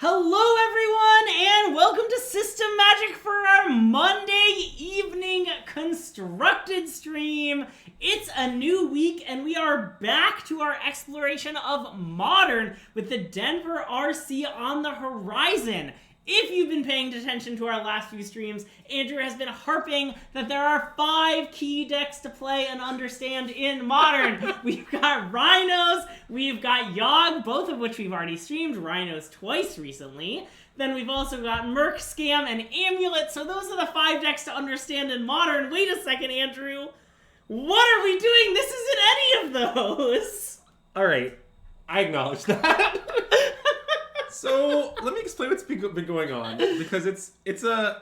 Hello everyone and welcome to System Magic for our Monday evening constructed stream. It's a new week and we are back to our exploration of Modern with the Denver RC on the horizon. If you've been paying attention to our last few streams, Andrew has been harping that there are 5 key decks to play and understand in Modern. We've got Rhinos, we've got Yogg, both of which we've already streamed, Rhinos twice recently. Then we've also got Merc, Scam, and Amulet, so those are the 5 decks to understand in Modern. Wait a second, Andrew. What are we doing? This isn't any of those. Alright, I acknowledge that. So let me explain what's been going on, because it's quite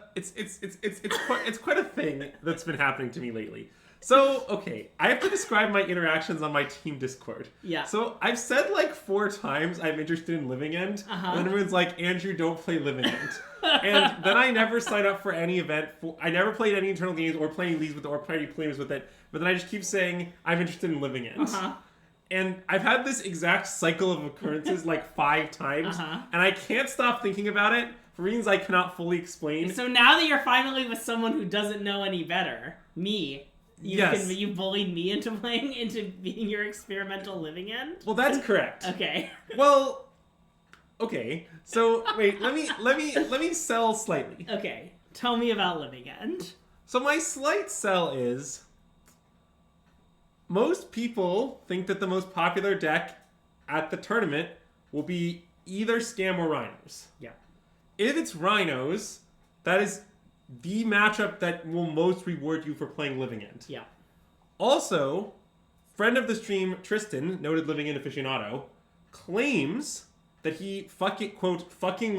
a thing that's been happening to me lately. So okay, I have to describe my interactions on my team Discord. Yeah. So I've said like 4 times I'm interested in Living End, and everyone's like, Andrew, don't play Living End. And then I never sign up for any event. I never played any internal games or play leagues with it or play games with it. But then I just keep saying I'm interested in Living End. And I've had this exact cycle of occurrences like 5 times, and I can't stop thinking about it for reasons I cannot fully explain. So now that you're finally with someone who doesn't know any better, me, you bullied me into being your experimental Living End? Well, that's correct. Okay. Well, okay. So wait, let me sell slightly. Okay. Tell me about Living End. So my slight sell is, most people think that the most popular deck at the tournament will be either Scam or Rhinos. Yeah. If it's Rhinos, that is the matchup that will most reward you for playing Living End. Yeah. Also, friend of the stream, Tristan, noted Living End aficionado, claims that he fucking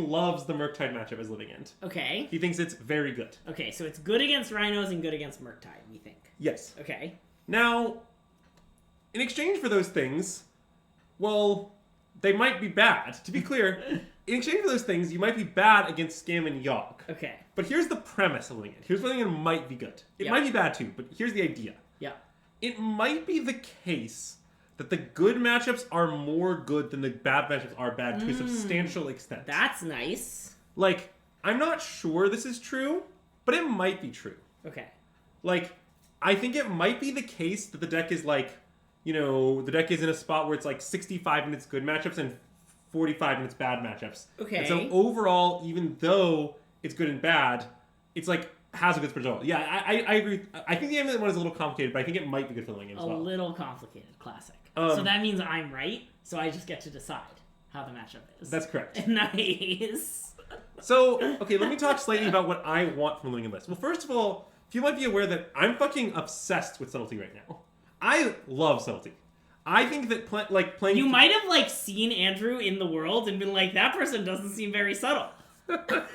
loves the Murktide matchup as Living End. Okay. He thinks it's very good. Okay, so it's good against Rhinos and good against Murktide, we think. Yes. Okay. Now, in exchange for those things, well, they might be bad. To be clear, in exchange for those things, you might be bad against Scam and Yogg. Okay. But here's the premise of Living End. Here's where Living End might be good. It might be bad too, but here's the idea. Yeah. It might be the case that the good matchups are more good than the bad matchups are bad to a substantial extent. That's nice. Like, I'm not sure this is true, but it might be true. Okay. Like, I think it might be the case that the deck is like, you know, the deck is in a spot where it's like 65 in its good matchups and 45 in its bad matchups. Okay. And so overall, even though it's good and bad, it's like has a good result. Yeah, I agree. I think the Amulet one is a little complicated, but I think it might be good for Living End as well. A little complicated. Classic. So that means I'm right, so I just get to decide how the matchup is. That's correct. Nice. So, okay, let me talk slightly about what I want from a Living End list. Well, first of all, you might be aware that I'm fucking obsessed with subtlety right now. I love subtlety. I think that playing... You might have, like, seen Andrew in the world and been like, that person doesn't seem very subtle. But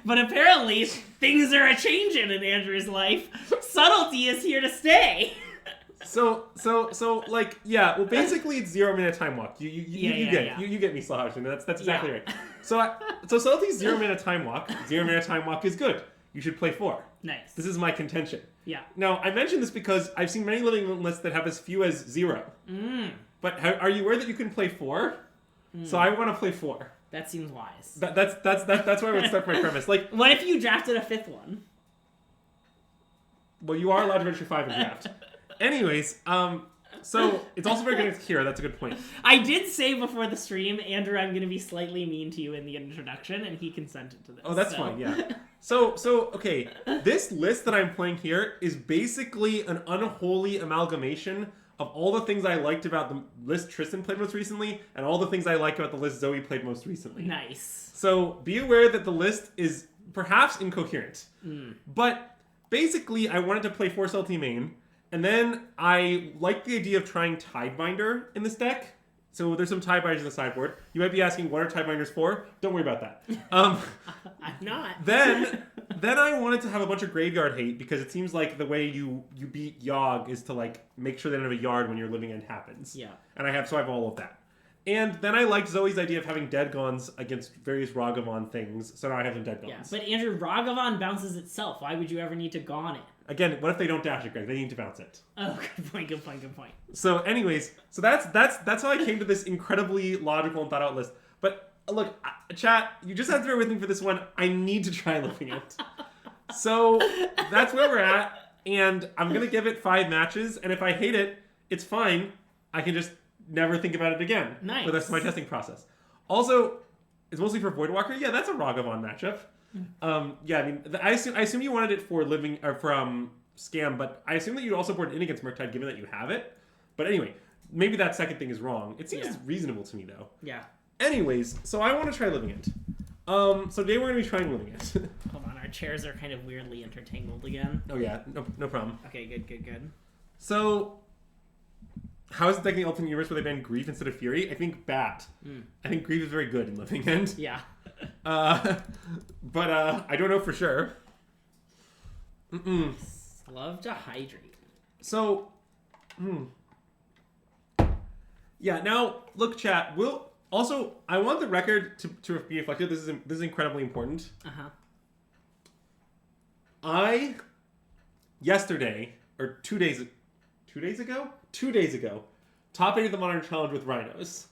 apparently, things are a-changing in Andrew's life. Subtlety is here to stay. So, like, yeah, well, basically, it's 0 minute time walk. You get it. You get me, Slahashim. That's exactly right. So subtlety's 0 minute time walk. 0 minute time walk is good. You should play 4. Nice. This is my contention. Yeah. Now, I mentioned this because I've seen many Living End lists that have as few as 0. But are you aware that you can play 4? So I want to play 4. That seems wise. That's why I would start my premise. Like, what if you drafted a 5th one? Well, you are allowed to venture 5 in draft. Anyways, so it's also very good against Kira. That's a good point. I did say before the stream, Andrew, I'm going to be slightly mean to you in the introduction, and he consented to this. Oh, that's fine, yeah. So, okay, this list that I'm playing here is basically an unholy amalgamation of all the things I liked about the list Tristan played most recently, and all the things I like about the list Zoe played most recently. Nice. So, be aware that the list is perhaps incoherent. But, basically, I wanted to play 4 Salty main, and then I like the idea of trying Tidebinder in this deck. So there's some Tidebinders in the sideboard. You might be asking, what are Tidebinders for? Don't worry about that. I'm not. Then I wanted to have a bunch of graveyard hate, because it seems like the way you beat Yogg is to like make sure they don't have a yard when your Living End happens. Yeah. And I have all of that. And then I liked Zoe's idea of having Dead Gons against various Ragavan things, so now I have them Dead Gons. Yeah, but Andrew, Ragavan bounces itself. Why would you ever need to Gone it? Again, what if they don't dash it, Greg? They need to bounce it. Oh, good point. So anyways, so that's how I came to this incredibly logical and thought out list. But look, chat, you just have to bear with me for this one. I need to try living it. So that's where we're at. And I'm going to give it 5 matches. And if I hate it, it's fine. I can just never think about it again. Nice. But that's my testing process. Also, it's mostly for Voidwalker. Yeah, that's a Ragavan matchup. Yeah, I mean, I assume you wanted it for living or from Scam, but I assume that you also board in against Murktide given that you have it. But anyway, maybe that second thing is wrong. It seems reasonable to me, though. Yeah. Anyways, so I want to try living it. So today we're going to be trying living it. Hold on, our chairs are kind of weirdly intertangled again. Oh yeah, no problem. Okay, good. So, how is it deck in the Ultimate Universe where they banned Grief instead of Fury? I think Bat. I think Grief is very good in living it. Yeah. But I don't know for sure. Love to hydrate. So, yeah. Now, look, chat. Also, I want the record to be reflected. This is incredibly important. Yesterday or 2 days ago, top 8 of the Modern Challenge with Rhinos.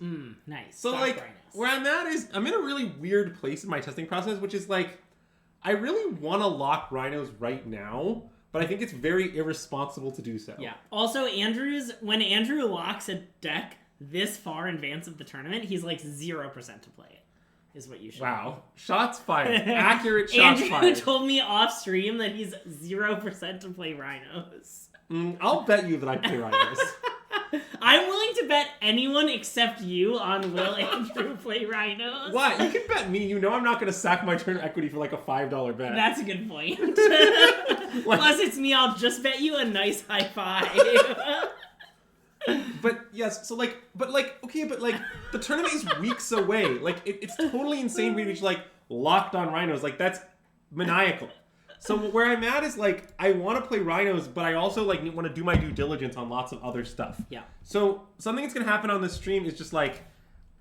Nice. So Stock like, Rhinos. where I'm at is I'm in a really weird place in my testing process, which is like, I really want to lock Rhinos right now, but I think it's very irresponsible to do so. Yeah. Also, when Andrew locks a deck this far in advance of the tournament, he's like 0% to play it, is what you should. Wow. Shots fired. Accurate shots Andrew fired. told me off stream that he's 0% to play Rhinos. I'll bet you that I play Rhinos. I'm willing to bet anyone except you on will Andrew play Rhinos. What? You can bet me. You know I'm not going to sack my turn equity for like a $5 bet. That's a good point. Plus, it's me. I'll just bet you a nice high five. But yes, so like, okay, but like, the tournament is weeks away. Like, it's totally insane for me to be like locked on Rhinos. Like, that's maniacal. So where I'm at is like, I want to play Rhinos, but I also like want to do my due diligence on lots of other stuff. Yeah. So something that's gonna happen on this stream is just like,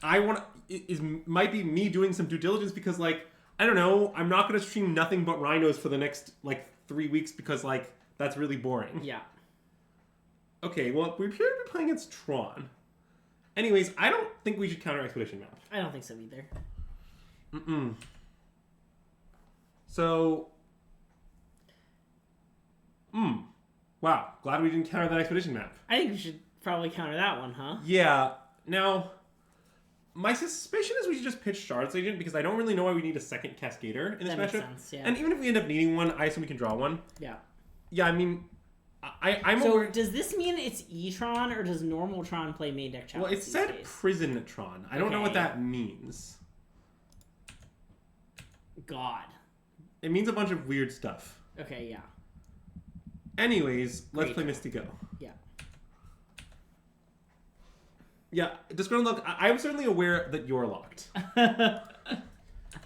might be me doing some due diligence because like, I don't know, I'm not gonna stream nothing but Rhinos for the next like 3 weeks because like that's really boring. Yeah. Okay, well we appear to be playing against Tron. Anyways, I don't think we should counter Expedition Map. I don't think so either. So. Wow. Glad we didn't counter that Expedition Map. I think we should probably counter that one, huh? Yeah. Now, my suspicion is we should just pitch Shard's Agent because I don't really know why we need a second Cascader in this That matchup. makes sense, yeah. And even if we end up needing one, I assume we can draw one. Yeah. Yeah, I mean, I'm So aware... does this mean it's E-Tron or does normal Tron play main deck challenge? Well, it said Prison Tron. I don't know what that means. God. It means a bunch of weird stuff. Okay, yeah. Anyways, let's Great. play Misty Go. Yeah. Yeah, Disgruntled Look, I'm certainly aware that you're locked.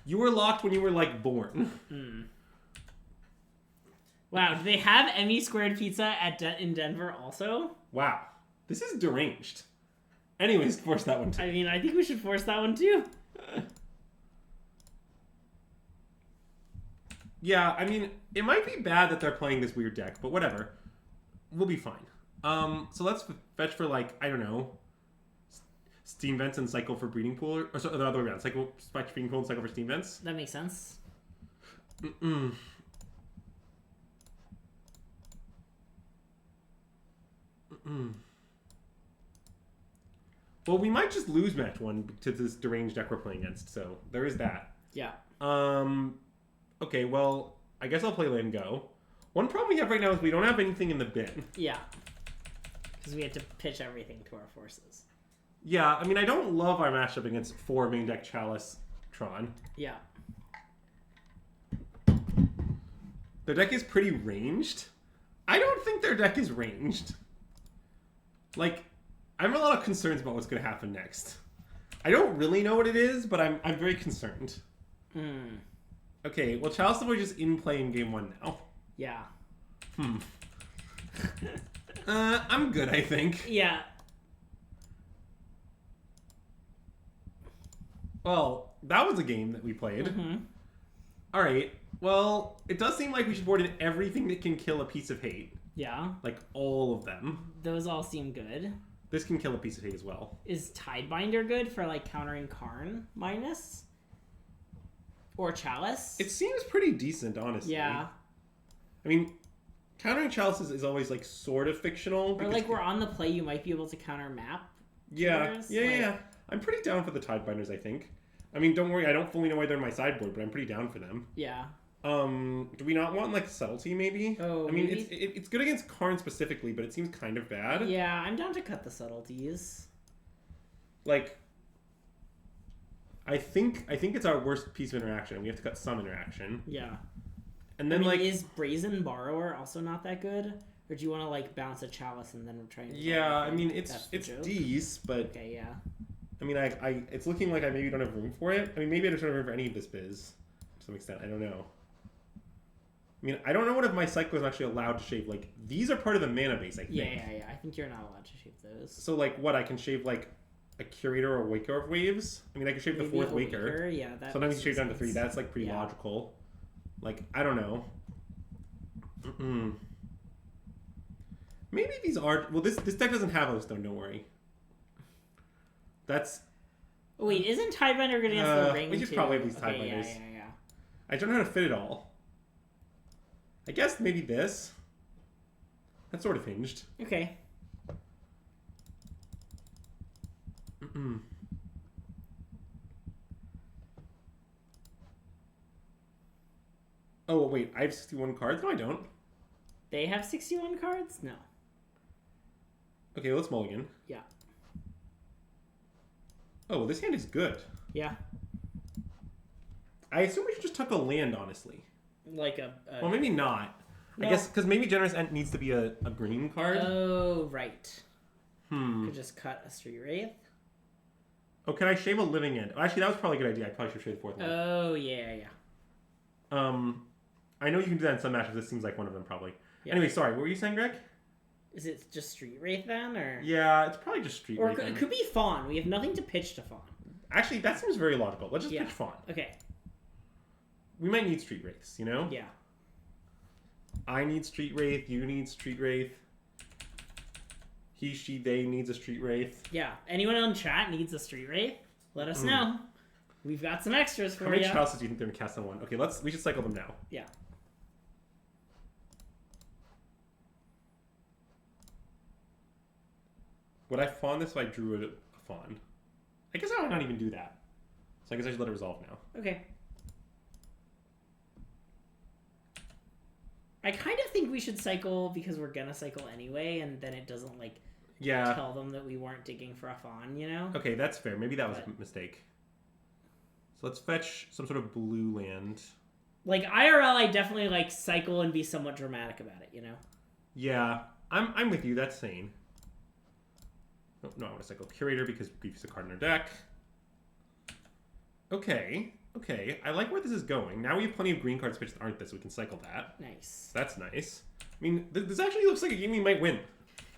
You were locked when you were, like, born. Wow, do they have Emmy Squared Pizza in Denver also? Wow. This is deranged. Anyways, force that one too. I mean, I think we should force that one too. Yeah, I mean, it might be bad that they're playing this weird deck, but whatever. We'll be fine. So let's fetch for, like, I don't know, Steam Vents and cycle for Breeding Pool, or so, the other way around. Cycle, fetch Breeding Pool and cycle for Steam Vents. That makes sense. Well, we might just lose match one to this deranged deck we're playing against, so there is that. Yeah. Okay, well, I guess I'll play Land Go. One problem we have right now is we don't have anything in the bin. Yeah. Because we had to pitch everything to our forces. Yeah, I mean, I don't love our matchup against 4 main deck Chalice Tron. Yeah. Their deck is pretty ranged. I don't think their deck is ranged. Like, I have a lot of concerns about what's going to happen next. I don't really know what it is, but I'm very concerned. Okay, well, Chalice Savoy just in play in game 1 now. Yeah. I'm good, I think. Yeah. Well, that was a game that we played. Alright, well, it does seem like we should board in everything that can kill a piece of hate. Yeah. Like, all of them. Those all seem good. This can kill a piece of hate as well. Is Tidebinder good for, like, countering Karn minus? Or Chalice? It seems pretty decent, honestly. Yeah. I mean, countering Chalice is always, like, sort of fictional. Or, like, we're on the play, you might be able to counter map. Yeah. Yeah. I'm pretty down for the Tidebinders, I think. I mean, don't worry, I don't fully know why they're in my sideboard, but I'm pretty down for them. Yeah. Do we not want, like, Subtlety, maybe? Oh, I mean, maybe? it's good against Karn specifically, but it seems kind of bad. Yeah, I'm down to cut the Subtleties. Like, I think it's our worst piece of interaction. We have to cut some interaction. Yeah. And then, is Brazen Borrower also not that good? Or do you want to, like, bounce a Chalice and then try and... Yeah, I mean, it's D's, but... Okay, yeah. I mean, it's looking like I maybe don't have room for it. I mean, maybe I just don't have room for any of this biz. To some extent, I don't know. I mean, I don't know what if my cycle is actually allowed to shave. Like, these are part of the mana base, I think. Yeah. I think you're not allowed to shave those. So, like, what? I can shave, like, a Curator or Waker of Waves? I mean, I can shave the fourth Waker. Yeah, that sometimes you shave down to 3. That's, like, pretty logical. Like, I don't know. Maybe these are... Well, this deck doesn't have those, though. Don't worry. That's... Wait, isn't Tidebinder good against the ring, we should too? probably have these Tidebinders. Yeah. I don't know how to fit it all. I guess maybe this. That's sort of hinged. Okay. Oh, wait. I have 61 cards? No, I don't. They have 61 cards? No. Okay, let's mulligan. Yeah. Oh, well, this hand is good. Yeah. I assume we should just tuck a land, honestly. Like a... Well, maybe not. No. I guess, because maybe Generous End needs to be a green card. Oh, right. Could just cut a Street Wraith. Oh, can I shave a Living End? Actually, that was probably a good idea. I probably should shave the fourth one. Oh, yeah. I know you can do that in some matchups. This seems like one of them, probably. Yeah. Anyway, sorry. What were you saying, Greg? Is it just Street Wraith, then? Or... Yeah, it's probably just Street Wraith. Or it could be Fawn. We have nothing to pitch to Fawn. Actually, that seems very logical. Let's just pitch Fawn. Okay. We might need Street Wraiths, you know? Yeah. I need Street Wraith. You need Street Wraith. He, she, they needs a Street Wraith. Yeah. Anyone on chat needs a Street Wraith? Let us know. We've got some extras for you. How many Chalices do you think they're going to cast on one? Okay, we should cycle them now. Yeah. Would I fawn this if I drew a fawn? I guess I would not even do that. So I guess I should let it resolve now. Okay. I kind of think we should cycle because we're gonna cycle anyway, and then it doesn't, like, tell them that we weren't digging for a fawn, you know? Okay, that's fair. Maybe that was a mistake. So let's fetch some sort of blue land. Like, IRL, I definitely, like, cycle and be somewhat dramatic about it, you know? Yeah, I'm with you. That's sane. Oh, no, I want to cycle Curator because Grief's a card in our deck. Okay. I like where this is going. Now we have plenty of green cards pitched that aren't this, so we can cycle that. Nice. That's nice. I mean, this actually looks like a game we might win.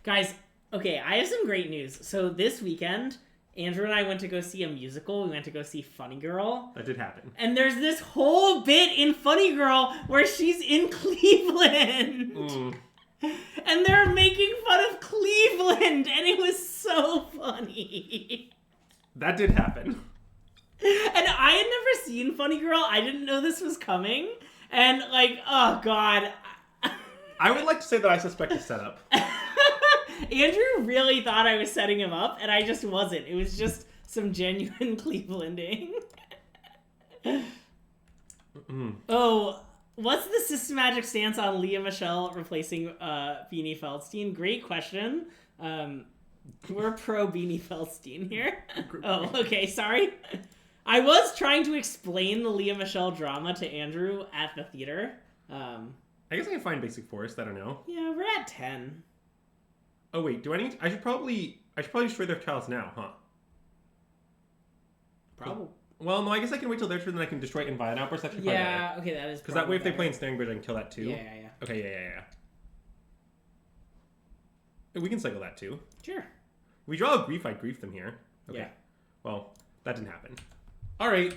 Guys, okay, I have some great news. So this weekend, Andrew and I went to go see a musical. We went to go see Funny Girl. That did happen. And there's this whole bit in Funny Girl where she's in Cleveland. And they're making fun of Cleveland, and it was so funny. That did happen. And I had never seen Funny Girl. I didn't know this was coming. And, like, oh, God. I would like to say that I suspect a setup. Andrew really thought I was setting him up, and I just wasn't. It was just some genuine Clevelanding. Oh, what's the systematic stance on Leah Michelle replacing Beanie Feldstein? Great question. We're pro Beanie Feldstein here. Oh, okay, sorry. I was trying to explain the Leah Michelle drama to Andrew at the theater. I guess I can find Basic Forest. I don't know. Yeah, we're at 10. Oh wait, do I need? I should probably destroy their Chalice now, huh? Probably. Well, no, I guess I can wait till their turn, then I can destroy Invite Outburst. That's actually yeah, okay, that is. Because that way, if they play Ensnaring Bridge, I can kill that too. Yeah. Okay, yeah. We can cycle that too. Sure. If we draw a Grief, I grief them here. Okay. Yeah. Well, that didn't happen. All right.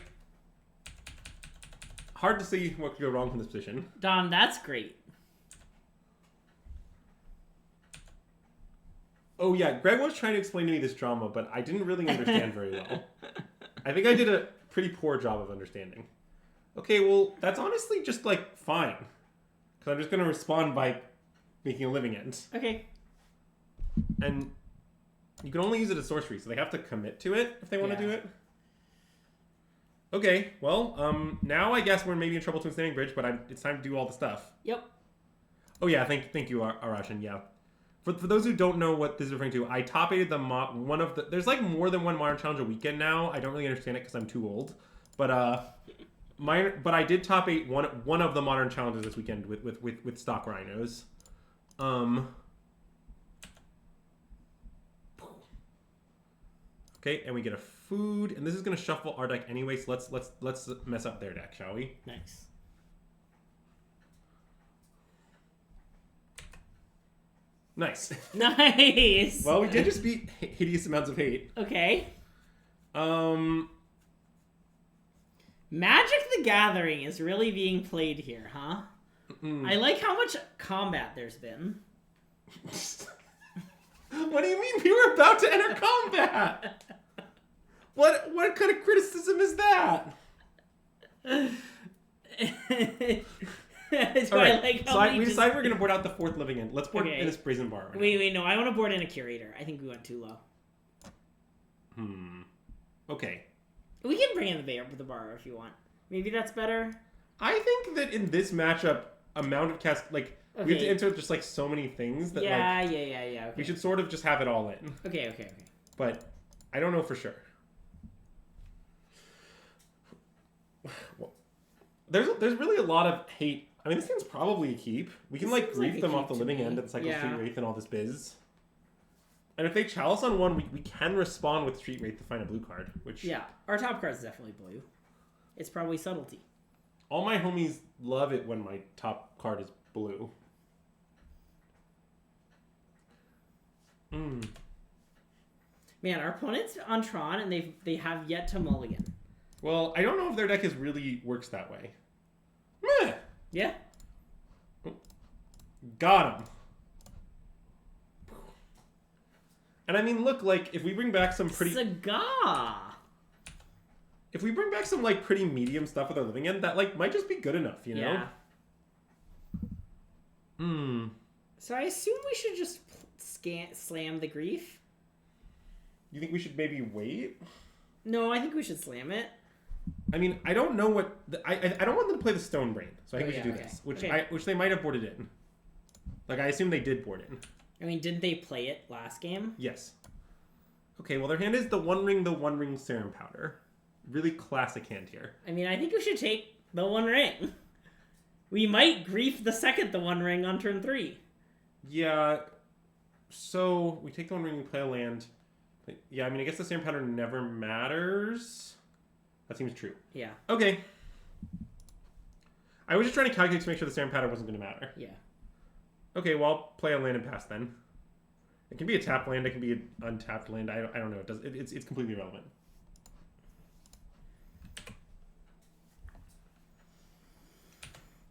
Hard to see what could go wrong from this position. Dom, that's great. Oh yeah, Greg was trying to explain to me this drama, but I didn't really understand very well. I think I did a pretty poor job of understanding. Okay, well, that's honestly just, like, fine. Because I'm just going to respond by making a living end. Okay. And you can only use it as sorcery, so they have to commit to it if they want to do it. Okay, well, now I guess we're maybe in trouble to Ensnaring Bridge, but it's time to do all the stuff. Yep. Oh yeah, thank you, Arashan, yeah. For those who don't know what this is referring to, I top-aided there's like more than one Modern Challenge a weekend now. I don't really understand it because I'm too old. But I did top 8 one of the Modern Challenges this weekend with stock Rhinos. Okay, and we get a food, and this is gonna shuffle our deck anyway, so let's mess up their deck, shall we? Nice. Nice. Nice. Well, we did just beat hideous amounts of hate. Okay. Magic the Gathering is really being played here, huh? I like how much combat there's been. What do you mean? We were about to enter combat. What kind of criticism is that? All right. We decided we're gonna board out the 4th living end. Let's board in this brazen bar. Right wait, no. I want to board in a curator. I think we went too low. Okay. We can bring in the bar if you want. Maybe that's better. I think that in this matchup, amount of cast we have to enter just like so many things that yeah. Okay. We should sort of just have it all in. Okay. But I don't know for sure. Well, there's really a lot of hate. I mean, this thing's probably a keep. We can grief them off the living end and cycle Street Wraith and all this biz. And if they chalice on one, we can respond with Street Wraith to find a blue card. Which our top card is definitely blue. It's probably subtlety. All my homies love it when my top card is blue. Man, our opponent's on Tron, and they have yet to mulligan. Well, I don't know if their deck really works that way. Meh. Yeah. Got him. And I mean, look, if we bring back some pretty... Cigar! If we bring back some, pretty medium stuff with our living end, that, might just be good enough, you know? Yeah. So I assume we should just slam the grief? You think we should maybe wait? No, I think we should slam it. I mean, I don't know what... I don't want them to play the Stone Brain, so I think we should do this. Which they might have boarded in. I assume they did board in. I mean, didn't they play it last game? Yes. Okay, well, their hand is the One Ring Serum Powder. Really classic hand here. I mean, I think we should take the One Ring. We might grief the One Ring on turn 3. Yeah. So, we take the One Ring and play a land. Yeah, I mean, I guess the Serum Powder never matters. That seems true. Yeah. Okay. I was just trying to calculate to make sure the Serum Powder wasn't going to matter. Yeah. Okay, well, I'll play a land and pass then. It can be a tapped land. It can be an untapped land. I don't know. It's completely irrelevant.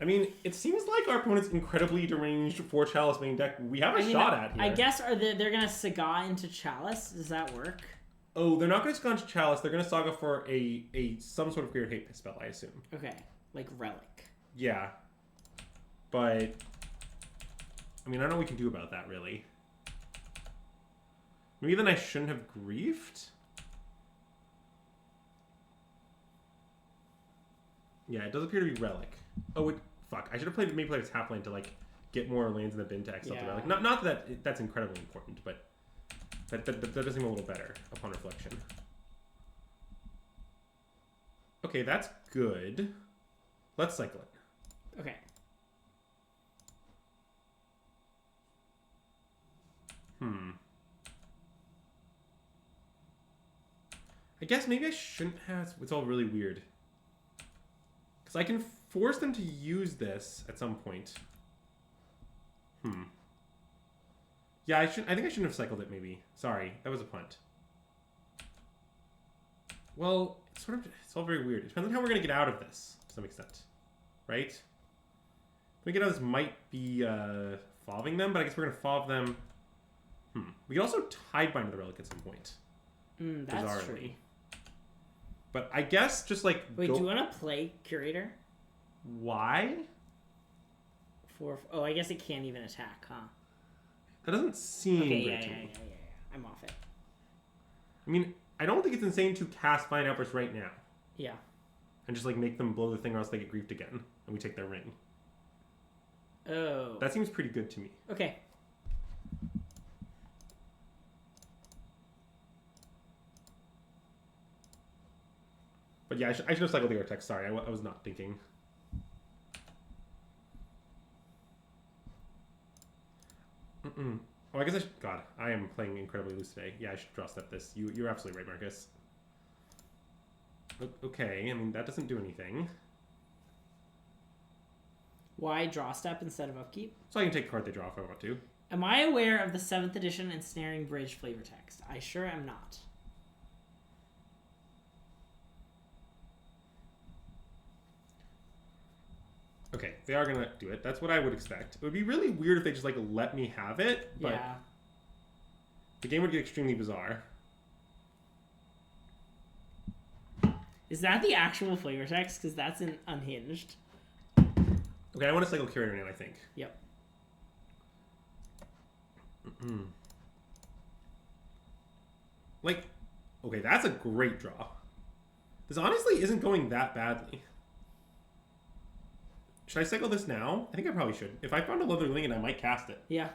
I mean, it seems like our opponent's incredibly deranged 4 Chalice main deck. We have a shot at here. I guess they're going to Saga into Chalice. Does that work? Oh, they're not going to Saga into Chalice. They're going to Saga for some sort of weird hate spell, I assume. Okay, like Relic. Yeah. But... I mean, I don't know what we can do about that, really. Maybe then I shouldn't have griefed? Yeah, it does appear to be Relic. Oh, wait, fuck. I should have maybe played a tap lane to, get more lands in the bin to exile the Relic. Not that that's incredibly important, but that does seem a little better upon reflection. Okay, that's good. Let's cycle it. Okay. I guess maybe I shouldn't have... It's all really weird. Because I can force them to use this at some point. Yeah, I think I shouldn't have cycled it, maybe. Sorry, that was a punt. Well, it's all very weird. It depends on how we're going to get out of this, to some extent. Right? If we get out of this, might be fobbing them, but I guess we're going to fob them... We can also Tidebind the relic at some point. That's bizarrely. true. But I guess just like... Wait, do you want to play Curator? Why? Oh, I guess it can't even attack, huh? That doesn't seem okay, great to me. Yeah. I'm off it. I mean, I don't think it's insane to cast Fine Outburst right now. Yeah. And just like make them blow the thing or else they get griefed again. And we take their ring. Oh. That seems pretty good to me. Okay. But yeah, I should have cycled the Artex. Sorry, I was not thinking. Oh, I guess I should... God, I am playing incredibly loose today. Yeah, I should draw step this. You're absolutely right, Marcus. Okay, I mean, that doesn't do anything. Why draw step instead of upkeep? So I can take a card they draw if I want to. Am I aware of the 7th edition Ensnaring Bridge flavor text? I sure am not. Okay, they are going to do it. That's what I would expect. It would be really weird if they just, like, let me have it, but Yeah. the game would get extremely bizarre. Is that the actual flavor text? Because that's in Unhinged. Okay, I want to cycle Curator now, I think. Yep. Like, okay, that's a great draw. This honestly isn't going that badly. Should I cycle this now? I think I probably should. If I found a Leather Lingot, I might cast it. Yeah.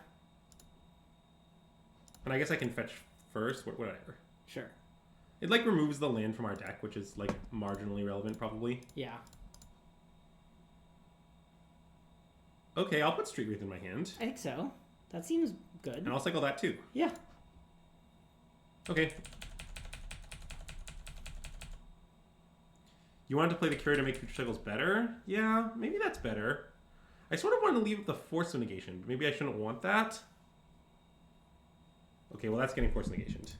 And I guess I can fetch first, whatever. Sure. It, like, removes the land from our deck, which is, like, marginally relevant, probably. Yeah. Okay, I'll put Street Wraith in my hand. I think so. That seems good. And I'll cycle that, too. Yeah. Okay. You wanted to play the Curator to make future cycles better? Yeah, maybe that's better. I sort of wanted to leave it the Force of Negation, but maybe I shouldn't want that. Okay, well, that's getting Force Negationed.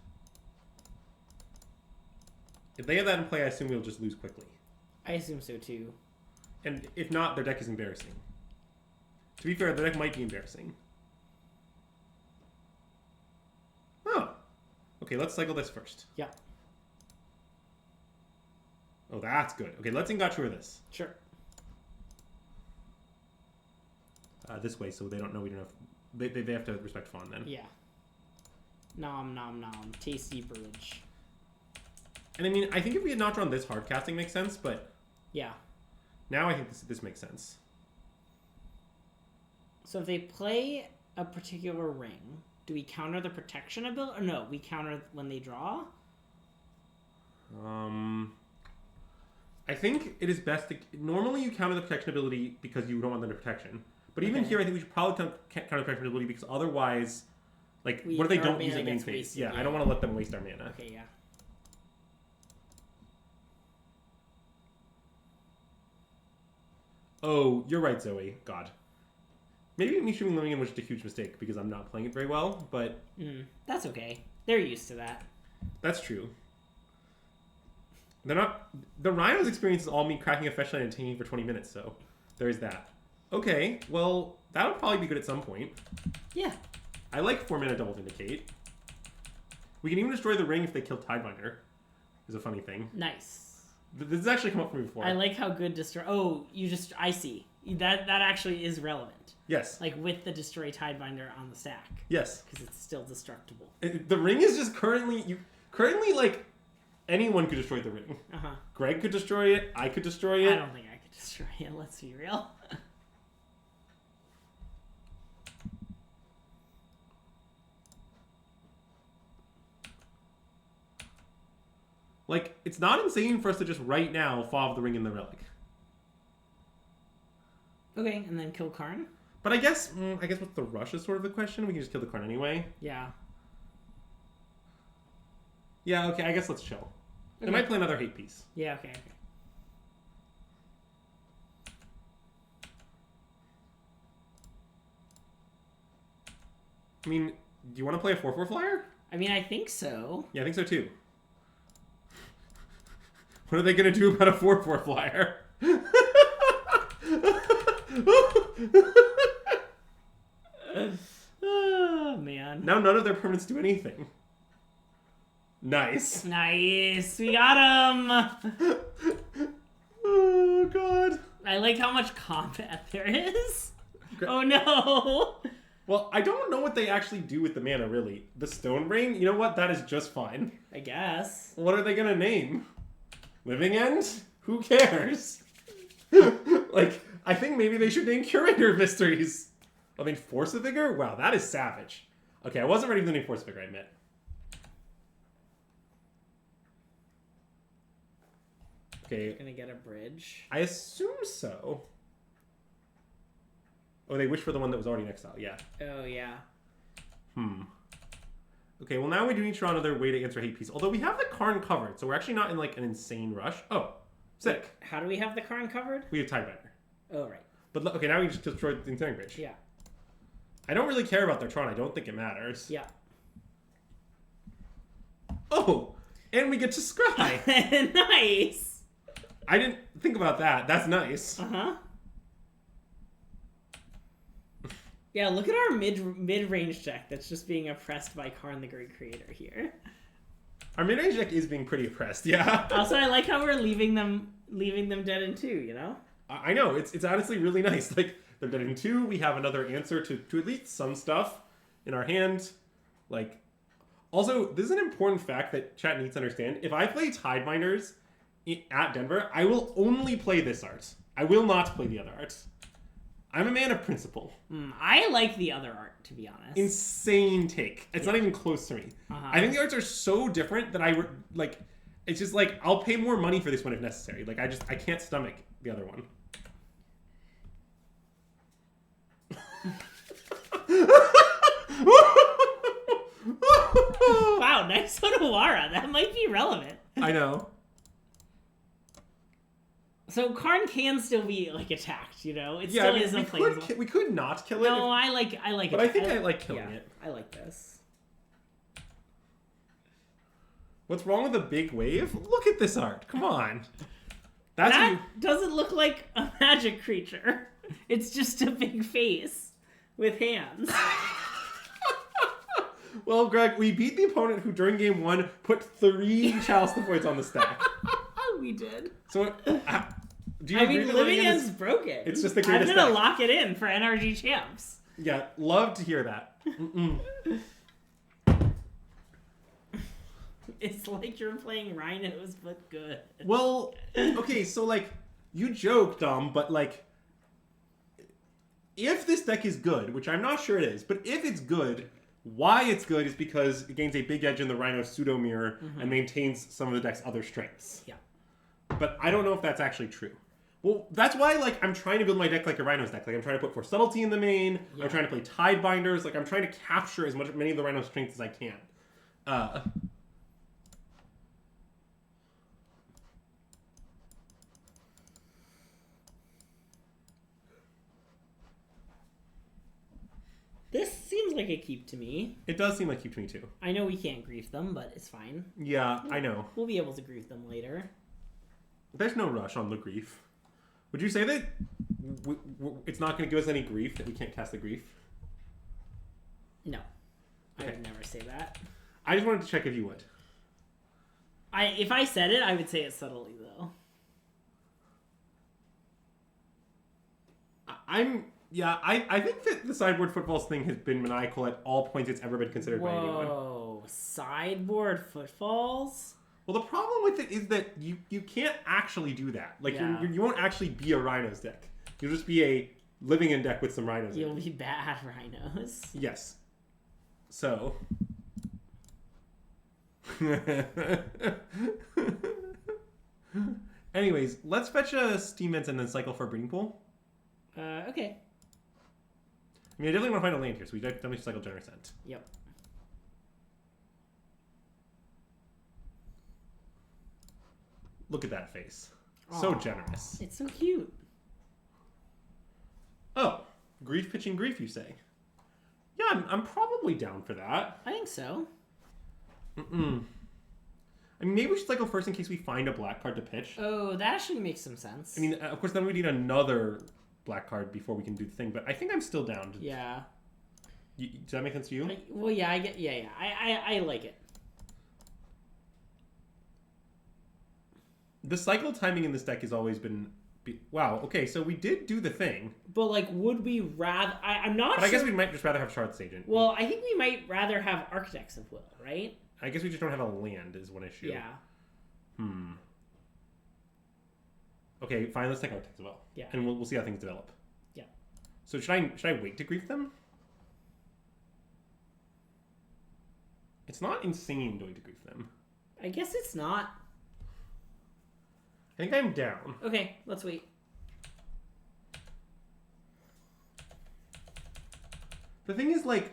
If they have that in play, I assume we'll just lose quickly. I assume so, too. And if not, their deck is embarrassing. To be fair, their deck might be embarrassing. Oh. Okay, let's cycle this first. Yeah. Oh, that's good. Okay, let's Ingature this. Sure. This way, so they don't know we don't have... They have to respect Fawn, then. Yeah. Nom nom nom. Tasty bridge. And I mean, I think if we had not drawn this, hard casting makes sense, but... Yeah. Now I think this makes sense. So if they play a particular ring, do we counter the protection ability? Or no, we counter when they draw? I think it is best to... Normally you counter the protection ability because you don't want them to protection. But even here, I think we should probably counter the protection ability because otherwise... Like, what if they don't use it main phase? Yeah, I don't want to let them waste our mana. Okay, yeah. Oh, you're right, Zoe. God. Maybe me shooting Lillian was just a huge mistake because I'm not playing it very well, but... That's okay. They're used to that. That's true. They're not... The Rhinos experience is all me cracking a fetch line and taking for 20 minutes, so there's that. Okay, well, that would probably be good at some point. Yeah. I like 4 mana Double Vindicate. We can even destroy the ring if they kill Tidebinder. Is a funny thing. Nice. This has actually come up for me before. I like how good destroy... Oh, you just... I see. That actually is relevant. Yes. Like with the Destroy Tidebinder on the stack. Yes. Because it's still destructible. The ring is just currently... Currently, like, anyone could destroy the ring. Uh-huh. Greg could destroy it. I could destroy it. I don't think I could destroy it. Let's be real. Like, it's not insane for us to just right now fob the ring in the relic. Okay, and then kill Karn? But I guess what's the rush is sort of the question. We can just kill the Karn anyway. Yeah. Yeah, okay, I guess let's chill. Okay. I might play another hate piece. Yeah, okay. I mean, do you want to play a 4/4 flyer? I mean, I think so. Yeah, I think so too. What are they going to do about a 4/4 flyer? Oh, man. Now none of their permanents do anything. Nice. Nice. We got him. Oh, God. I like how much combat there is. Okay. Oh, no. Well, I don't know what they actually do with the mana, really. The Stone Brain? You know what? That is just fine. I guess. What are they gonna name? Living End? Who cares? Like, I think maybe they should name Curator of Mysteries. I mean, Force of Vigor? Wow, that is savage. Okay, I wasn't ready for the name Force of Vigor, I admit. Okay. Gonna get a bridge. I assume so. Oh, they wish for the one that was already in exile, yeah. Oh, yeah. Okay, well now we do need to draw another way to answer hate piece. Although we have the Karn covered, so we're actually not in like an insane rush. Oh, sick. How do we have the Karn covered? We have Tidebinder. Oh, right. But okay, now we just destroyed the Enthering Bridge. Yeah. I don't really care about their Tron. I don't think it matters. Yeah. Oh, and we get to scry. Nice. I didn't think about that. That's nice. Uh-huh. Yeah, look at our mid-range deck that's just being oppressed by Karn the Great Creator here. Our mid-range deck is being pretty oppressed, yeah. Also, I like how we're leaving them dead in 2, you know? I know, it's honestly really nice. Like, they're dead in 2, we have another answer to at least some stuff in our hand. Like, also, this is an important fact that chat needs to understand. If I play Tidebinders at Denver, I will only play this art. I will not play the other art. I'm a man of principle. I like the other art, to be honest. Insane take. It's not even close to me. I think the arts are so different that it's just like, I'll pay more money for this one if necessary. Like, I can't stomach the other one. Wow, nice Odawara. That might be relevant. I know. So Karn can still be like attacked, you know. It still is a planeswalker. We could not kill it. No, I like it. But I think I like killing it. I like this. What's wrong with a big wave? Look at this art. Come on. That doesn't look like a magic creature. It's just a big face with hands. Well, Greg, we beat the opponent who during game 1 put 3 Chalice the Voids on the stack. We did. So, do you agree that Living End's broken. It's just the greatest I'm gonna deck. lock it in for NRG champs. Yeah, love to hear that. It's like you're playing Rhinos, but good. Well, okay, so like, you joke, Dom, but like, if this deck is good, which I'm not sure it is, but if it's good, why it's good is because it gains a big edge in the Rhino pseudo mirror and maintains some of the deck's other strengths. Yeah. But I don't know if that's actually true. Well, that's why, like, I'm trying to build my deck like a Rhinos deck. Like, I'm trying to put 4 Subtlety in the main. Yeah. I'm trying to play Tidebinders. Like, I'm trying to capture many of the Rhino strengths as I can. This seems like a keep to me. It does seem like keep to me, too. I know we can't grief them, but it's fine. Yeah, I know. We'll be able to grief them later. There's no rush on the grief. Would you say that it's not going to give us any grief, that we can't cast the grief? No. Okay. I would never say that. I just wanted to check if you would. If I said it, I would say it subtly, though. I think that the sideboard footfalls thing has been maniacal at all points it's ever been considered by anyone. Whoa, sideboard footfalls? Well, the problem with it is that you can't actually do that. Like, you won't actually be a Rhinos deck. You'll just be a Living in deck with some Rhinos. You'll be bad Rhinos. Yes. So. Anyways, let's fetch a Steam Vents and then cycle for a breeding pool. Okay. I mean, I definitely want to find a land here, so we definitely cycle Generous Scent. Yep. Look at that face. So generous. It's so cute. Oh, grief pitching grief, you say? Yeah, I'm probably down for that. I think so. I mean, maybe we should cycle first in case we find a black card to pitch. Oh, that actually makes some sense. I mean, of course, then we need another black card before we can do the thing, but I think I'm still down. Yeah. Does that make sense to you? Well, yeah, I get. Yeah. I like it. The cycle timing in this deck has always been. Wow. Okay, so we did do the thing. But like, would we rather? I'm not. But I guess we might just rather have Shard's Agent. Well, I think we might rather have Architects of Will, right? I guess we just don't have a land is one issue. Yeah. Okay, fine. Let's take Architects of Will. Yeah. And we'll see how things develop. Yeah. So should I wait to grief them? It's not insane to wait to grief them. I guess it's not. I think I'm down. Okay, let's wait. The thing is, like,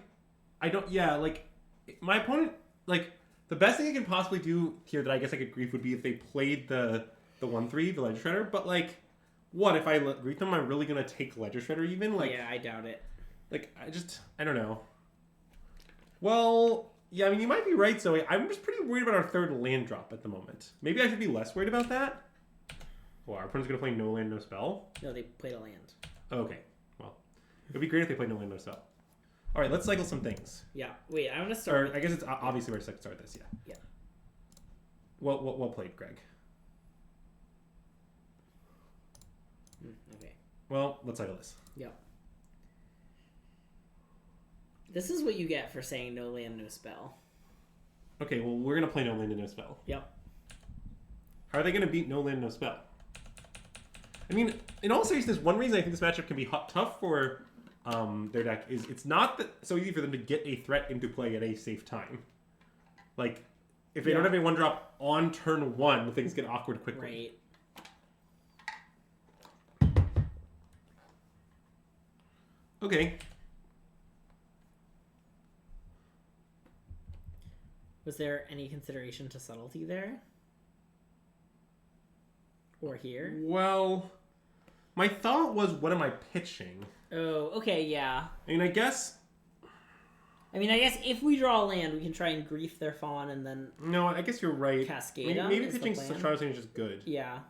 my opponent, like, the best thing I could possibly do here that I guess I could grief would be if they played the 1/3, the Ledger Shredder, but, like, what, if I grief them, am I really going to take Ledger Shredder even? Like, yeah, I doubt it. Like, I don't know. Well, yeah, I mean, you might be right, Zoe. I'm just pretty worried about our third land drop at the moment. Maybe I should be less worried about that. Well, our opponent's going to play no land, no spell? No, they played a land. Okay, well, it would be great if they played no land, no spell. All right, let's cycle some things. Yeah, wait, I'm going to start. Or, I guess it's obviously where to start this, yeah. Yeah. Well played, Greg. Okay. Well, let's cycle this. Yeah. This is what you get for saying no land, no spell. Okay, well, we're going to play no land and no spell. Yep. How are they going to beat no land, no spell? I mean, in all seriousness, one reason I think this matchup can be tough for their deck is it's not so easy for them to get a threat into play at a safe time. Like, if they don't have a 1-drop on turn 1, things get awkward quickly. Right. Okay. Was there any consideration to subtlety there? Or here? Well, my thought was, what am I pitching? Oh, okay, yeah. I mean, I guess if we draw a land, we can try and grief their fawn and then... No, I guess you're right. Cascade maybe pitching Shard's Agent is just good. Yeah.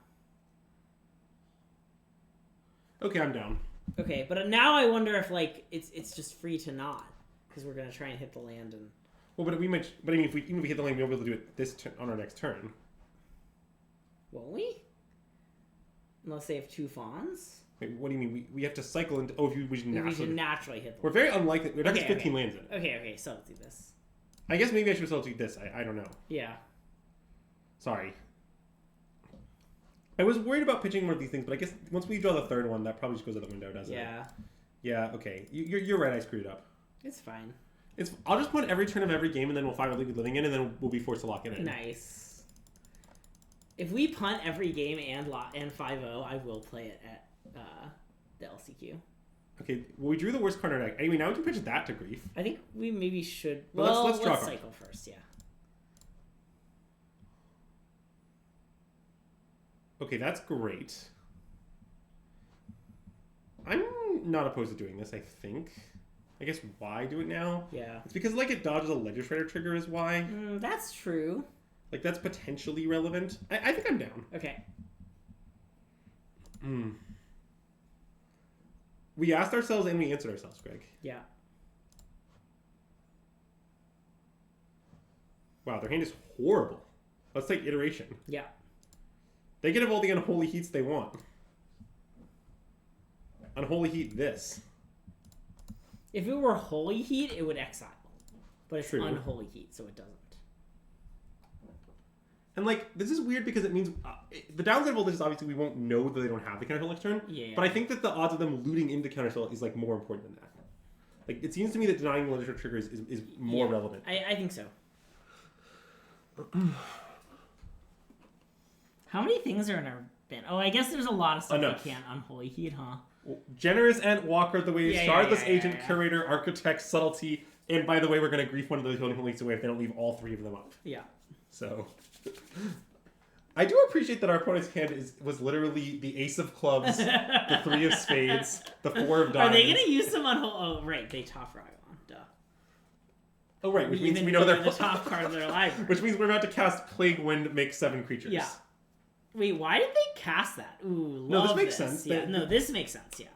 Okay, I'm down. Okay, but now I wonder if, like, it's just free to not. Because we're going to try and hit the land and... Well, but I mean, if we hit the land, we'll be able to do it this on our next turn. Won't we? Unless they have 2 fawns? Wait, what do you mean? We have to cycle into... Oh, we should naturally hit the We're very unlikely. We're not 15 lands in it. Okay, so let's do this. I guess maybe I should still do this. I don't know. Yeah. Sorry. I was worried about pitching more of these things, but I guess once we draw the third one, that probably just goes out the window, doesn't it? Yeah. Yeah, okay. You're right, I screwed it up. It's fine. I'll just punt every turn of every game, and then we'll find what league we're living in, and then we'll be forced to lock it in. Nice. If we punt every game and 5-0, I will play it at the LCQ. Okay, well, we drew the worst card in our deck. Anyway, now we can pitch that to grief. I think we maybe should... Well, let's draw cycle first, yeah. Okay, that's great. I'm not opposed to doing this, I think. I guess why do it now? Yeah. It's because, like, it dodges a Ledger Shredder trigger is why. That's true. Like, that's potentially relevant. I think I'm down. Okay. We asked ourselves and we answered ourselves, Greg. Yeah. Wow, their hand is horrible. Let's take iteration. Yeah. They can have all the unholy heats they want. Unholy heat this. If it were holy heat, it would exile. But it's True. unholy heat, so it doesn't. And, like, this is weird because it means... the downside of all this is obviously we won't know that they don't have the counterspell next turn. Yeah. But I think that the odds of them looting into counterspell is, like, more important than that. Like, it seems to me that denying the literature trigger is more relevant. I think so. How many things are in our bin? Oh, I guess there's a lot of stuff we can't unholy heat, huh? Generous and Walker, the way Shardless Agent, yeah. Curator, Architect, Subtlety, and by the way, we're going to grief one of those unholy heats away if they don't leave all 3 of them up. Yeah. So... I do appreciate that our opponent's hand was literally the Ace of Clubs, the 3 of Spades, the 4 of Diamonds. Are they going to use some unholy... Oh, right. They top Ragavan. Duh. Oh, right. Which means we know they're the top card of their library. Which means we're about to cast Plague Wind, make 7 creatures. Yeah. Wait, why did they cast that? Ooh, no, love this makes sense. Yeah, no, this makes sense, yeah.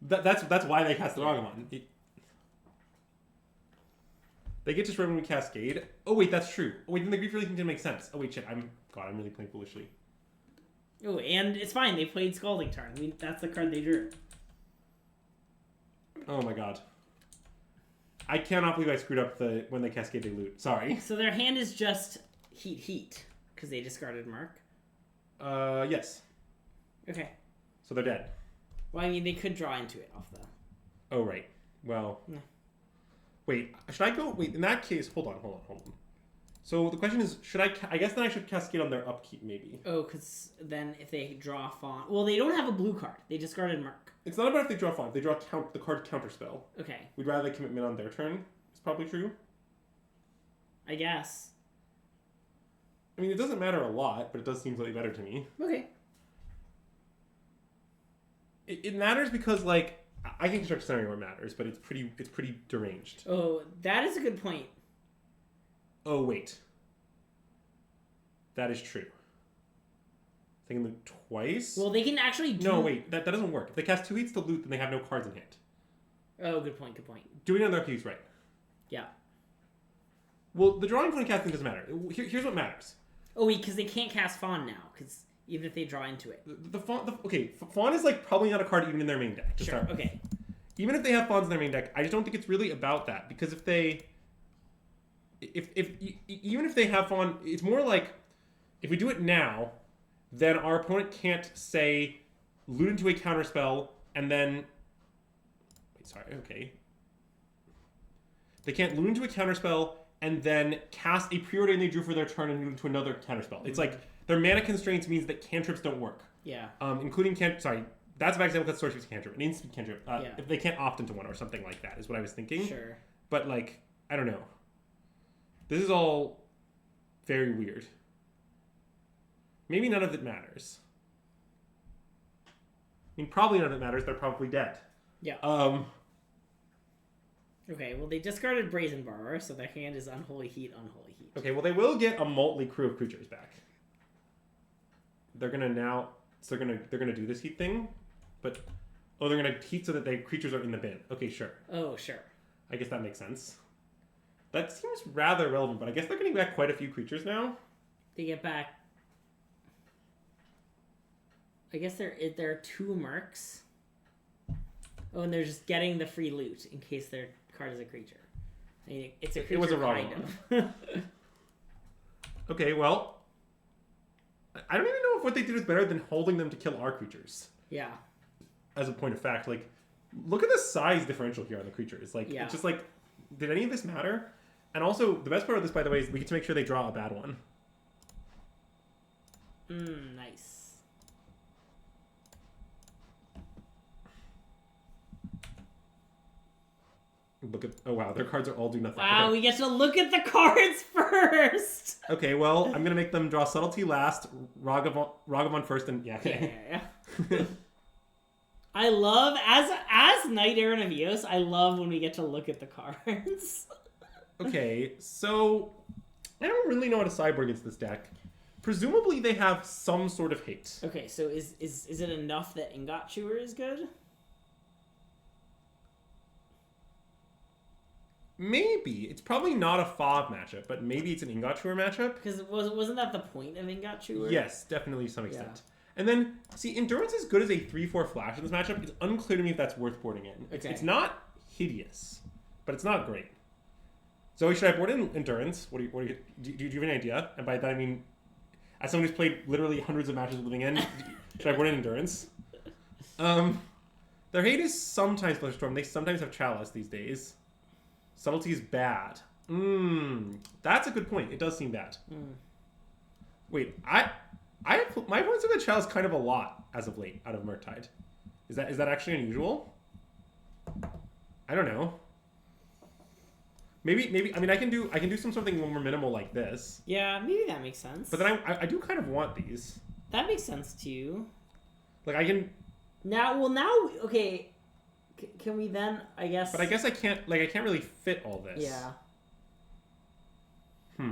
That's why they cast the Ragavan. They get disrupted with Cascade. Oh wait, that's true. Oh wait, then the Grief Release didn't make sense. Oh wait, shit. I'm really playing foolishly. Oh, and it's fine. They played Scalding Tarn. That's the card they drew. Oh my god. I cannot believe I screwed up when they Cascade they loot. Sorry. So their hand is just heat because they discarded Mark. Yes. Okay. So they're dead. Well, I mean, they could draw into it off the. Oh right. Well. No. Wait. Should I go? Wait. In that case, hold on. So the question is, should I guess then I should Cascade on their upkeep maybe. Oh, because then if they draw Fawn, well, they don't have a blue card. They discarded Mark. It's not about if they draw Fawn. If they draw the card Counterspell. Okay. We'd rather commitment on their turn. It's probably true. I guess. I mean, it doesn't matter a lot, but it does seem slightly better to me. Okay. It matters because, like, I think Construct Scenario matters, but it's pretty deranged. Oh, that is a good point. Oh, wait. That is true. They can loot twice? Well, they can actually do... No, wait. That doesn't work. If they cast 2 hits to loot, then they have no cards in hand. Oh, good point. Doing it on their upkeep is right. Yeah. Well, the drawing point casting doesn't matter. Here's what matters. Oh, wait, because they can't cast Fawn now, because even if they draw into it. Fawn is, like, probably not a card even in their main deck. To start with. Okay. Even if they have Fawns in their main deck, I just don't think it's really about that, because if they... even if they have Fawn, it's more like if we do it now, then our opponent can't say loot into a counterspell and then they can't loot into a counterspell and then cast a preordain they drew for their turn and loot into another counterspell. It's like their mana constraints means that cantrips don't work. Yeah. Including that's a bad example because Sorcerer's cantrip, an instant cantrip. If they can't opt into one or something like that is what I was thinking. Sure. But like I don't know. This is all very weird. Maybe none of it matters. I mean, probably none of it matters. They're probably dead. Yeah. Okay, well, they discarded Brazen Borrower, so their hand is Unholy Heat. Okay, well, they will get a Motley Crew of creatures back. They're gonna they're gonna do this heat thing, but they're gonna heat so that the creatures are in the bin. Okay, sure. Oh, sure. I guess that makes sense. That seems rather relevant, but I guess they're getting back quite a few creatures now. They get back... I guess there are 2 Mercs. Oh, and they're just getting the free loot in case their card is a creature. I mean, it's a creature, it was a wrong kind one. Okay, well... I don't even know if what they did is better than holding them to kill our creatures. Yeah. As a point of fact, like, look at the size differential here on the creatures. Like, It's just like, did any of this matter? And also, the best part of this, by the way, is we get to make sure they draw a bad one. Nice. Look at... Oh, wow. Their cards are all do nothing. Wow, okay. We get to look at the cards first! Okay, well, I'm going to make them draw Subtlety last, Ragavan first, and... Yeah, okay. Yeah. I love, as Knight Aaron of Eos, I love when we get to look at the cards. Okay, so... I don't really know how to sideboard against this deck. Presumably they have some sort of hate. Okay, so is it enough that Ingot Chewer is good? Maybe. It's probably not a FOB matchup, but maybe it's an Ingot Chewer matchup. Because wasn't that the point of Ingot Chewer? Yes, definitely to some extent. Yeah. And then, see, Endurance is good as a 3-4 flash in this matchup. It's unclear to me if that's worth boarding in. It's not hideous, but it's not great. Zoe, should I board in Endurance? Do you have any idea? And by that I mean, as someone who's played literally hundreds of matches with Living End, should I board in Endurance? Their hate is sometimes Storm. They sometimes have Chalice these days. Subtlety is bad. That's a good point. It does seem bad. Wait, my points of the Chalice kind of a lot as of late out of Murktide. Is that actually unusual? I don't know. Maybe I mean I can do something more minimal like this. Yeah, maybe that makes sense. But then I do kind of want these. That makes sense too. Like I can now okay. Can we then, I guess... But I guess I can't really fit all this. Yeah. I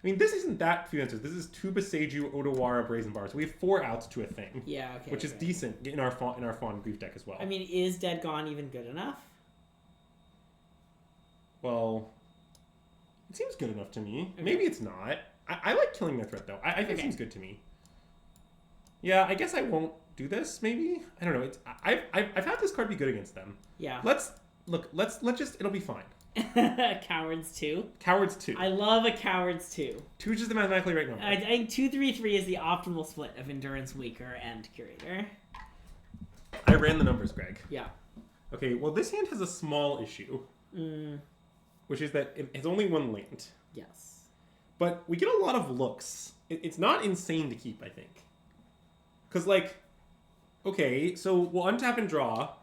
mean, this isn't that few answers. This is 2 Boseiju, Odawara, Brazen Bars. We have 4 outs to a thing. Yeah, okay. Which is decent in our Fawn Grief deck as well. I mean, is Dead Gone even good enough? Well, it seems good enough to me. Okay. Maybe it's not. I like killing their threat, though. I think it seems good to me. Yeah, I guess I won't do this, maybe? I don't know. I've had this card be good against them. Yeah. Let's just, it'll be fine. Cowards 2. Cowards 2. I love a Cowards 2. 2 is just the mathematically right number. I think 2-3-3 is the optimal split of Endurance, Waker, and Curator. I ran the numbers, Greg. Yeah. Okay, well, this hand has a small issue. Which is that it has only one land. Yes. But we get a lot of looks. It's not insane to keep, I think. Because, like, okay, so we'll untap and draw,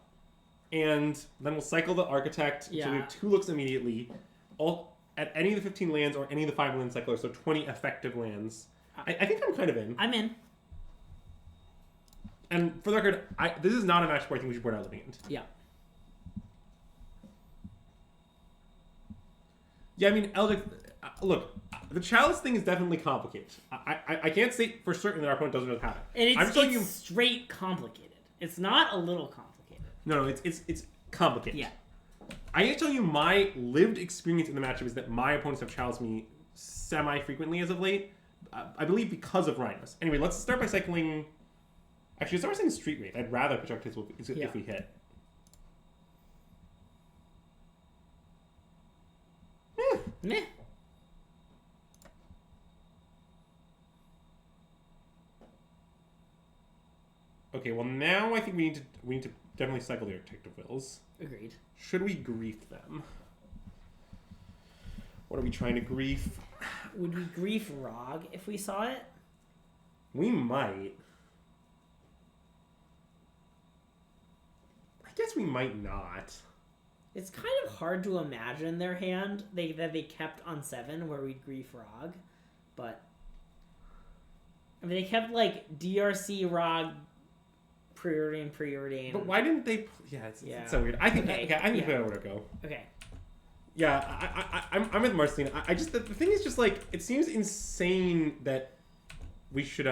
and then we'll cycle the Architect, so we have 2 looks immediately, all at any of the 15 lands or any of the 5 land cyclers, so 20 effective lands. I think I'm kind of in. I'm in. And for the record, this is not a match where I think we should board out Living End. Yeah. Yeah, I mean, Eldritch, look, the Chalice thing is definitely complicated. I can't say for certain that our opponent doesn't know how to. And it's straight complicated. It's not a little complicated. No, it's complicated. Yeah. I can tell you my lived experience in the matchup is that my opponents have challenged me semi-frequently as of late. I believe because of Rhinos. Anyway, let's start by cycling... Actually, let's start by saying Street Wraith. I'd rather Projectiles if we hit. Meh. Okay, well now I think we need to definitely cycle the Architect of Wills. Agreed. Should we grief them? What are we trying to grief? Would we grief Rog if we saw it? We might. I guess we might not. It's kind of hard to imagine their hand that they kept on 7 where we'd grief Rog, but I mean they kept like DRC Rog preordain. But why didn't they? Yeah, it's so weird. I think I think we know where to go. Okay. Yeah, I'm with Marceline. I just the thing is just like it seems insane that we should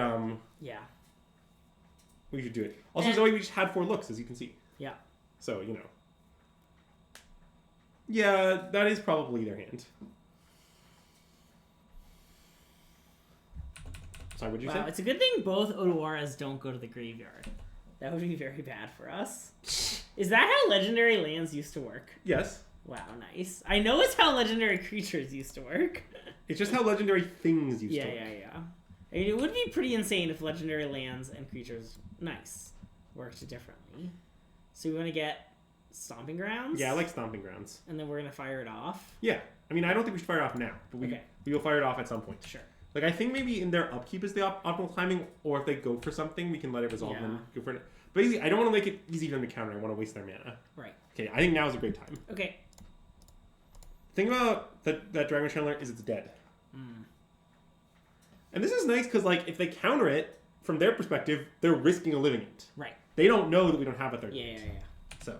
we should do it. Also, Zoe, we just had 4 looks as you can see. Yeah. So you know. Yeah, that is probably their hand. Sorry, what'd you say? It's a good thing both Odoaras don't go to the graveyard. That would be very bad for us. Is that how legendary lands used to work? Yes. Wow, nice. I know it's how legendary creatures used to work. It's just how legendary things used to work. Yeah. I mean, it would be pretty insane if legendary lands and creatures, worked differently. So we want to get Stomping Grounds? Yeah, I like Stomping Grounds. And then we're going to fire it off? Yeah. I mean, I don't think we should fire it off now, but we will fire it off at some point. Sure. Like, I think maybe in their upkeep is the optimal timing, or if they go for something, we can let it resolve and go for it. But basically, I don't want to make it easy for them to counter. I want to waste their mana. Right. Okay, I think now is a great time. Okay. The thing about that Dragon Channeler is it's dead. And this is nice because, like, if they counter it, from their perspective, they're risking a Living End. Right. They don't know that we don't have a third Yeah. So.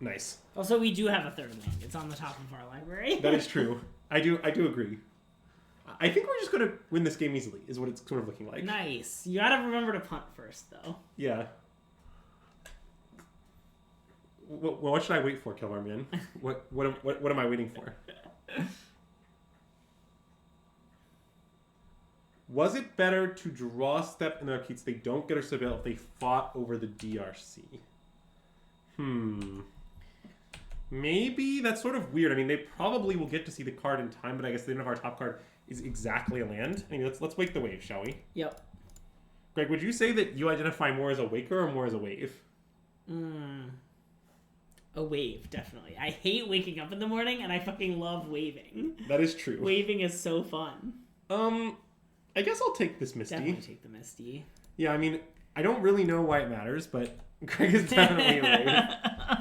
Nice. Also, we do have a third land. It's on the top of our library. That is true. I do agree. I think we're just going to win this game easily, is what it's sort of looking like. Nice. You gotta remember to punt first, though. Yeah. What should I wait for, Kilvar Man? What am I waiting for? Was it better to draw a step in their upkeep so they don't get a Seville if they fought over the DRC? Maybe that's sort of weird. I mean, they probably will get to see the card in time, but I guess they don't have our top card is exactly a land. I mean, let's wake the wave, shall we? Yep. Greg, would you say that you identify more as a waker or more as a wave? A wave, definitely. I hate waking up in the morning, and I fucking love waving. That is true. Waving is so fun. I guess I'll take this Misty. Definitely take the Misty. Yeah, I mean, I don't really know why it matters, but Greg is definitely a wave.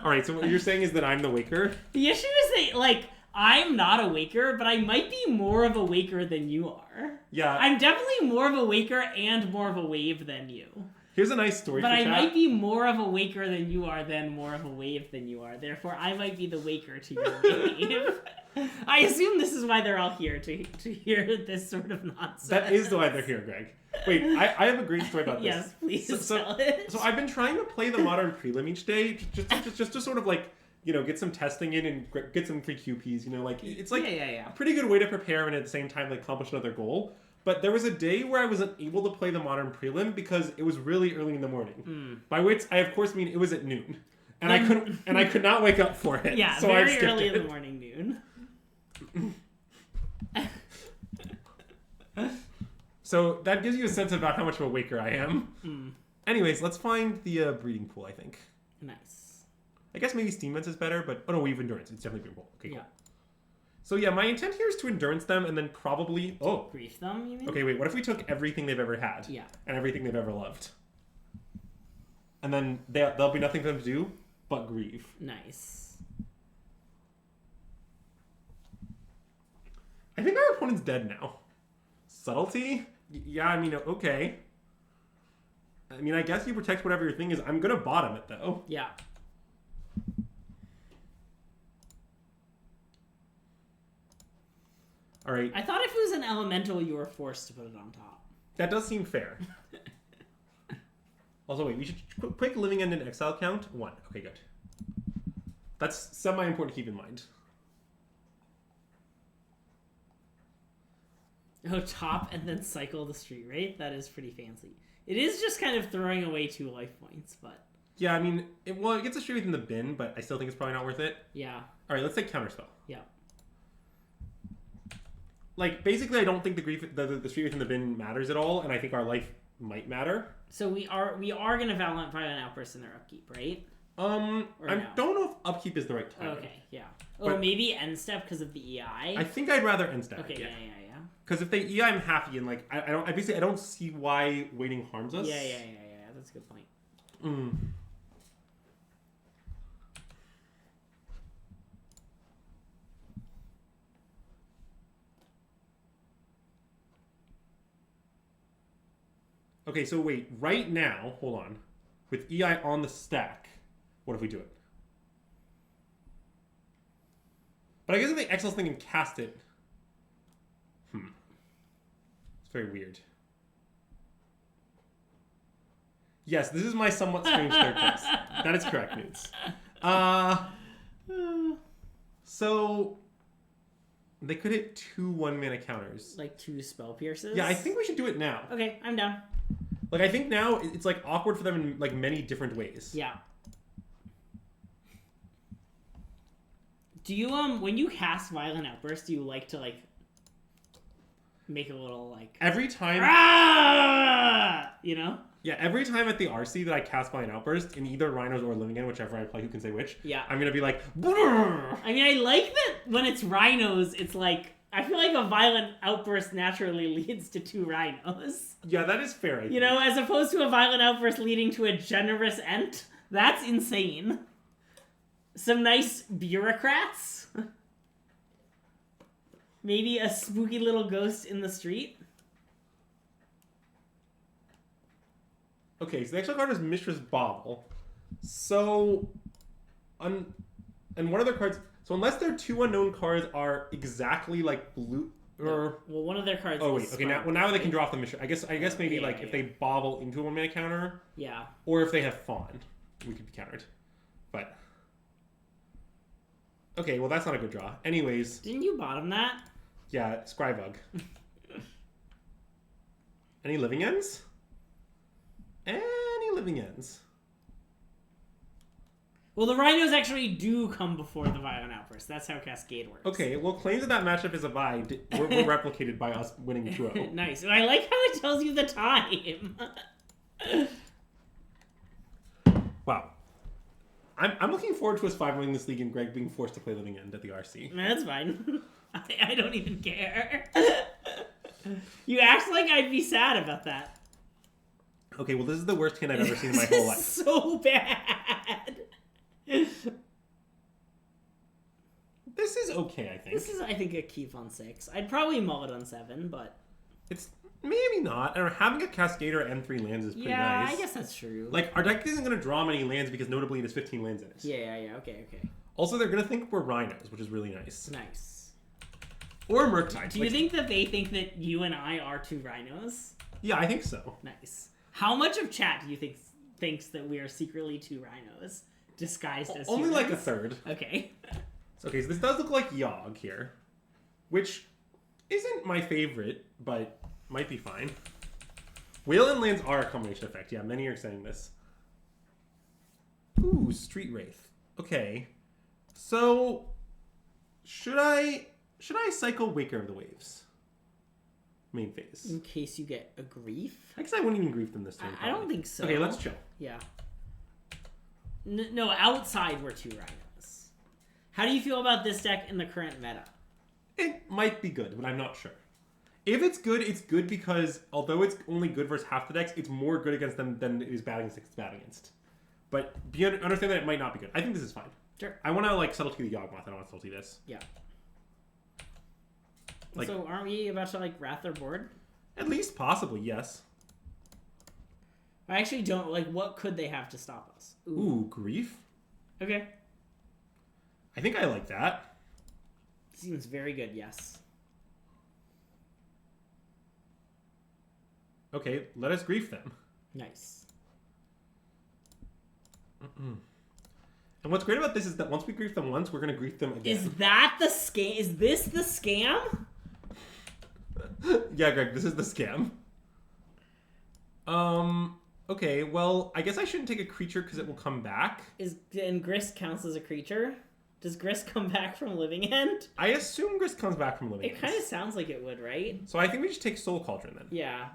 Alright, so what you're saying is that I'm the waker? The issue is that, like, I'm not a waker, but I might be more of a waker than you are. Yeah. I'm definitely more of a waker and more of a wave than you. Here's a nice story But for I chat. might be more of a waker than you are, than more of a wave than you are. Therefore, I might be the waker to your wave. I assume this is why they're all here, to hear this sort of nonsense. That is why they're here, Greg. Wait, I have a great story about this. Yes, please tell it. So I've been trying to play the modern prelim each day, just to sort of like, you know, get some testing in and get some free QPs, you know, like, it's like a pretty good way to prepare and at the same time, like, accomplish another goal. But there was a day where I wasn't able to play the modern prelim because it was really early in the morning. By which I, of course, mean it was at noon. And I could not wake up for it. Yeah, so very I skipped early it. in the morning, noon. So that gives you a sense about how much of a waker I am. Anyways, let's find the breeding pool, I think. Nice. I guess maybe Steam Vents is better, but... Oh, no, we've Endurance. It's definitely breeding pool. Okay, cool. Yeah. So yeah, my intent here is to Endurance them and then probably... Oh. Grief them, you mean? Okay, wait. What if we took everything they've ever had? Yeah. And everything they've ever loved? And then there'll be nothing for them to do but grieve. Nice. I think our opponent's dead now. Subtlety? Yeah, I mean, okay. I mean, I guess you protect whatever your thing is. I'm gonna bottom it, though. Yeah. All right. I thought if it was an elemental, you were forced to put it on top. That does seem fair. Also, wait, we should quick living end and exile count. 1. Okay, good. That's semi-important to keep in mind. Oh, top and then cycle the street rate? That is pretty fancy. It is just kind of throwing away 2 life points, but... Yeah, I mean, it gets a street within the bin, but I still think it's probably not worth it. Yeah. All right, let's take Counterspell. Yeah. Like, basically, I don't think the street within the bin matters at all, and I think our life might matter. So we are going to Violent Outburst in their upkeep, right? I no? don't know if upkeep is the right time. Okay, yeah. Oh, maybe end step because of the EI? I think I'd rather end step. Okay, yeah. Because if they EI, I'm happy, and like I don't see why waiting harms us. Yeah. That's a good point. Okay, so wait, right now, hold on. With EI on the stack, what if we do it? But I guess if they Exile thing and cast it. It's very weird. Yes, this is my somewhat strange third place. That is correct, Nudes. So they could hit 2 1-mana counters. Like 2 spell pierces? Yeah, I think we should do it now. Okay, I'm down. Like, I think now it's like awkward for them in like many different ways. Yeah. Do you when you cast Violent Outburst, do you like to like make a little like every time you know? Yeah, every time at the RC that I cast Violent Outburst in either Rhinos or Living End, whichever I play, who can say which? Yeah. I'm gonna be like Brrr! I mean, I like that when it's Rhinos, it's like I feel like a Violent Outburst naturally leads to 2 Rhinos. Yeah, that is fair. You know, as opposed to a Violent Outburst leading to a generous Ent. That's insane. Some nice bureaucrats. Maybe a spooky little ghost in the street. Okay, so the extra card is Mistress Bauble. So, and one of their cards. So unless their 2 unknown cards are exactly like blue, or well, one of their cards. Oh wait, okay. Now they can draw off the Mistress. I guess maybe if they bobble into a 1-mana counter. Yeah. Or if they have Fawn, we could be countered. But okay, well that's not a good draw. Anyways. Didn't you bottom that? Yeah, Scrybug. Any living ends? Any living ends? Well, the Rhinos actually do come before the Violent Outburst. That's how Cascade works. Okay, well, claims that matchup is a bye were replicated by us winning 2-0. Nice. I like how it tells you the time. Wow. I'm looking forward to us 5 winning this league and Greg being forced to play living end at the RC. That's fine. I don't even care. You act like I'd be sad about that. Okay, well, this is the worst hand I've ever seen in my whole life. So bad. This is okay, I think. This is, I think, a keep on 6. I'd probably mull it on 7, but... It's maybe not. And having a Cascader and 3 lands is pretty nice. Yeah, I guess that's true. Like, our deck isn't going to draw many lands because notably it has 15 lands in it. Yeah, okay. Also, they're going to think we're Rhinos, which is really nice. Nice. Or Murktide. Do you think that they think that you and I are 2 Rhinos? Yeah, I think so. Nice. How much of chat do you think thinks that we are secretly 2 Rhinos disguised as only humans? like a third. Okay. Okay, so this does look like Yogg here, which isn't my favorite, but might be fine. Whale and lands are a combination effect. Yeah, many are saying this. Ooh, Street Wraith. Okay, so should I cycle Waker of the Waves? Main phase. In case you get a grief? I guess I wouldn't even grief them this turn. I don't think so. Okay, let's chill. Yeah. No, outside we're 2 Rhinos. How do you feel about this deck in the current meta? It might be good, but I'm not sure. If it's good because although it's only good versus half the decks, it's more good against them than it is bad against it's bad against. But understand that it might not be good. I think this is fine. Sure. I want to like subtlety the Yawgmoth. I don't want to subtlety this. Yeah. Like, so aren't we about to like wrath their board? At least possibly, yes. I actually don't like. What could they have to stop us? Ooh, grief. Okay. I think I like that. Seems very good. Yes. Okay, let us grief them. Nice. And what's great about this is that once we grief them once, we're going to grief them again. Is that the scam? Is this the scam? Yeah, Greg, this is the scam. Okay, well, I guess I shouldn't take a creature because it will come back. And Grist counts as a creature? Does Grist come back from Living End? I assume Grist comes back from Living End. It kind of sounds like it would, right? So I think we just take Soul Cauldron then. Yeah.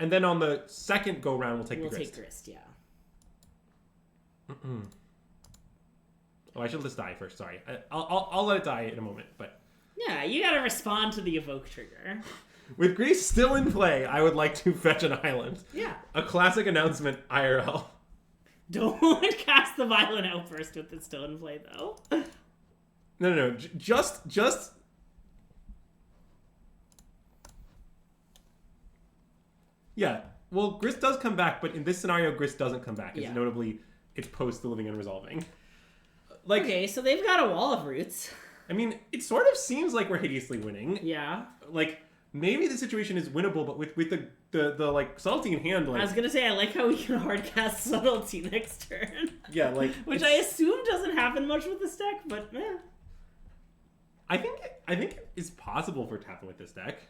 And then on the second go-round, we'll take the Grist. We'll take Grist, yeah. Oh, I should let this die first. Sorry, I'll let it die in a moment. But yeah, you gotta respond to the evoke trigger. With Grease still in play, I would like to fetch an island. Yeah. A classic announcement, IRL. Don't cast the Violent Outburst with it still in play, though. No. Just. Yeah. Well, Grist does come back, but in this scenario, Grist doesn't come back. It's notably, it's post the Living and Resolving. Like, okay, so they've got a Wall of Roots. I mean, it sort of seems like we're hideously winning. Yeah. Like, maybe the situation is winnable, but with the like subtlety in hand, like, I was gonna say I like how we can hard cast Subtlety next turn. Yeah, like, which I assume doesn't happen much with this deck, but eh. I think it is possible for tapping with this deck.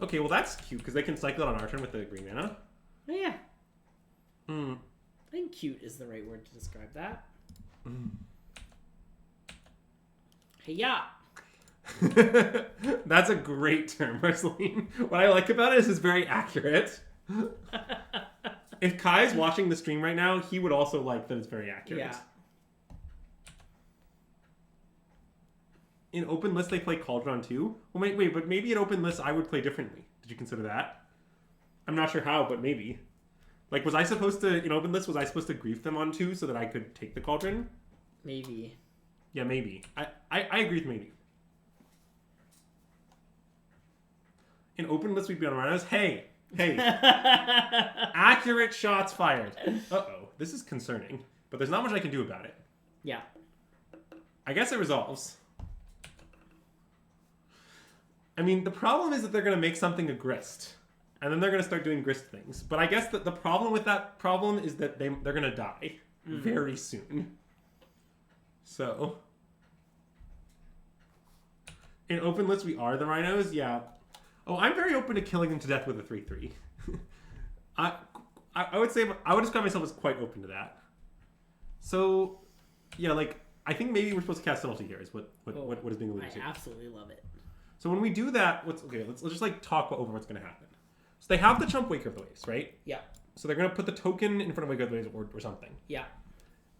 Okay, well that's cute because they can cycle it on our turn with the green mana. Oh, yeah. I think cute is the right word to describe that. Hey, yeah. That's a great term, Marceline. What I like about it is it's very accurate. If Kai's watching the stream right now, he would also like that it's very accurate. Yeah. In open list, they play Cauldron too? Well, wait, but maybe in open list, I would play differently. Did you consider that? I'm not sure how, but maybe. Like, was I supposed to, in open list, was I supposed to grief them on 2 so that I could take the Cauldron? Maybe. Yeah, maybe. I agree with maybe. In open list, we'd be on Rhinos. Hey. Accurate shots fired. Uh-oh. This is concerning. But there's not much I can do about it. Yeah. I guess it resolves. I mean, the problem is that they're going to make something a Grist. And then they're going to start doing Grist things. But I guess that the problem with that problem is that they're going to die very soon. So, in open list, we are the Rhinos. Yeah. Oh, I'm very open to killing them to death with a 3/3. I would say I would describe myself as quite open to that. So, yeah, like I think maybe we're supposed to cast Subtlety here. Is what is being alluded to. I absolutely love it. So when we do that, let's just like talk over what's going to happen. So they have to chump Waker of the Waves, right? Yeah. So they're going to put the token in front of Waker of the Waves or something. Yeah.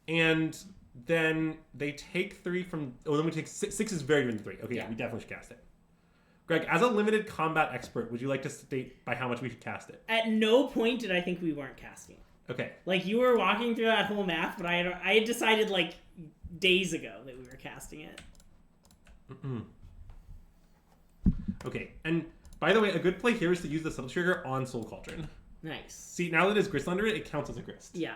And then they take 3 from... Oh, then we take 6 is very good than 3. Okay, yeah, we definitely should cast it. Greg, as a limited combat expert, would you like to state by how much we should cast it? At no point did I think we weren't casting it. Okay. Like, you were walking through that whole math, but I had decided, like, days ago that we were casting it. Okay, and by the way, a good play here is to use the subtle trigger on Soul Cauldron. Nice. See, now that it's grist under it, it counts as a grist. Yeah.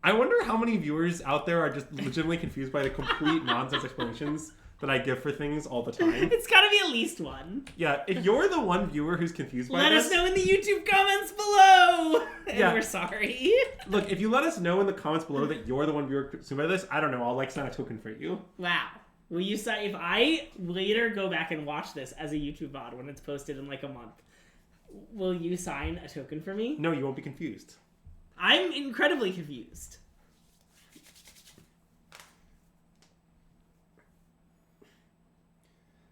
I wonder how many viewers out there are just legitimately confused by the complete nonsense explanations that I give for things all the time. It's gotta be at least one. Yeah, if you're the one viewer who's confused by Let this... us know in the YouTube comments below! And Yeah. we're sorry. Look, if you let us know in the comments below that you're the one viewer confused by this, I don't know, I'll like sign a token for you. Wow. Will you sign... If I later go back and watch this as a YouTube VOD when it's posted in like a month, will you sign a token for me? No, you won't be confused. I'm incredibly confused.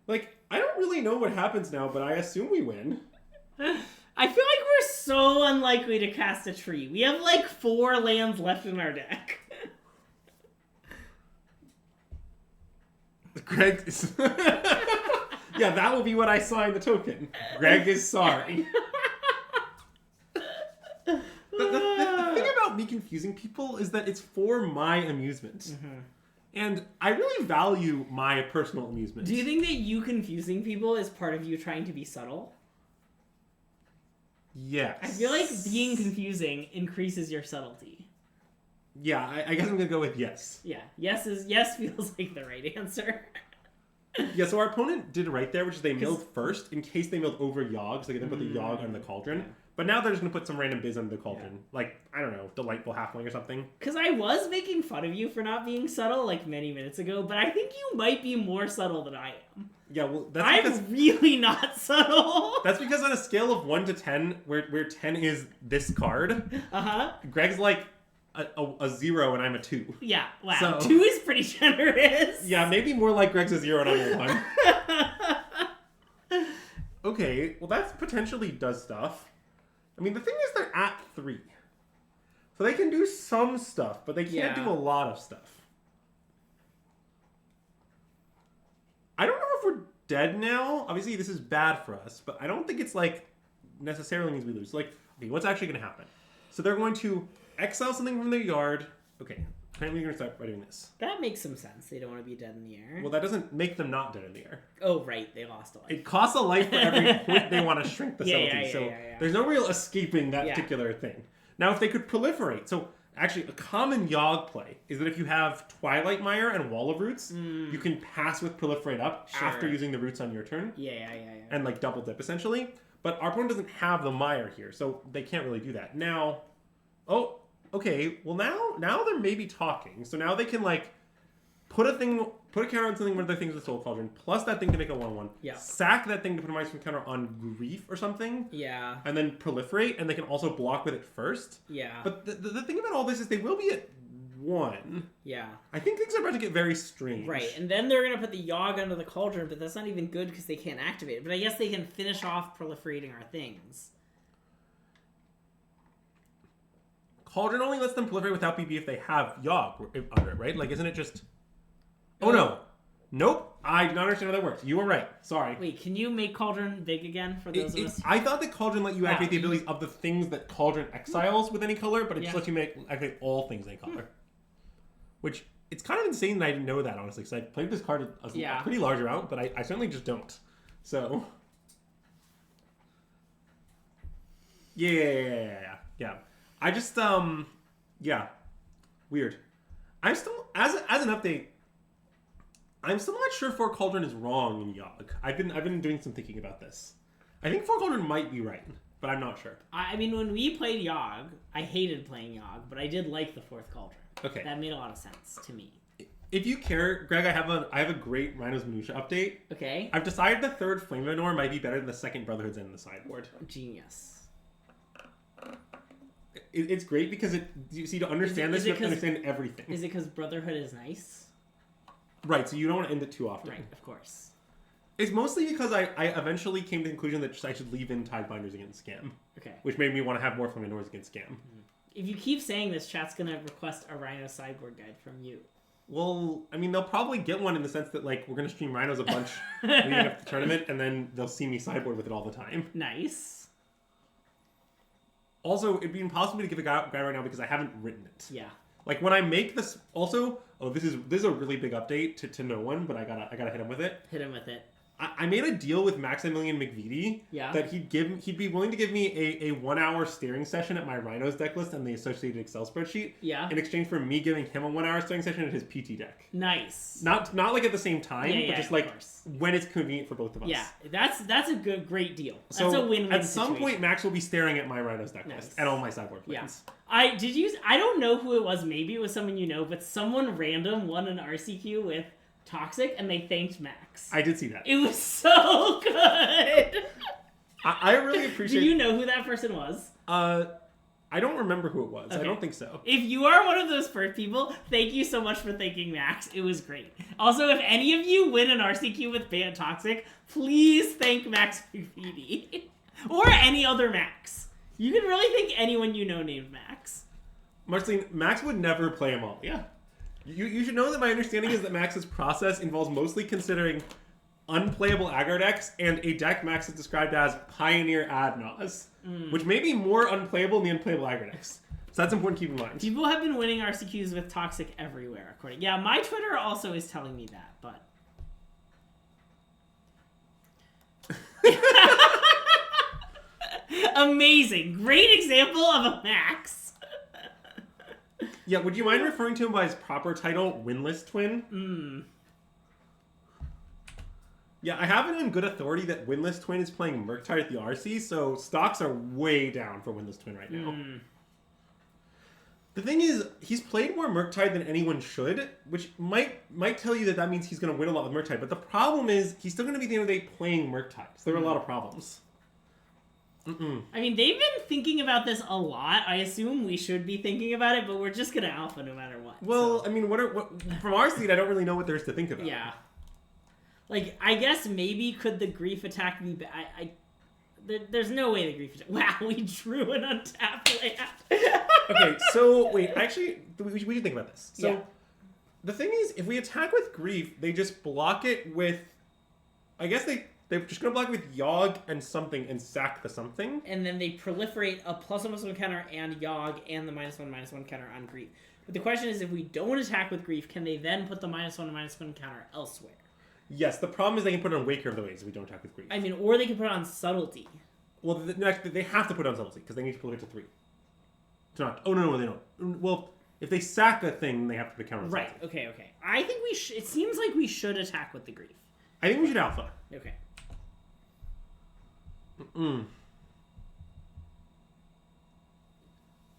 Like, I don't really know what happens now, but I assume we win. I feel like we're so unlikely to cast a tree. We have like 4 lands left in our deck. Greg is... Yeah, that will be what I sign the token. Greg is sorry. The thing about me confusing people is that it's for my amusement. Mm-hmm. And I really value my personal amusement. Do you think that you confusing people is part of you trying to be subtle? Yes. I feel like being confusing increases your subtlety. Yeah, I guess I'm going to go with yes. Yeah, yes feels like the right answer. Yeah, so our opponent did right there, which is they milled first in case they milled over Yogg, so they could then put the Yogg on the Cauldron. Yeah. But now they're just going to put some random biz under the Cauldron. Yeah. Like, I don't know, Delightful Halfling or something. Because I was making fun of you for not being subtle, like, many minutes ago, but I think you might be more subtle than I am. Yeah, well, that's because... I'm really not subtle. That's because on a scale of 1 to 10, where 10 is this card, Greg's like a 0 and I'm a 2. Yeah, wow. So, 2 is pretty generous. Yeah, maybe more like Greg's a 0 and I'm a 1. Okay, well, that potentially does stuff. I mean, the thing is they're at 3. So they can do some stuff, but they can't do a lot of stuff. I don't know if we're dead now. Obviously, this is bad for us, but I don't think it's, like, necessarily means we lose. Like, okay, what's actually going to happen? So they're going to exile something from their yard. Okay, apparently you're going to start by doing this. That makes some sense. They don't want to be dead in the air. Well, that doesn't make them not dead in the air. Oh, right. They lost a life. It costs a life for every point they want to shrink the subtlety. So there's no real escaping that particular thing. Now, if they could proliferate... So, actually, a common Yogg play is that if you have Twilight Mire and Wall of Roots, you can pass with Proliferate up after using the roots on your turn. Yeah. And, like, double dip, essentially. But our opponent doesn't have the Mire here, so they can't really do that. Now... Oh... Okay, well now they're maybe talking. So now they can like put a counter on something, one of their things with Soul Cauldron, plus that thing to make a 1/1. Yeah. Sack that thing to put a minus 1 counter on Grief or something. Yeah. And then proliferate, and they can also block with it first. Yeah. But the thing about all this is they will be at 1. Yeah. I think things are about to get very strange. Right, and then they're gonna put the Yogg under the Cauldron, but that's not even good because they can't activate it. But I guess they can finish off proliferating our things. Cauldron only lets them proliferate without BB if they have Yogg under it, right? Like, isn't it just... Oh, no. Nope. I do not understand how that works. You were right. Sorry. Wait, can you make Cauldron big again for those of us? I thought that Cauldron let you activate the abilities of the things that Cauldron exiles with any color, but it just lets you activate all things any color. Which, it's kind of insane that I didn't know that, honestly, because I played this card a pretty large amount, but I certainly just don't. So... Yeah. I just, weird. I'm still, as an update, I'm still not sure 4 Cauldron is wrong in Yogg. I've been doing some thinking about this. I think 4 Cauldron might be right, but I'm not sure. I mean, when we played Yogg, I hated playing Yogg, but I did like the 4th Cauldron. Okay. That made a lot of sense to me. If you care, Greg, I have a great Rhinos Minutia update. Okay. I've decided the 3rd Flame Venor might be better than the 2nd Brotherhood's End in the sideboard. Genius. It's great because you see, to understand this, you have to understand everything. Is it because Brotherhood is nice? Right, so you don't want to end it too often. Right, of course. It's mostly because I eventually came to the conclusion that I should leave in Tidebinders against Scam. Okay. Which made me want to have more Flame Venors against Scam. If you keep saying this, chat's going to request a Rhino sideboard guide from you. Well, I mean, they'll probably get one in the sense that, like, we're going to stream Rhinos a bunch leading up to the tournament, and then they'll see me sideboard with it all the time. Nice. Also, it'd be impossible to give a guide right now because I haven't written it. Yeah. Like, when I make this... Also, this is a really big update to no one, but I gotta hit him with it. Hit him with it. I made a deal with Maximilian McVitie that he'd be willing to give me a 1 hour steering session at my Rhinos deck list and the associated Excel spreadsheet in exchange for me giving him a 1 hour steering session at his PT deck. Nice. Not like at the same time, but just like when it's convenient for both of us. Yeah, that's a great deal. That's a win-win at some point, Max will be staring at my Rhinos deck list and all my sideboard plans. I don't know who it was. Maybe it was someone you know, but someone random won an RCQ with Toxic, and they thanked Max. I did see that. It was so good. I really appreciate. Do you know who that person was? I don't remember who it was. Okay. I don't think so. If you are one of those first people, thank you so much for thanking Max. It was great. Also, if any of you win an RCQ with Ban Toxic, please thank Max Fufidi. Or any other Max. You can really thank anyone you know named Max. Marceline, Max would never play Amalia. You should know that my understanding is that Max's process involves mostly considering unplayable aggro decks and a deck Max has described as Pioneer Adnos, which may be more unplayable than the unplayable aggro decks. So that's important to keep in mind. People have been winning RCQs with Toxic everywhere, according. Yeah, my Twitter also is telling me that, but. Amazing. Great example of a Max. Yeah, would you mind referring to him by his proper title, Winless Twin? Yeah, I have it on good authority that Winless Twin is playing Murktide at the RC, so stocks are way down for Winless Twin right now. The thing is, he's played more Murktide than anyone should, which might tell you that means he's going to win a lot with Murktide, but the problem is, he's still going to be at the end of the day playing Murktide, so there are a lot of problems. I mean, they've been thinking about this a lot. I assume we should be thinking about it, but we're just gonna alpha no matter what. Well, so. I mean, from our seat, I don't really know what there is to think about. Yeah. Like, I guess maybe could the grief attack be... there's no way the grief attack... Wow, we drew an untapped land. Okay, so, wait, actually, we should think about this. So, the thing is, if we attack with grief, they just block it with... I guess they're just going to block it with Yogg and something and sack the something. And then they proliferate a +1/+1 counter and Yogg and the -1/-1 counter on grief. But the question is, if we don't attack with grief, can they then put the -1/-1 counter elsewhere? Yes, the problem is they can put it on Waker of the Waves if we don't attack with grief. I mean, or they can put it on Subtlety. Well, they have to put it on Subtlety because they need to proliferate to 3. To not... Oh, no, they don't. Well, if they sack a thing, they have to put a counter on Right, Subtlety. okay. I think we should... It seems like we should attack with the grief. I think we should alpha. Okay.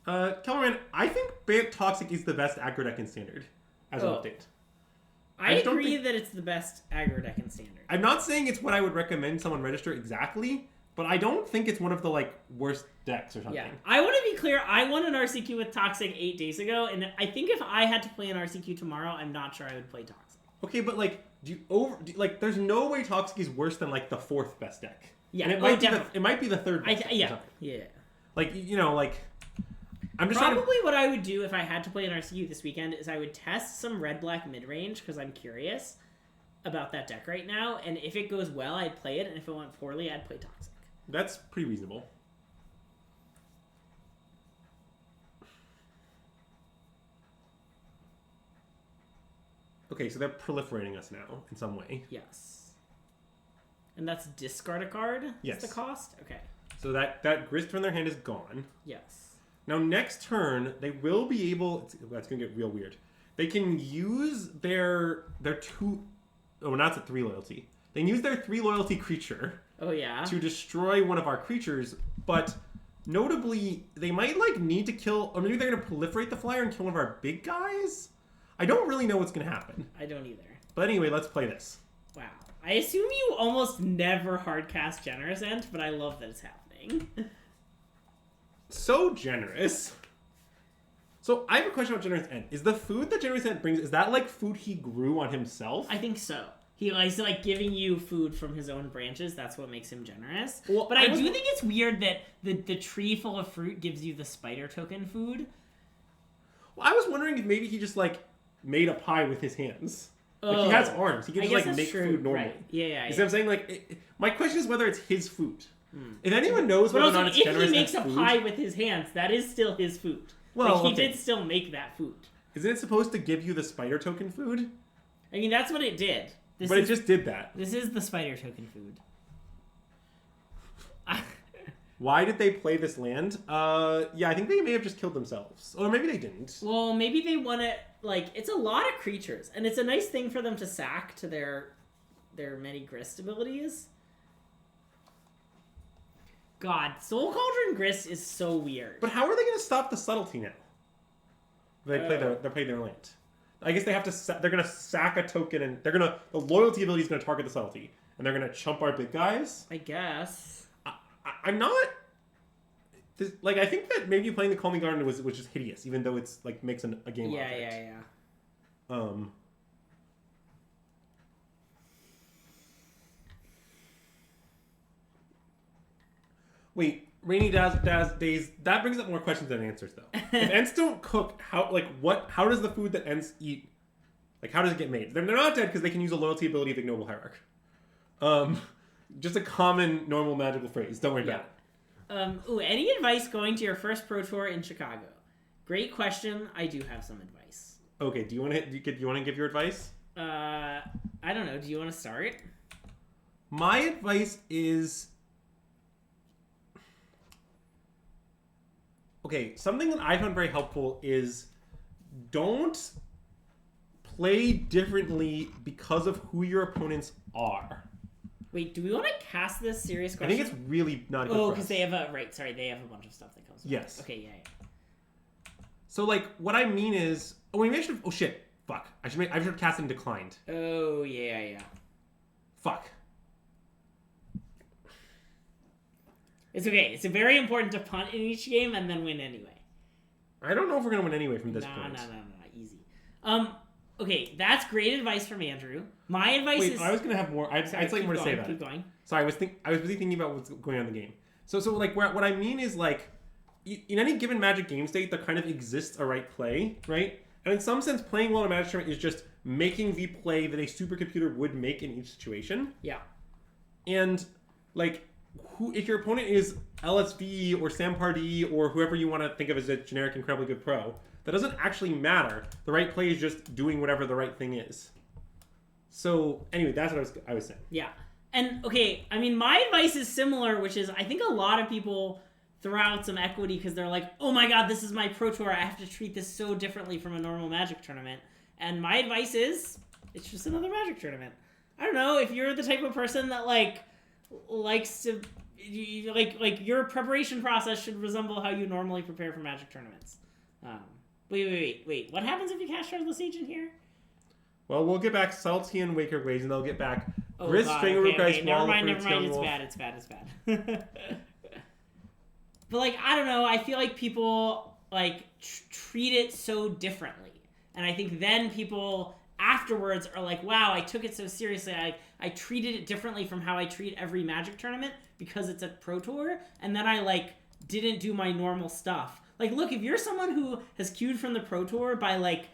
Kellerman, I think Bant Toxic is the best aggro deck in Standard as an update. I agree that it's the best aggro deck in Standard. I'm not saying it's what I would recommend someone register exactly, but I don't think it's one of the worst decks or something. Yeah, I want to be clear. I won an RCQ with Toxic 8 days ago, and I think if I had to play an RCQ tomorrow, I'm not sure I would play Toxic. Okay, but there's no way Toxic is worse than the 4th best deck. Yeah, and it might be the 3rd best deck. Yeah. I'm just probably what I would do if I had to play an RCQ this weekend is I would test some red-black mid-range because I'm curious about that deck right now, and if it goes well, I'd play it, and if it went poorly, I'd play Toxic. That's pretty reasonable. Okay, so they're proliferating us now in some way. Yes. And that's discard a card? Yes. Is the cost? Okay. So that grist from their hand is gone. Yes. Now, next turn, they will be able... That's going to get real weird. They can use their 2... Oh, not at 3 loyalty. They can use their 3 loyalty creature... Oh, yeah? ...to destroy one of our creatures, but notably, they might, need to kill... Or maybe they're going to proliferate the flyer and kill one of our big guys? I don't really know what's going to happen. I don't either. But anyway, let's play this. Wow. I assume you almost never hardcast Generous End, but I love that it's happening. So generous. So I have a question about Generous End. Is the food that Generous End brings, is that food he grew on himself? I think so. He's giving you food from his own branches. That's what makes him generous. Well, but I do think it's weird that the tree full of fruit gives you the spider token food. Well, I was wondering if maybe he just made a pie with his hands. He has arms. He can just make food normally. Right. Yeah. You see what I'm saying? My question is whether it's his food. If anyone knows whether or not it's Generous End's if he makes a pie with his hands, that is still his food. Well, he did still make that food. Isn't it supposed to give you the spider token food? I mean, that's what it did. But it just did that. This is the spider token food. Why did they play this land? Yeah, I think they may have just killed themselves. Or maybe they didn't. Well, maybe they want to, like, it's a lot of creatures. And it's a nice thing for them to sack to their many grist abilities. God, Soul Cauldron Grist is so weird. But how are they going to stop the subtlety now? They play their land. I guess they have to. They're going to sack a token, and they're going to. The loyalty ability is going to target the subtlety, and they're going to chump our big guys. I guess. I'm not. Like, I think that maybe playing the Calming Garden was just hideous, even though it's like makes a game. Yeah. Wait, rainy days. That brings up more questions than answers, though. If Ents don't cook, how does the food that Ents eat, like, how does it get made? They're not dead because they can use a loyalty ability of Ignoble Hierarch. Just a common, normal magical phrase. Don't worry about it. Any advice going to your first Pro Tour in Chicago? Great question. I do have some advice. Okay, do you want to give your advice? I don't know. Do you want to start? My advice is... Okay, something that I found very helpful is don't play differently because of who your opponents are. Wait, do we want to cast this serious question? I think it's really not good for us. Oh, because they have they have a bunch of stuff that comes with Yes. it. Okay, yeah. So, like, what I mean is... Oh, maybe I should... Oh, shit. Fuck. I should have cast and declined. Oh, yeah. Fuck. It's okay. It's very important to punt in each game and then win anyway. I don't know if we're going to win anyway from this point. No. Easy. Okay, that's great advice from Andrew. My advice is... I was going to have more... I'd like more to say about it. Keep going. Sorry, I was busy thinking about what's going on in the game. So like, what I mean is, like, in any given Magic game state, there kind of exists a right play, right? And in some sense, playing well in a Magic tournament is just making the play that a supercomputer would make in each situation. Yeah. And, like, if your opponent is LSV or Sam Pardee or whoever you want to think of as a generic incredibly good pro, that doesn't actually matter. The right play is just doing whatever the right thing is. So, anyway, that's what I was saying. Yeah. And, okay, I mean, my advice is similar, which is I think a lot of people throw out some equity because they're like, oh my god, this is my Pro Tour. I have to treat this so differently from a normal Magic tournament. And my advice is, it's just another Magic tournament. I don't know, if you're the type of person that, like, likes to... Like your preparation process should resemble how you normally prepare for Magic tournaments. Wait. What happens if you cast Shardless Agent here? Well, we'll get back Salty and Waker Ways, and they'll get back Gris, Strangle Guys, never mind. It's bad. But, like, I don't know. I feel like people, like, treat it so differently. And I think then people afterwards are like, wow, I took it so seriously. I treated it differently from how I treat every Magic tournament because it's a Pro Tour. And then I, like, didn't do my normal stuff. Like, look, if you're someone who has queued from the Pro Tour by, like,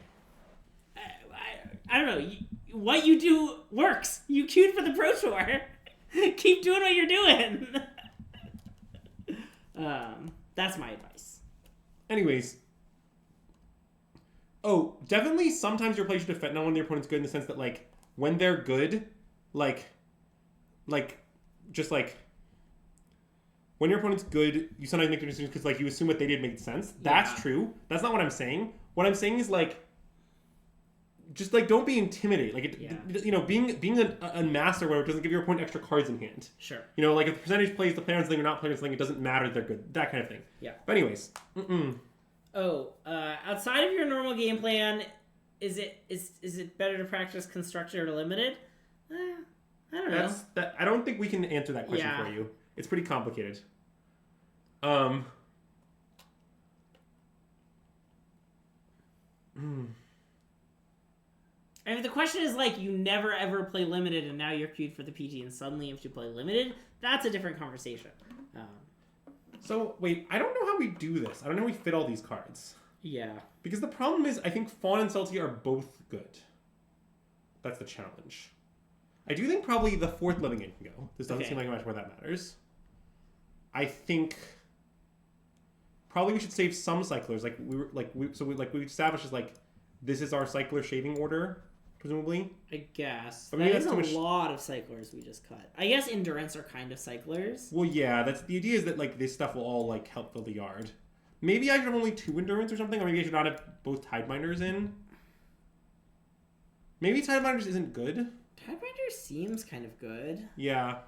I don't know, what you do works. You queued for the Pro Tour. Keep doing what you're doing. That's my advice. Anyways. Oh, definitely sometimes your play should defend when your opponent's good in the sense that, like, when they're good, when your opponent's good, you sometimes make their decisions because, like, you assume what they did made sense. That's true. That's not what I'm saying. What I'm saying is, like, just, like, don't be intimidated. Like, you know, being a master where it doesn't give your opponent extra cards in hand. Sure. You know, like, if the percentage plays the player on something or not playing on something, it doesn't matter they're good. That kind of thing. Yeah. But anyways. Outside of your normal game plan, is it better to practice constructed or limited? I don't know. I don't think we can answer that question for you. It's pretty complicated. I mean, the question is, like, you never ever play limited and now you're queued for the PG and suddenly you have to play limited. That's a different conversation. So, wait, I don't know how we do this. I don't know how we fit all these cards. Yeah. Because the problem is, I think Fawn and Salty are both good. That's the challenge. I do think probably the fourth living in can go. This doesn't seem like much where that matters. I think probably we should save some cyclers. We established as, like, this is our cycler shading order presumably. I guess. But maybe That is that's too a much- lot of cyclers we just cut. I guess endurance are kind of cyclers. Well, yeah, that's the idea is that like this stuff will all like help fill the yard. Maybe I should have only 2 endurance or something, or maybe I should not have both Tidebinders in. Maybe Tidebinders isn't good. Tidebinder seems kind of good. Yeah.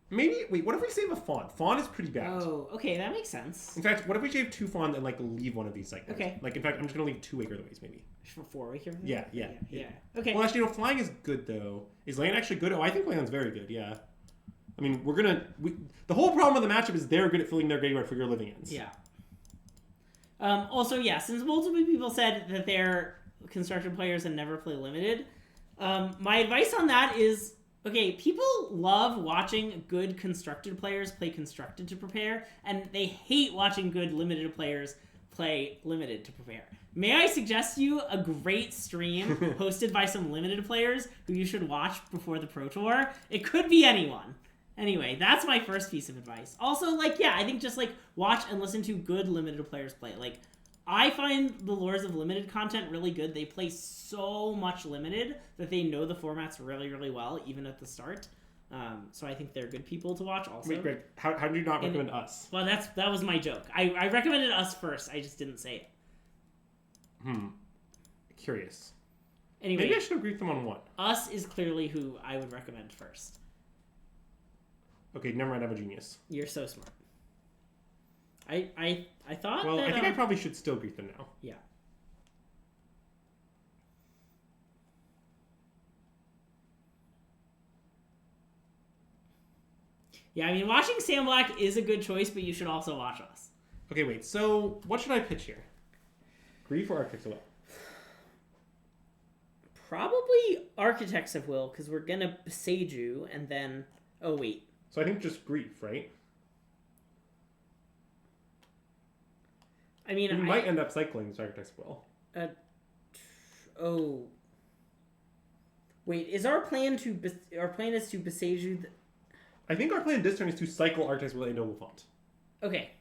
Maybe wait. What if we save a fawn? Fawn is pretty bad. Oh, okay, that makes sense. In fact, what if we save 2 fawns and like leave one of these cyclers? Okay. Like in fact, I'm just gonna leave 2 Wake Earthways maybe. For 4 Wake Earthways? Yeah. Okay. Well, actually, no. Flying is good though. Is land actually good? Oh, I think land's very good. Yeah. I mean, the whole problem with the matchup is they're good at filling their graveyard for your living ends. Yeah. Also, yeah, since multiple people said that they're constructed players and never play limited, my advice on that is, okay, people love watching good constructed players play constructed to prepare, and they hate watching good limited players play limited to prepare. May I suggest you a great stream hosted by some limited players who you should watch before the Pro Tour? It could be anyone. Anyway, that's my first piece of advice. Also, like, yeah, I think just, like, watch and listen to good limited players play. Like, I find the Lords of Limited content really good. They play so much limited that they know the formats really, really well, even at the start. So I think they're good people to watch also. Wait, Greg, how do you not recommend us? Well, that was my joke. I recommended us first. I just didn't say it. Curious. Anyway, Maybe I should agree with them on one. us is clearly who I would recommend first. Okay, never mind. I'm a genius. You're so smart. I thought Well, that, I think I probably should still greet them now. Yeah. Yeah, I mean, watching Sam Black is a good choice, but you should also watch us. Okay, wait. So, what should I pitch here? Grief or Architects of Will? Probably Architects of Will, because we're gonna Seiju, and then... Oh, wait. So I think just Grief, right? I mean, We might end up cycling Architects of Will. Oh. Wait, is our plan to... Our plan is to Beseiju... I think our plan this turn is to cycle Architects of Will into Wolfont. Okay.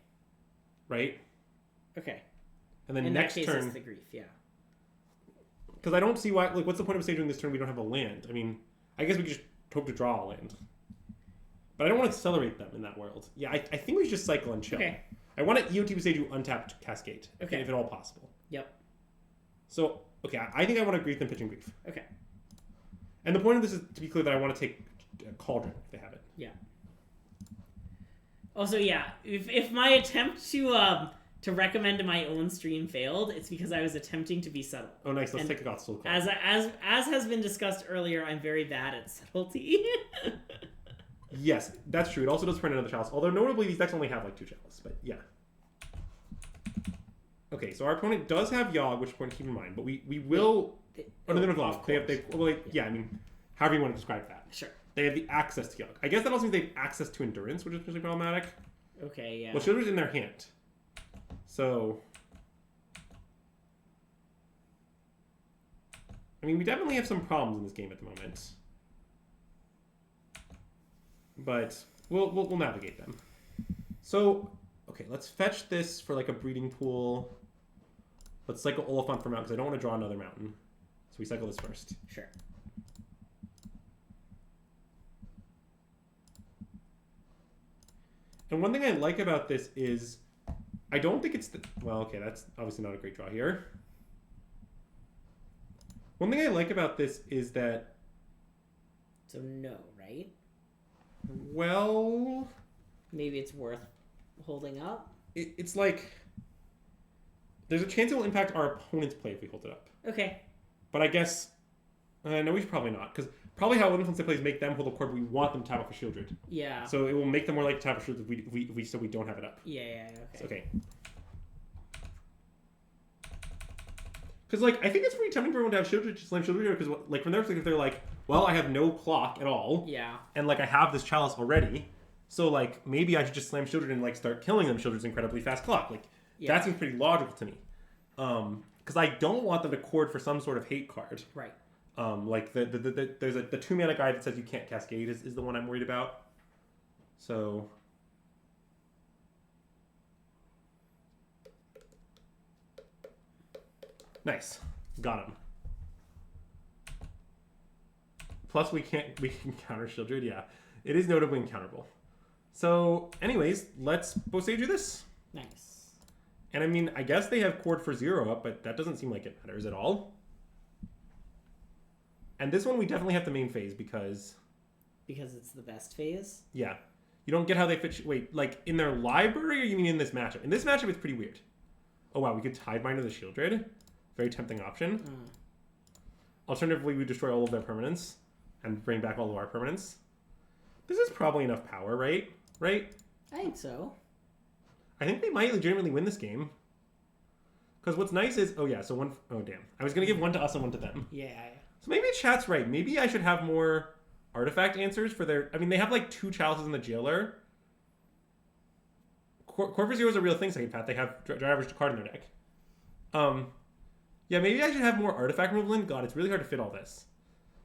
Right? Okay. And then In next that case, turn... it's the Grief, yeah. Because I don't see why... Like, what's the point of Beseiju this turn we don't have a land? I mean, I guess we could just hope to draw a land. But I don't want to accelerate them in that world. Yeah, I think we should just cycle and chill. Okay. I want to EOT Beseiju untapped Cascade. Okay. If at all possible. Yep. So, okay, I think I want to Grief them pitching Grief. Okay. And the point of this is to be clear that I want to take Cauldron if they have it. Yeah. Also, yeah, if my attempt to recommend my own stream failed, it's because I was attempting to be subtle. Oh, nice. Let's And take a Gothsteel call. As has been discussed earlier, I'm very bad at subtlety. Yes, that's true. It also does print another chalice. Although notably, these decks only have like 2 chalices. But yeah. Okay, so our opponent does have Yogg, which point to keep in mind. But we will. No, of They have. course. Yeah, I mean, however you want to describe that. Sure. They have the access to Yogg. I guess that also means they have access to Endurance, which is potentially problematic. Okay, yeah. Well, Shieldred's in their hand. So. I mean, we definitely have some problems in this game at the moment. But we'll navigate them. So, okay, let's fetch this for like a breeding pool. Let's cycle Oliphant for mountain because I don't want to draw another mountain. So we cycle this first. Sure. And one thing I like about this is I don't think it's the... Well, okay, that's obviously not a great draw here. One thing I like about this is that... So no, right? Well... Maybe it's worth holding up? It's like... There's a chance it will impact our opponent's play if we hold it up. Okay. But I guess... no, we should probably not. Because probably how Influence plays make them hold the card, but we want them to tap it for Shieldred. Yeah. So it will make them more like to tap for Shieldred if we don't have it up. Yeah, okay. So, okay. Because, like, I think it's pretty tempting for everyone to have Shieldred, just slam Shieldred here, because, like, from their perspective, they're like, well, I have no clock at all. Yeah. And, like, I have this Chalice already. So, like, maybe I should just slam Shieldred and, like, start killing them. Shieldred's incredibly fast clock. Like, that seems pretty logical to me. Because I don't want them to cord for some sort of hate card. Right. Like, there's the 2-mana guy that says you can't Cascade is the one I'm worried about. So... Nice. Got him. Plus we can counter Shieldred, yeah. It is notably uncounterable. So, anyways, let's Boseiju this. Nice. And I mean, I guess they have Cord for 0 up, but that doesn't seem like it matters at all. And this one we definitely have to main phase because... Because it's the best phase? Yeah. You don't get how they fit... Wait, like in their library or you mean in this matchup? In this matchup, it's pretty weird. Oh wow, we could Tidebind to the Shieldred. Very tempting option. Alternatively, we destroy all of their permanents and bring back all of our permanents. This is probably enough power, right? Right? I think so. I think they might legitimately win this game. Because what's nice is... Oh yeah, so one... Oh damn. I was going to give one to us and one to them. Yeah. So maybe chat's right. Maybe I should have more artifact answers for their... I mean, they have like 2 chalices in the jailer. Core for 0 is a real thing, Second Path. They have driver's card in their deck. Yeah, maybe I should have more artifact removal in. God, it's really hard to fit all this.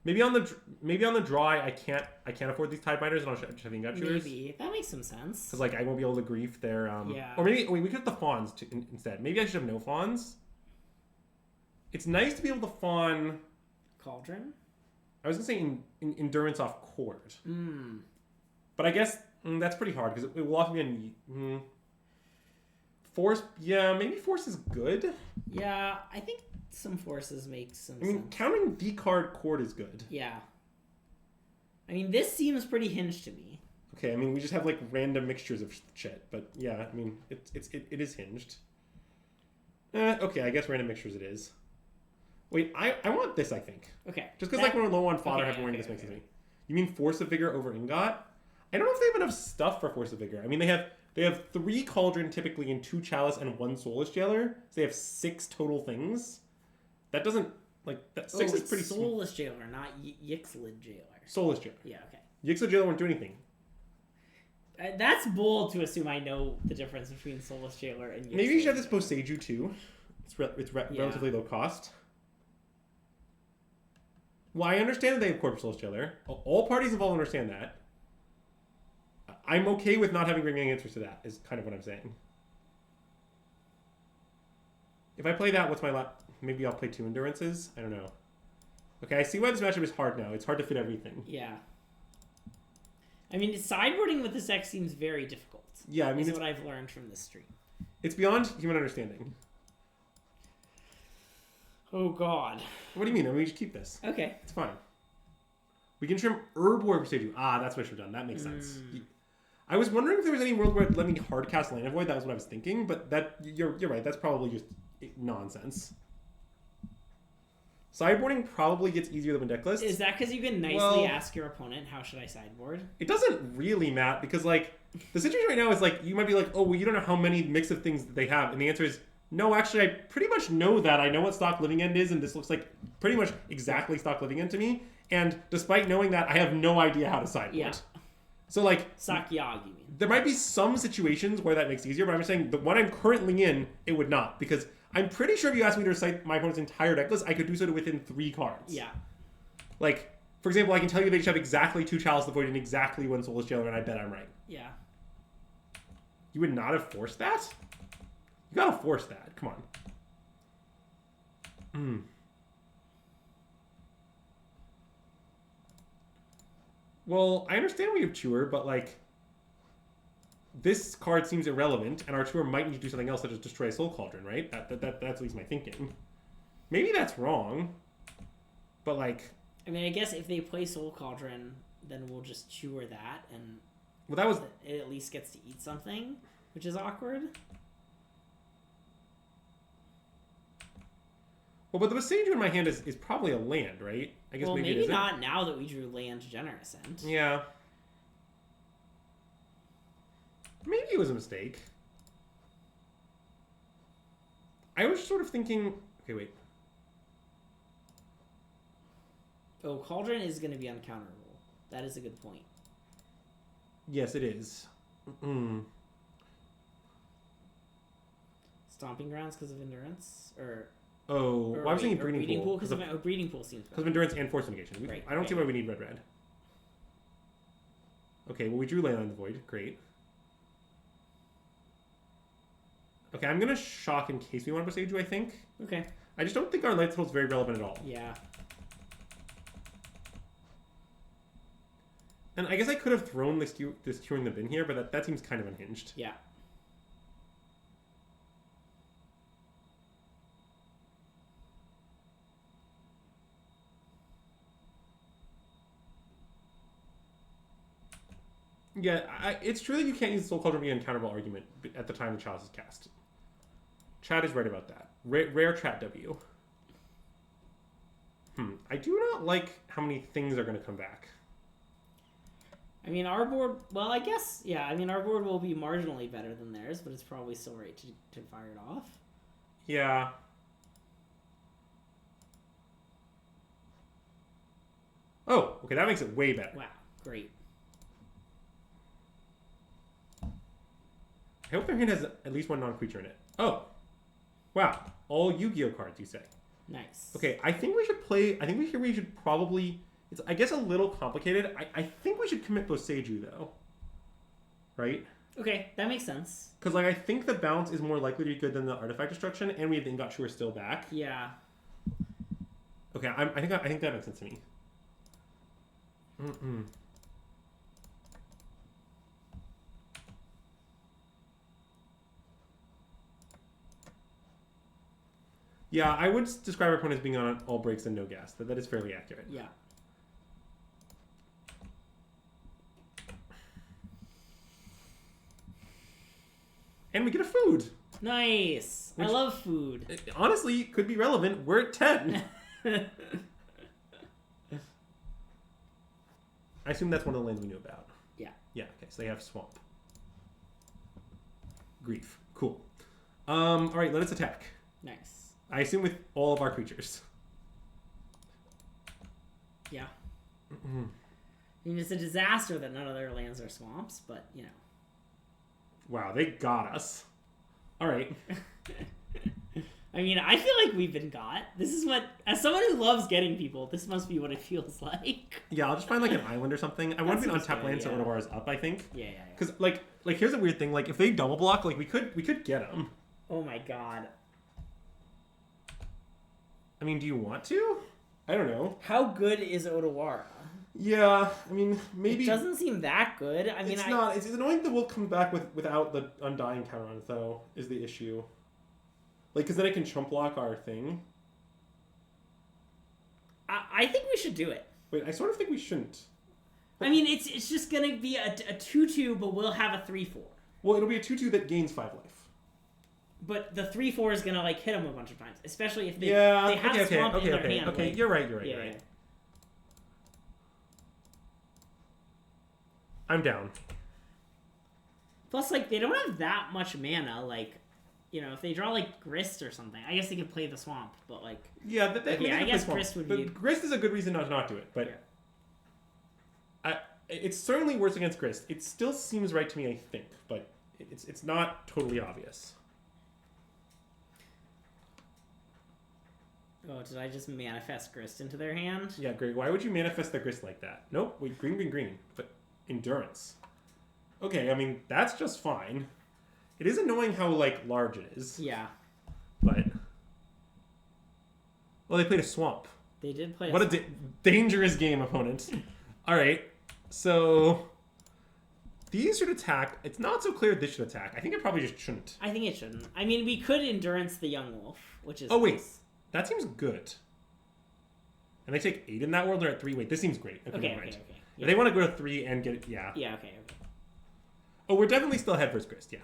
Maybe on the draw I can't afford these Tidebinders and I'll just have gut shooters. Maybe. That makes some sense. Because like I won't be able to grief their yeah. Or maybe we could have the fawns instead. Maybe I should have no fawns. It's nice to be able to fawn Cauldron? I was gonna say in endurance off Cord. But I guess that's pretty hard because it will often be a force. Yeah, maybe force is good. Yeah, I think some forces make some sense. I mean, counting the card Cord is good. Yeah. I mean, this seems pretty hinged to me. Okay, I mean, we just have like random mixtures of shit, but yeah, I mean, it is hinged. Okay, I guess random mixtures it is. Wait, I want this, I think. Okay. Just because like when we're low on fodder, having this makes sense to me. You mean Force of Vigor over Ingot? I don't know if they have enough stuff for Force of Vigor. I mean, they have 3 Cauldron typically and 2 Chalice and 1 Soulless Jailer. So they have 6 total things. That doesn't, like, that 6 is pretty small. Soulless Jailer, not Yixlid Jailer. Soulless Jailer. Yeah, okay. Yixlid Jailer won't do anything. That's bold to assume I know the difference between Soulless Jailer and Yixlid. Maybe you should have this Boseiju too. It's relatively low cost. Well, I understand that they have Corpus Soulless Jailer. All parties involved understand that. I'm okay with not having remaining answers to that, is kind of what I'm saying. If I play that, what's my lot? Maybe I'll play 2 Endurances? I don't know. Okay, I see why this matchup is hard now. It's hard to fit everything. Yeah. I mean, sideboarding with this deck seems very difficult. Yeah, I mean... That's what I've learned from this stream. It's beyond human understanding. Oh, God. What do you mean? I mean, we just keep this. Okay. It's fine. We can trim Herb Warrior Boseiju. Ah, that's what I should have done. That makes sense. I was wondering if there was any world where it let me hardcast Land Void. That was what I was thinking, but that you're right. That's probably just nonsense. Sideboarding probably gets easier than deck lists. Is that because you can nicely ask your opponent, how should I sideboard? It doesn't really matter because, like, the situation right now is, like, you might be like, oh, well, you don't know how many mix of things that they have. And the answer is, no, actually, I pretty much know that. I know what Stock Living End is, and this looks like pretty much exactly Stock Living End to me. And despite knowing that, I have no idea how to sideboard. Yeah. So, like... Sakyag, you mean? There might be some situations where that makes it easier, but I'm just saying the one I'm currently in, it would not. Because I'm pretty sure if you asked me to recite my opponent's entire deck list, I could do so to within 3 cards. Yeah. Like, for example, I can tell you they each have exactly 2 Chalice of the Void and exactly 1 Soulless Jailer, and I bet I'm right. Yeah. You would not have forced that? You gotta force that. Come on. Well, I understand we have Chewer, but, like, this card seems irrelevant, and our Chewer might need to do something else, such as destroy a Soul Cauldron, right? That's at least my thinking. Maybe that's wrong, but, like... I mean, I guess if they play Soul Cauldron, then we'll just Chewer that, and... Well, that was... It at least gets to eat something, which is awkward. Well, but the Boseiju in my hand is probably a land, right? I guess maybe not now that we drew land Generous End. Yeah. Maybe it was a mistake. I was sort of thinking... Okay, wait. Oh, Cauldron is going to be uncounterable. That is a good point. Yes, it is. Stomping Grounds because of Endurance? Well, I was thinking Breeding Pool. Because Breeding Pool seems because of Endurance and Force Negation. I don't see why we need red. Okay, well, we drew Land in the Void. Great. Okay, I'm going to shock in case we want to Boseiju, I think. Okay. I just don't think our light total is very relevant at all. Yeah. And I guess I could have thrown this Q in the bin here, but that seems kind of unhinged. Yeah. Yeah, it's true that you can't use the Soul Cauldron to be an uncounterable argument at the time the Chalice is cast. Chad is right about that. Rare chat W. I do not like how many things are going to come back. I mean, our board... Well, I guess... Yeah, I mean, our board will be marginally better than theirs, but it's probably still right to fire it off. Yeah. Oh, okay, that makes it way better. Wow, great. I hope their hand has at least one non-creature in it. Oh. Wow. All Yu-Gi-Oh cards, you say. Nice. Okay, I think we should play... I think we should probably... It's, I guess, a little complicated. I think we should commit Boseiju, though. Right? Okay, that makes sense. Because, like, I think the bounce is more likely to be good than the artifact destruction, and we have the Ingot Sure still back. Yeah. Okay, I think that makes sense to me. Yeah, I would describe our opponent as being on all breaks and no gas. That is fairly accurate. Yeah. And we get a food. Nice. I love food. It honestly, could be relevant. We're at 10. I assume that's one of the lands we knew about. Yeah. Yeah, okay, so they have Swamp. Grief. Cool. Alright, let us attack. Nice. I assume with all of our creatures. Yeah. I mean, it's a disaster that none of their lands are swamps, but, you know. Wow, they got us. Alright. I mean, I feel like we've been got. This is what, as someone who loves getting people, this must be what it feels like. Yeah, I'll just find like an island or something. I want to be on tap land so Odawar is up, I think. Yeah. Because like here's a weird thing. Like if they double block, like we could get them. Oh my god. I mean, do you want to? I don't know. How good is Odawara? Yeah, I mean, maybe... It doesn't seem that good. I mean, it's not. It's annoying that we'll come back without the Undying counter on it, though, is the issue. Like, because then I can chump block our thing. I think we should do it. Wait, I sort of think we shouldn't. I mean, it's just going to be a 2-2, but we'll have a 3-4. Well, it'll be a 2-2 that gains 5 life. But the 3-4 is going to, like, hit them a bunch of times. Especially if they have Swamp in their hand. Okay, like, you're right. I'm down. Plus, like, they don't have that much mana. Like, you know, if they draw, like, Grist or something, I guess they could play the Swamp, but, like... Yeah, I guess Grist would be... Grist is a good reason not to do it, but... Yeah. It's certainly worse against Grist. It still seems right to me, I think, but it's not totally obvious. Oh, did I just manifest Grist into their hand? Yeah, great. Why would you manifest the Grist like that? Nope. Wait, green. But endurance. Okay, I mean, that's just fine. It is annoying how, like, large it is. Yeah. But... Well, they played a Swamp. They did play What a dangerous game, opponent. Alright, so... These should attack. It's not so clear this should attack. I think it probably just shouldn't. I think it shouldn't. I mean, we could Endurance the Young Wolf, which is... Oh, wait. That seems good. And they take 8 in that world, they're at 3. Wait, this seems great. Okay. Yeah. They want to go to 3 and get it, yeah. Yeah, okay. Oh, we're definitely still ahead versus Grist, yeah.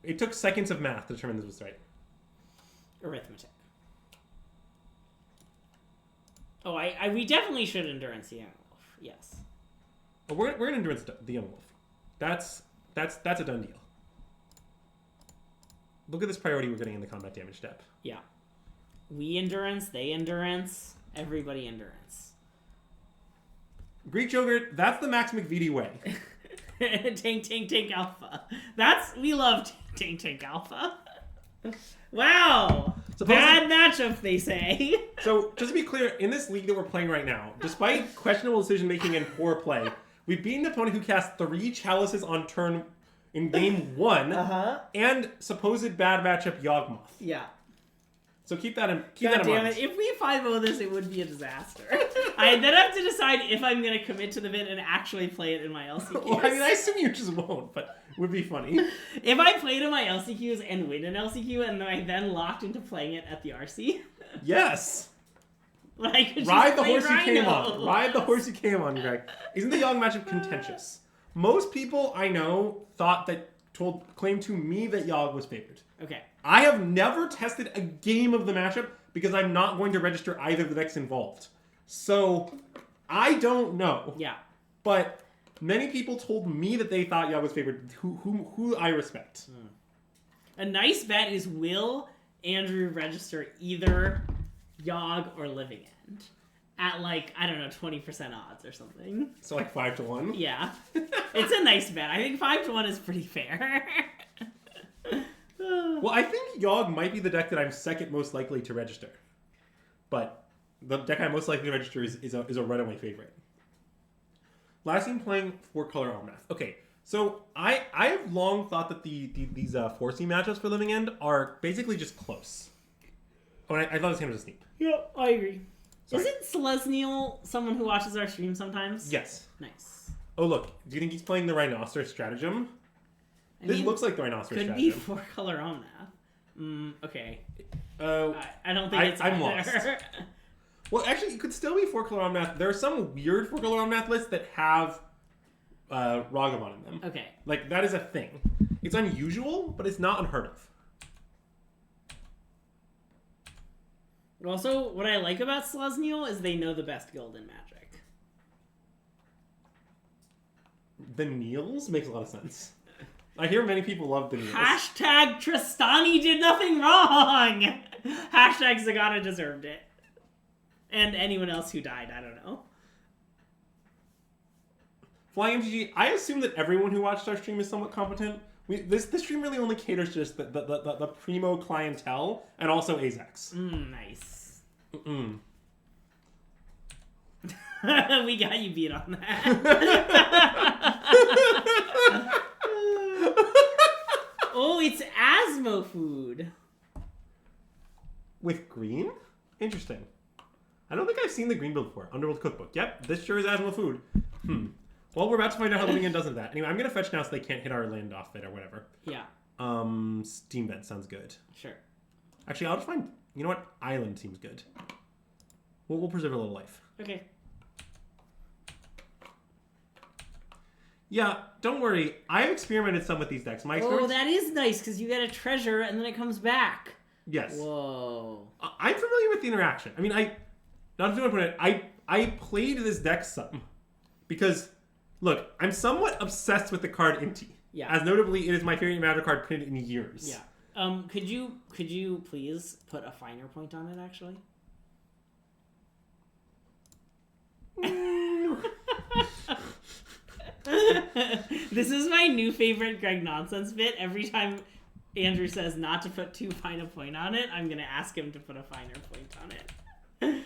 It took seconds of math to determine this was right. Arithmetic. Oh, we definitely should Endurance the Young Wolf, yes. Oh, we're going to Endurance the Young Wolf. That's a done deal. Look at this priority we're getting in the combat damage step. Yeah. We Endurance, they Endurance, everybody Endurance. Greek Yogurt, that's the Max McVitie way. Tank Alpha. We love Tank Alpha. Wow. Bad matchup, they say. So, just to be clear, in this league that we're playing right now, despite questionable decision making and poor play, we've beaten an opponent who cast 3 chalices on turn in game 1, and supposed bad matchup Yawgmoth. Yeah. So keep that in mind. Damn it. If we 5-0 this, it would be a disaster. I then have to decide if I'm going to commit to the bit and actually play it in my LCQs. Well, I mean, I assume you just won't, but it would be funny. If I played in my LCQs and win an LCQ and I then locked into playing it at the RC. Yes. I could Ride the horse Rhinos. you came on. Ride the horse you came on, Greg. Isn't the Yawg matchup contentious? Most people I know claimed to me that Yawg was favored. Okay. I have never tested a game of the matchup because I'm not going to register either of the decks involved. So, I don't know. Yeah. But many people told me that they thought Yawg was favored, who I respect. A nice bet is, will Andrew register either Yawg or Living End? At like, I don't know, 20% odds or something. So like 5-1? Yeah. It's a nice bet. I think 5-1 is pretty fair. Well, I think Yawg might be the deck that I'm second most likely to register. But the deck I'm most likely to register is a runaway favorite. Last team playing 4-color Almanath. Okay, so I have long thought that these 4C matchups for Living End are basically just close. Oh, and I thought this hand was a sneak. Yeah, I agree. Sorry. Isn't Selesnial someone who watches our stream sometimes? Yes. Nice. Oh, look. Do you think he's playing the Rhinoceros stratagem? This looks like the Rhinoceros could stratagem. Could be 4-color Omnath. Okay. I don't think it's I'm either. lost. Well, actually, it could still be 4-color Omnath. There are some weird 4-color Omnath lists that have Ragavon in them. Okay. Like, that is a thing. It's unusual, but it's not unheard of. Also, what I like about Selesnial is they know the best guild in Magic. The Neils makes a lot of sense. I hear many people love the Neils. Hashtag Tristani did nothing wrong! Hashtag Zagata deserved it. And anyone else who died, I don't know. Flying MTG, I assume that everyone who watched our stream is somewhat competent. This stream really only caters to just the primo clientele and also AZACs. Nice. We got you beat on that. Oh, it's Asmo food. With green? Interesting. I don't think I've seen the green build before. Underworld Cookbook. Yep, this sure is Asmo food. Well, we're about to find out how Living End does with that. Anyway, I'm going to fetch now so they can't hit our land off it or whatever. Yeah. Steam Vent sounds good. Sure. Actually, I'll just find... You know what? Island seems good. We'll preserve a little life. Okay. Yeah, don't worry. I've experimented some with these decks. My experience... Oh, that is nice, because you get a treasure and then it comes back. Yes. Whoa. I'm familiar with the interaction. I mean, not to do it, I played this deck some. Because, look, I'm somewhat obsessed with the card Inti. Yeah. As notably, it is my favorite Magic card printed in years. Yeah. Could you please put a finer point on it, actually? This is my new favorite Greg Nonsense bit. Every time Andrew says not to put too fine a point on it, I'm going to ask him to put a finer point on it.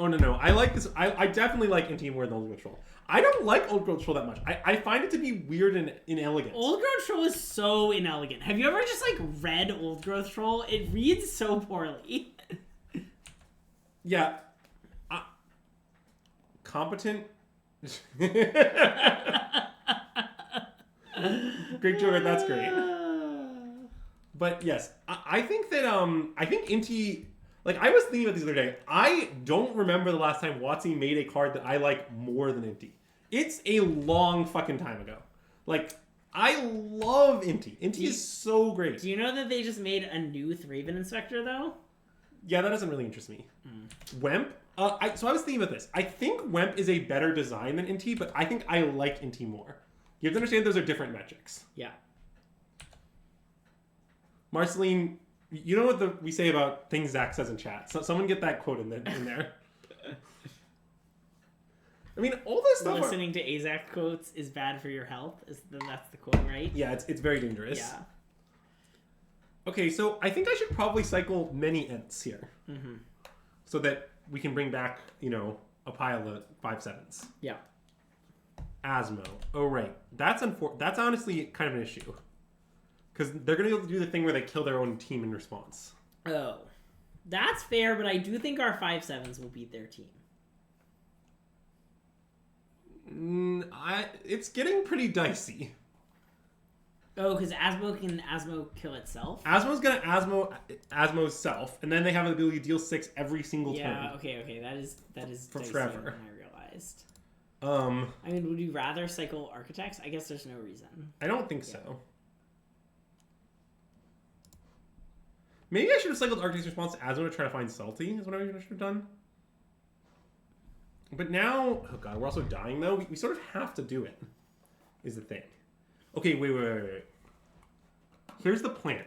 Oh, no. I like this. I definitely like Inti more than Old Growth Troll. I don't like Old Growth Troll that much. I find it to be weird and inelegant. Old Growth Troll is so inelegant. Have you ever just, read Old Growth Troll? It reads so poorly. Yeah. Competent. Great joke. That's great. But yes, I think that I think Inti. Like, I was thinking about this the other day. I don't remember the last time WotC made a card that I like more than Inti. It's a long fucking time ago. Like, I love Inti. Inti is so great. Do you know that they just made a new Thraven Inspector, though? Yeah, that doesn't really interest me. Wemp? So I was thinking about this. I think Wemp is a better design than Inti, but I think I like Inti more. You have to understand those are different metrics. Yeah. Marceline... You know what we say about things Zach says in chat? So someone get that quote in there. I mean, all this stuff... Listening to AZAC quotes is bad for your health. That's the quote, right? Yeah, it's very dangerous. Yeah. Okay, so I think I should probably cycle many Ents here. Mm-hmm. So that we can bring back, a pile of 5/7s. Yeah. Asmo. Oh, right. That's honestly kind of an issue. Because they're going to be able to do the thing where they kill their own team in response. Oh. That's fair, but I do think our 5/7s will beat their team. It's getting pretty dicey. Oh, because Asmo can Asmo kill itself? Asmo's going to Asmo's self, and then they have the ability to deal 6 every single turn. Yeah, okay. That is For dicier forever. than I realized. I mean, would you rather cycle Architects? I guess there's no reason. I don't think so. Maybe I should have cycled Arctic's response to Asmo to try to find Salty, is what I should have done. But now, oh god, we're also dying though. We sort of have to do it, is the thing. Okay, wait. Here's the plan.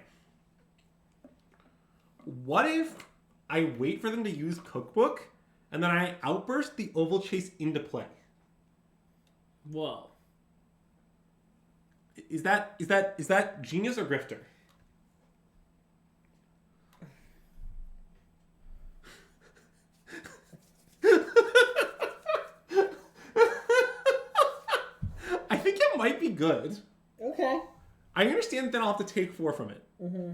What if I wait for them to use Cookbook, and then I outburst the Oval Chase into play? Whoa. Is that genius or grifter? I think it might be good. Okay. I understand that then I'll have to take 4 from it. Mm-hmm.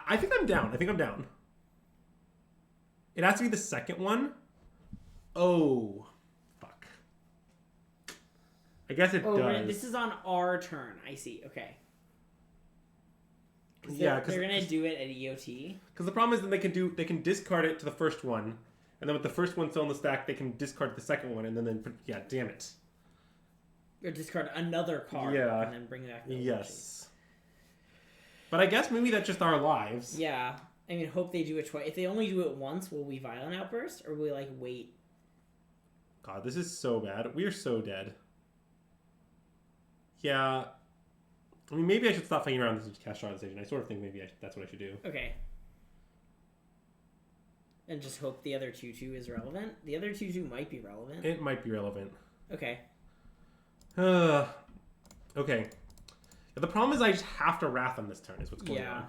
I think I'm down. It has to be the second one. Oh, fuck. I guess it does. Right. This is on our turn. I see. Okay. Yeah, they're gonna do it at EOT. Because the problem is that they can discard it to the first one, and then with the first one still in the stack, they can discard the second one, and then yeah, damn it. Or discard another card, and then bring it back. Yes. But I guess maybe that's just our lives. Yeah. I mean, hope they do it twice. If they only do it once, will we Violent Outburst? Or will we, wait? God, this is so bad. We are so dead. Yeah. I mean, maybe I should stop fucking around this cast shot decision. I sort of think maybe that's what I should do. Okay. And just hope the other 2/2 is relevant? The other 2/2 might be relevant. It might be relevant. Okay. Okay. The problem is I just have to Wrath on this turn is what's going on.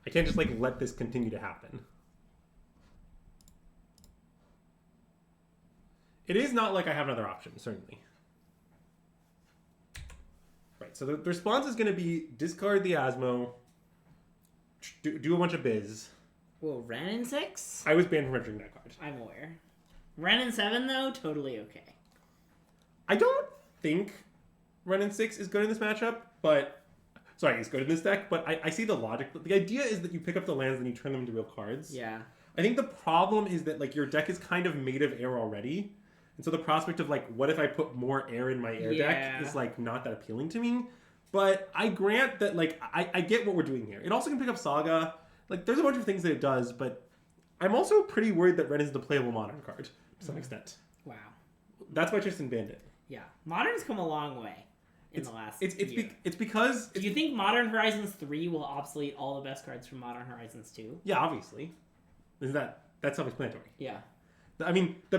I can't just let this continue to happen. It is not like I have another option, certainly. Right, so the response is going to be discard the Asmo, do a bunch of biz. Whoa, Ren in 6? I was banned from entering that card. I'm aware. Ren in 7, though, totally okay. I don't think Ren in 6 is good in this matchup, but... Sorry, it's good in this deck, but I see the logic. The idea is that you pick up the lands and you turn them into real cards. Yeah. I think the problem is that, your deck is kind of made of air already. And so the prospect of, what if I put more air in my air deck is, not that appealing to me. But I grant that, I get what we're doing here. It also can pick up Saga. There's a bunch of things that it does, but I'm also pretty worried that Ren is the playable Modern card, to some extent. Wow. That's why Tristan banned it. Yeah. Modern's come a long way. In the last year. It's because... Do you think Modern Horizons 3 will obsolete all the best cards from Modern Horizons 2? Yeah, obviously. That's self-explanatory. Yeah. I mean, to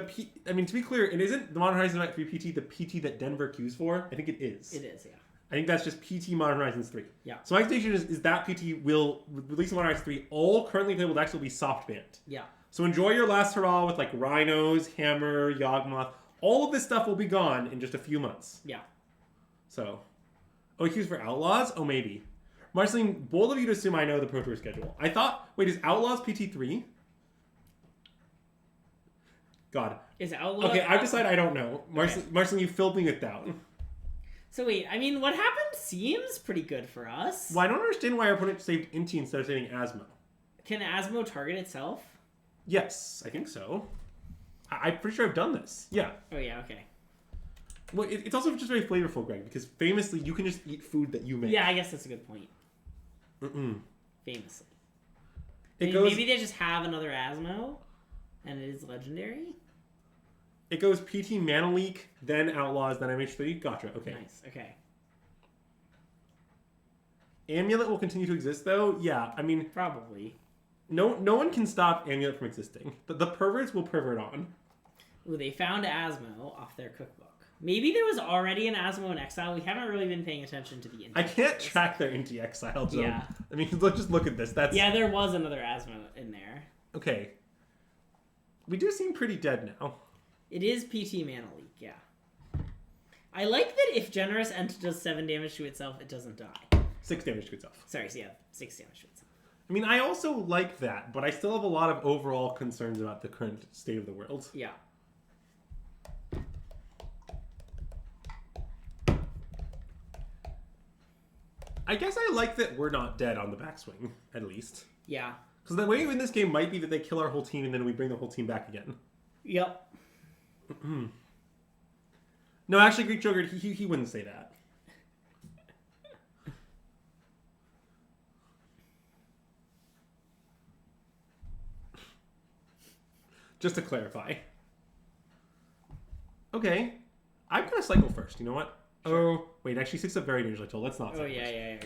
be clear, it isn't the Modern Horizons 3 PT the PT that Denver queues for. I think it is. It is, yeah. I think that's just PT Modern Horizons 3. Yeah. So my expectation is that PT will release Modern Horizons 3. All currently playable decks will be soft banned. Yeah. So enjoy your last hurrah with Rhinos, Hammer, Yawgmoth. All of this stuff will be gone in just a few months. Yeah. So, queues for Outlaws? Oh, maybe. Marceline, bold of you to assume I know the Pro Tour schedule. I thought, wait, is Outlaws PT3? God. Is Outlaws... Okay, I've decided I don't know. Marceline, you filled me with doubt. So wait, what happened seems pretty good for us. Well, I don't understand why our opponent saved Inti instead of saving Asmo. Can Asmo target itself? Yes, I think so. I'm pretty sure I've done this. Yeah. Oh, yeah, okay. Well, it's also just very flavorful, Greg, because famously, you can just eat food that you make. Yeah, I guess that's a good point. Famously. Maybe they just have another Asmo, and it is legendary? It goes PT Mana Leak, then Outlaws, then MH3. Gotcha, okay. Nice, okay. Amulet will continue to exist, though? Yeah, I mean... Probably. No one can stop Amulet from existing. The perverts will pervert on. Ooh, they found Asmo off their cookbook. Maybe there was already an Asmo in Exile. We haven't really been paying attention to the Inti. I can't track their Inti Exile zone. Yeah. I mean, just look at this. Yeah, there was another Asmo in there. Okay. We do seem pretty dead now. It is PT Mana Leak, yeah. I like that if Generous Ent does 7 damage to itself, it doesn't die. 6 damage to itself. Sorry, so yeah, 6 damage to itself. I mean, I also like that, but I still have a lot of overall concerns about the current state of the world. Yeah. I guess I like that we're not dead on the backswing, at least. Yeah. Because the way in this game might be that they kill our whole team and then we bring the whole team back again. Yep. No, actually, Greek Joker, he wouldn't say that. Just to clarify. Okay. I'm going to cycle first. You know what? Sure. Oh, wait. Actually, 6 up very dangerous, I told. Let's not cycle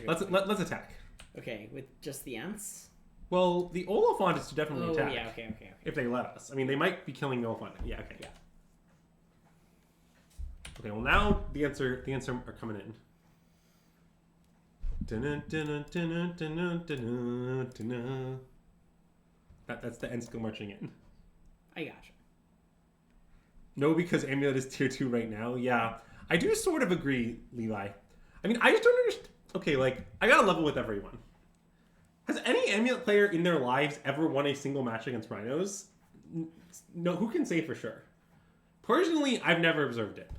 first. Let's attack. Okay, with just the Ents? Well, the Oliphant is to definitely attack. Yeah, okay. If they let us. I mean, they might be killing the Oliphant. Yeah, okay. Yeah. Okay, well now the answer are coming in. That's the Ents go marching in. I gotcha. No, because Amulet is tier 2 right now. Yeah. I do sort of agree, Levi. I mean, I just don't understand. Okay, like, I gotta level with everyone. Has any Amulet player in their lives ever won a single match against Rhinos? No, who can say for sure? Personally, I've never observed it.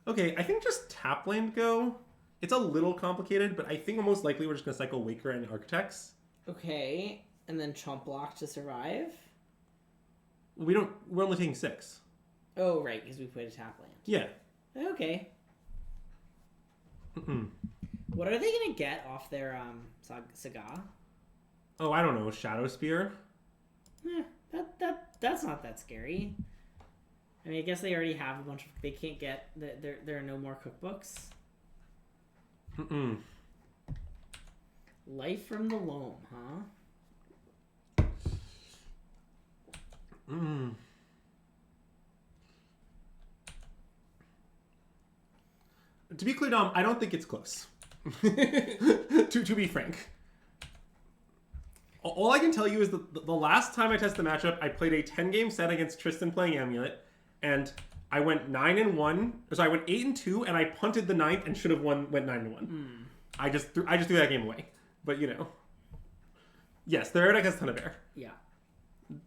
Okay, I think just tap land go. It's a little complicated, but I think most likely we're just gonna cycle Waker and Architects. Okay, and then chomp block to survive? We're only taking 6. Oh, right, because we played a tap land. Yeah. Okay. What are they gonna get off their Saga? Oh, I don't know. Shadow Spear? That's not that scary. I mean, I guess they already have a bunch of... They can't get... There are no more cookbooks. Life from the Loam, huh? To be clear, Dom, I don't think it's close. to be frank. All I can tell you is that the last time I tested the matchup, I played a 10-game set against Tristan playing Amulet, and I went 9-1. So I went 8-2, and I punted the 9th and should have went 9-1. I just threw that game away. But you know, yes, the air deck has a ton of air. Yeah,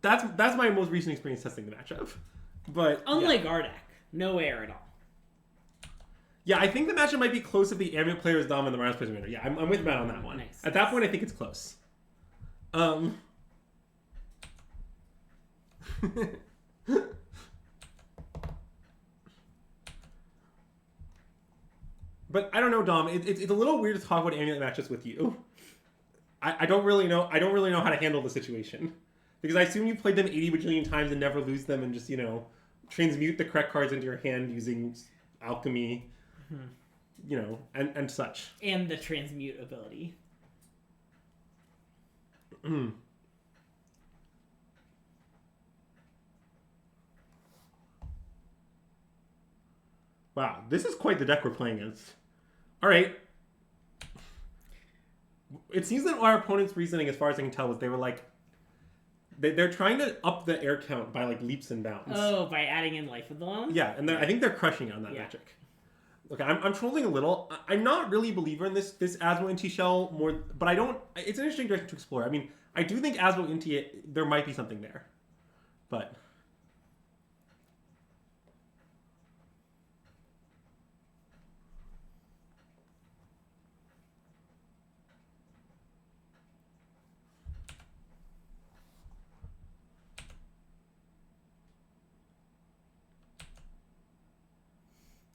that's my most recent experience testing the matchup. But unlike our deck, no air at all. Yeah, I think the matchup might be close if the Amulet player is Dom and the Rhinos player is Winter. Yeah, I'm with Matt on that one. Nice. At that point, I think it's close. But I don't know, Dom. It's a little weird to talk about Amulet matchups with you. I don't really know. I don't really know how to handle the situation because I assume you played them 80 bajillion times and never lose them, and just transmute the correct cards into your hand using alchemy, and such. And the transmute ability. Wow, this is quite the deck we're playing against. All right. It seems that our opponent's reasoning, as far as I can tell, was they were like, they're trying to up the air count by like leaps and bounds. Oh, by adding in Life of the Loam? Yeah, and I think they're crushing on that magic. Look, I'm trolling a little. I'm not really a believer in this Asmo Inti shell more, but I don't. It's an interesting direction to explore. I mean, I do think Asmo Inti, there might be something there, but.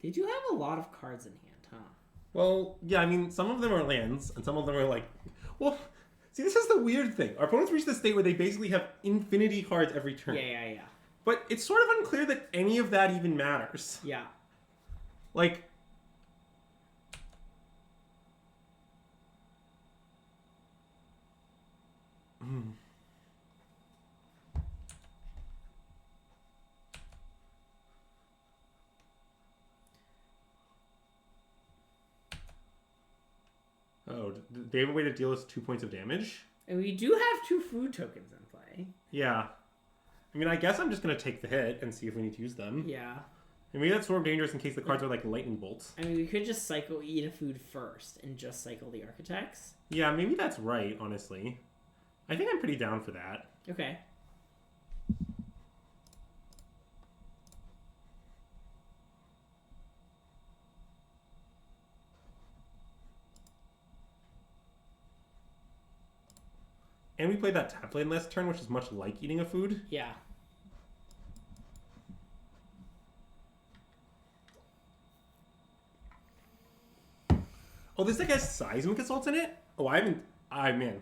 They do have a lot of cards in hand, huh? Well, yeah, I mean, some of them are lands, and some of them are like... Well, see, this is the weird thing. Our opponents reach the state where they basically have infinity cards every turn. Yeah. But it's sort of unclear that any of that even matters. Yeah. Like... Oh, they have a way to deal us 2 points of damage? And we do have 2 food tokens in play. Yeah. I mean, I guess I'm just going to take the hit and see if we need to use them. Yeah. And maybe that's sort of dangerous in case the cards are like lightning bolts. I mean, we could just cycle eat a food first and just cycle the architects. Yeah, maybe that's right, honestly. I think I'm pretty down for that. Okay. And we played that tap lane last turn, which is much like eating a food. Yeah. Oh, this deck has seismic assaults in it? Oh, man.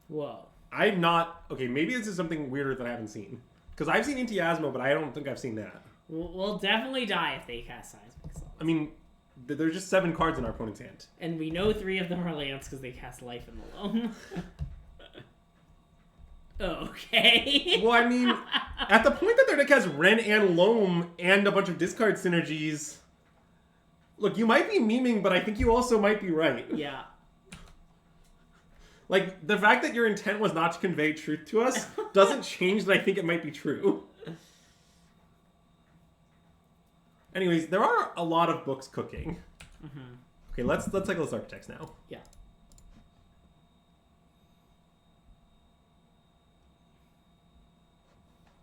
Whoa. I'm not... Okay, maybe this is something weirder that I haven't seen. Because I've seen Intiasmo, but I don't think I've seen that. We'll definitely die if they cast seismic assault. I mean, there's just 7 cards in our opponent's hand. And we know 3 of them are lands because they cast life in the loam. Okay. Well, I mean, at the point that their deck has Ren and Loam and a bunch of discard synergies... Look, you might be memeing, but I think you also might be right. Yeah. Like, the fact that your intent was not to convey truth to us doesn't change that I think it might be true. Anyways, there are a lot of books cooking. Mm-hmm. Okay, let's cycle this architects now. Yeah.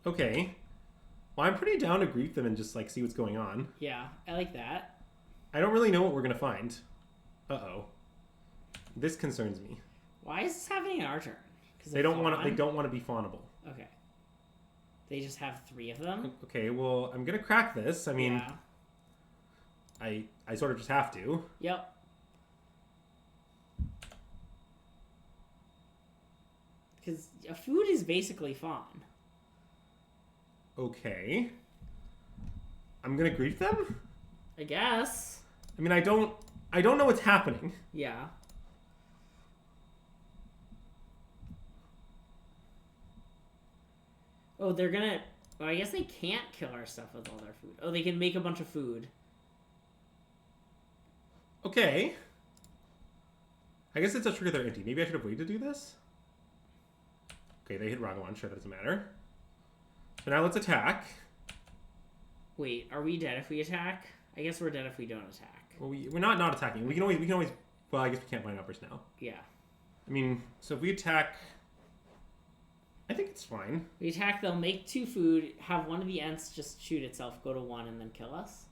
Okay. Well, I'm pretty down to grief them and just, like, see what's going on. Yeah, I like that. I don't really know what we're going to find. Uh-oh. This concerns me. Why is this happening in our turn? They don't want to be fawnable. Okay. They just have 3 of them? Okay, well, I'm going to crack this. I mean, yeah. I sort of just have to. Yep. Because a food is basically fawn. Okay. I'm going to grief them? I guess. I mean, I don't know what's happening. Yeah. Oh, they're gonna... Well, I guess they can't kill our stuff with all their food. Oh, they can make a bunch of food. Okay. I guess it's a trigger they're empty. Maybe I should have waited to do this? Okay, they hit Ragavan. Sure, that doesn't matter. So now let's attack. Wait, are we dead if we attack? I guess we're dead if we don't attack. Well, we're not attacking. We can always... Well, I guess we can't find uppers now. Yeah. I mean, so if we attack... I think it's fine. We attack, they'll make 2 food, have one of the Ents just shoot itself, go to 1, and then kill us.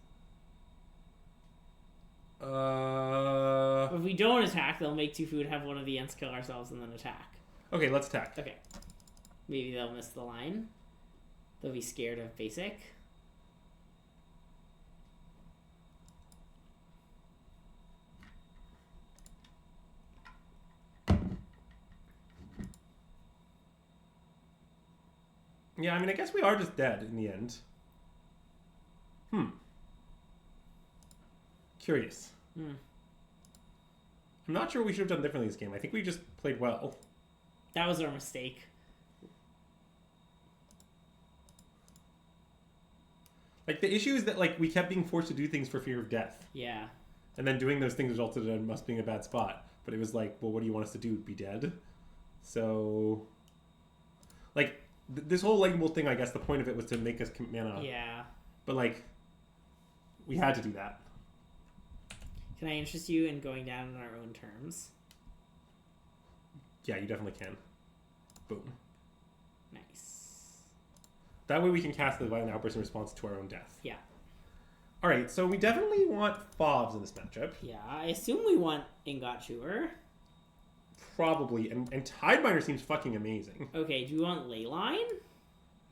If we don't attack, they'll make 2 food, have one of the Ents kill ourselves, and then attack. Okay, let's attack. Okay. Maybe they'll miss the line. They'll be scared of basic. Yeah, I mean, I guess we are just dead in the end. Curious. I'm not sure what we should have done differently this game. I think we just played well. That was our mistake. Like, the issue is that, like, we kept being forced to do things for fear of death. Yeah. And then doing those things resulted in us being a bad spot. But it was like, well, what do you want us to do? Be dead? So... Like... This whole leggable thing, I guess the point of it was to make us mana. Yeah. But, like, we had to do that. Can I interest you in going down on our own terms? Yeah, you definitely can. Boom. Nice. That way we can cast the Violent Outburst in response to our own death. Yeah. Alright, so we definitely want fobs in this matchup. Yeah, I assume we want Ingot Chewer. Probably. And Tideminder seems fucking amazing. Okay, do we want Leyline?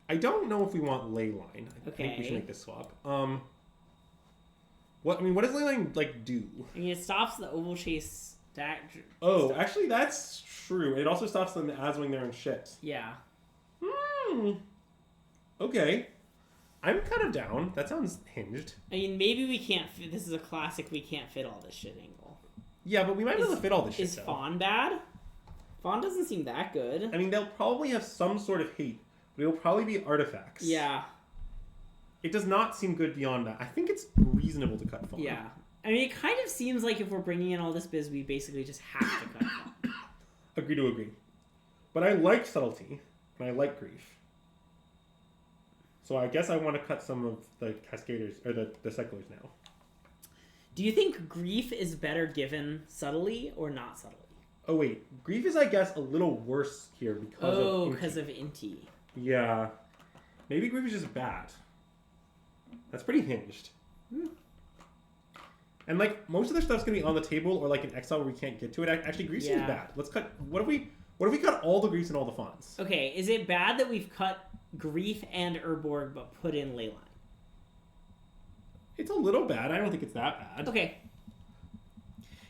I don't know if we want Leyline. I Okay. think we should make this swap. What does Leyline, like, do? I mean, it stops the Oval Chase stack. Oh, actually, that's true. It also stops them aswing their own ships. Yeah. Okay. I'm kind of down. That sounds hinged. I mean, maybe we can't fit... This is a classic we can't fit all this shit angle. Yeah, but we might be able to fit all this shit, Is though. Fawn bad? Fawn doesn't seem that good. I mean, they'll probably have some sort of hate, but it'll probably be artifacts. Yeah. It does not seem good beyond that. I think it's reasonable to cut Fawn. Yeah. I mean, it kind of seems like if we're bringing in all this biz, we basically just have to cut Fawn. Agree to agree. But I like subtlety, and I like grief. So I guess I want to cut some of the Cascaders, or the cyclers now. Do you think grief is better given subtly or not subtly? Oh wait, grief is, I guess, a little worse here because of Inti. Yeah. Maybe grief is just bad. That's pretty hinged. And like most of their stuff's gonna be on the table or like in exile where we can't get to it. Actually, grief seems bad. Let's cut. What if we cut all the griefs and all the fonts? Okay, is it bad that we've cut grief and Urborg but put in Leyline? It's a little bad. I don't think it's that bad. Okay.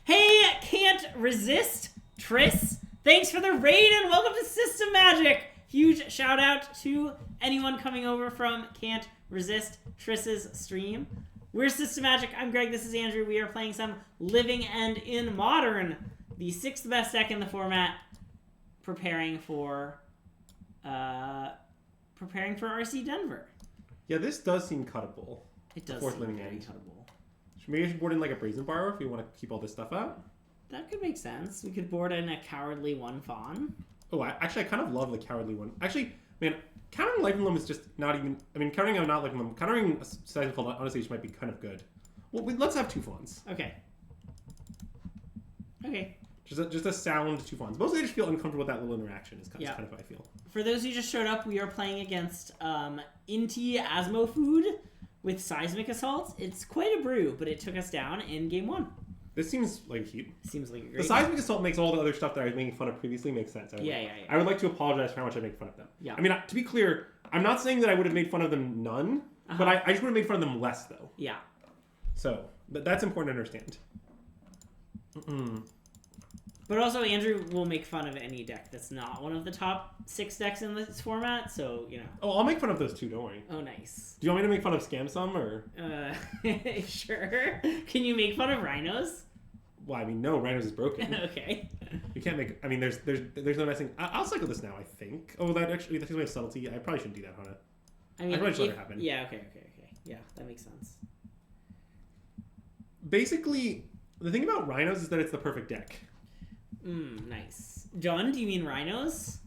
Hey, Can't Resist, Triss. Thanks for the raid and welcome to System Magic. Huge shout out to anyone coming over from Can't Resist Triss's stream. We're System Magic. I'm Greg. This is Andrew. We are playing some Living End in Modern, the 6th best deck in the format, preparing for RC Denver. Yeah, this does seem cuttable. It does seem very cuttable. Maybe I should board in like a Brazen Borrower if we want to keep all this stuff out. That could make sense. We could board in a Cowardly 1 Fawn. Oh, I kind of love the Cowardly one. Actually, man, countering Life Emblem is just not even... I mean, countering I'm not Life Emblem. Countering Seismical Honestly might be kind of good. Well, let's have 2 fawns. Okay. Okay. Just a sound 2 fawns. Mostly I just feel uncomfortable with that little interaction is kind of how I feel. For those who just showed up, we are playing against Inti Asmo Food with Seismic Assault. It's quite a brew, but it took us down in game 1. This seems like a heat. Seems like a great The Seismic Assault makes all the other stuff that I was making fun of previously make sense. I would like to apologize for how much I make fun of them. Yeah. I mean, to be clear, I'm not saying that I would have made fun of them none, but I just would have made fun of them less, though. Yeah. So, that's important to understand. But also, Andrew will make fun of any deck that's not one of the top 6 decks in this format, so, you know. Oh, I'll make fun of those too, don't worry. Oh, nice. Do you want me to make fun of Scam Some, or...? Sure. Can you make fun of Rhinos? Well, I mean, no, Rhinos is broken. Okay. You can't make... I mean, there's no messing... I'll cycle this now, I think. Oh, that actually has subtlety. I probably shouldn't do that, huh? I mean, probably just let it happen. Yeah, okay. Yeah, that makes sense. Basically, the thing about Rhinos is that it's the perfect deck. Nice. John, do you mean Rhinos?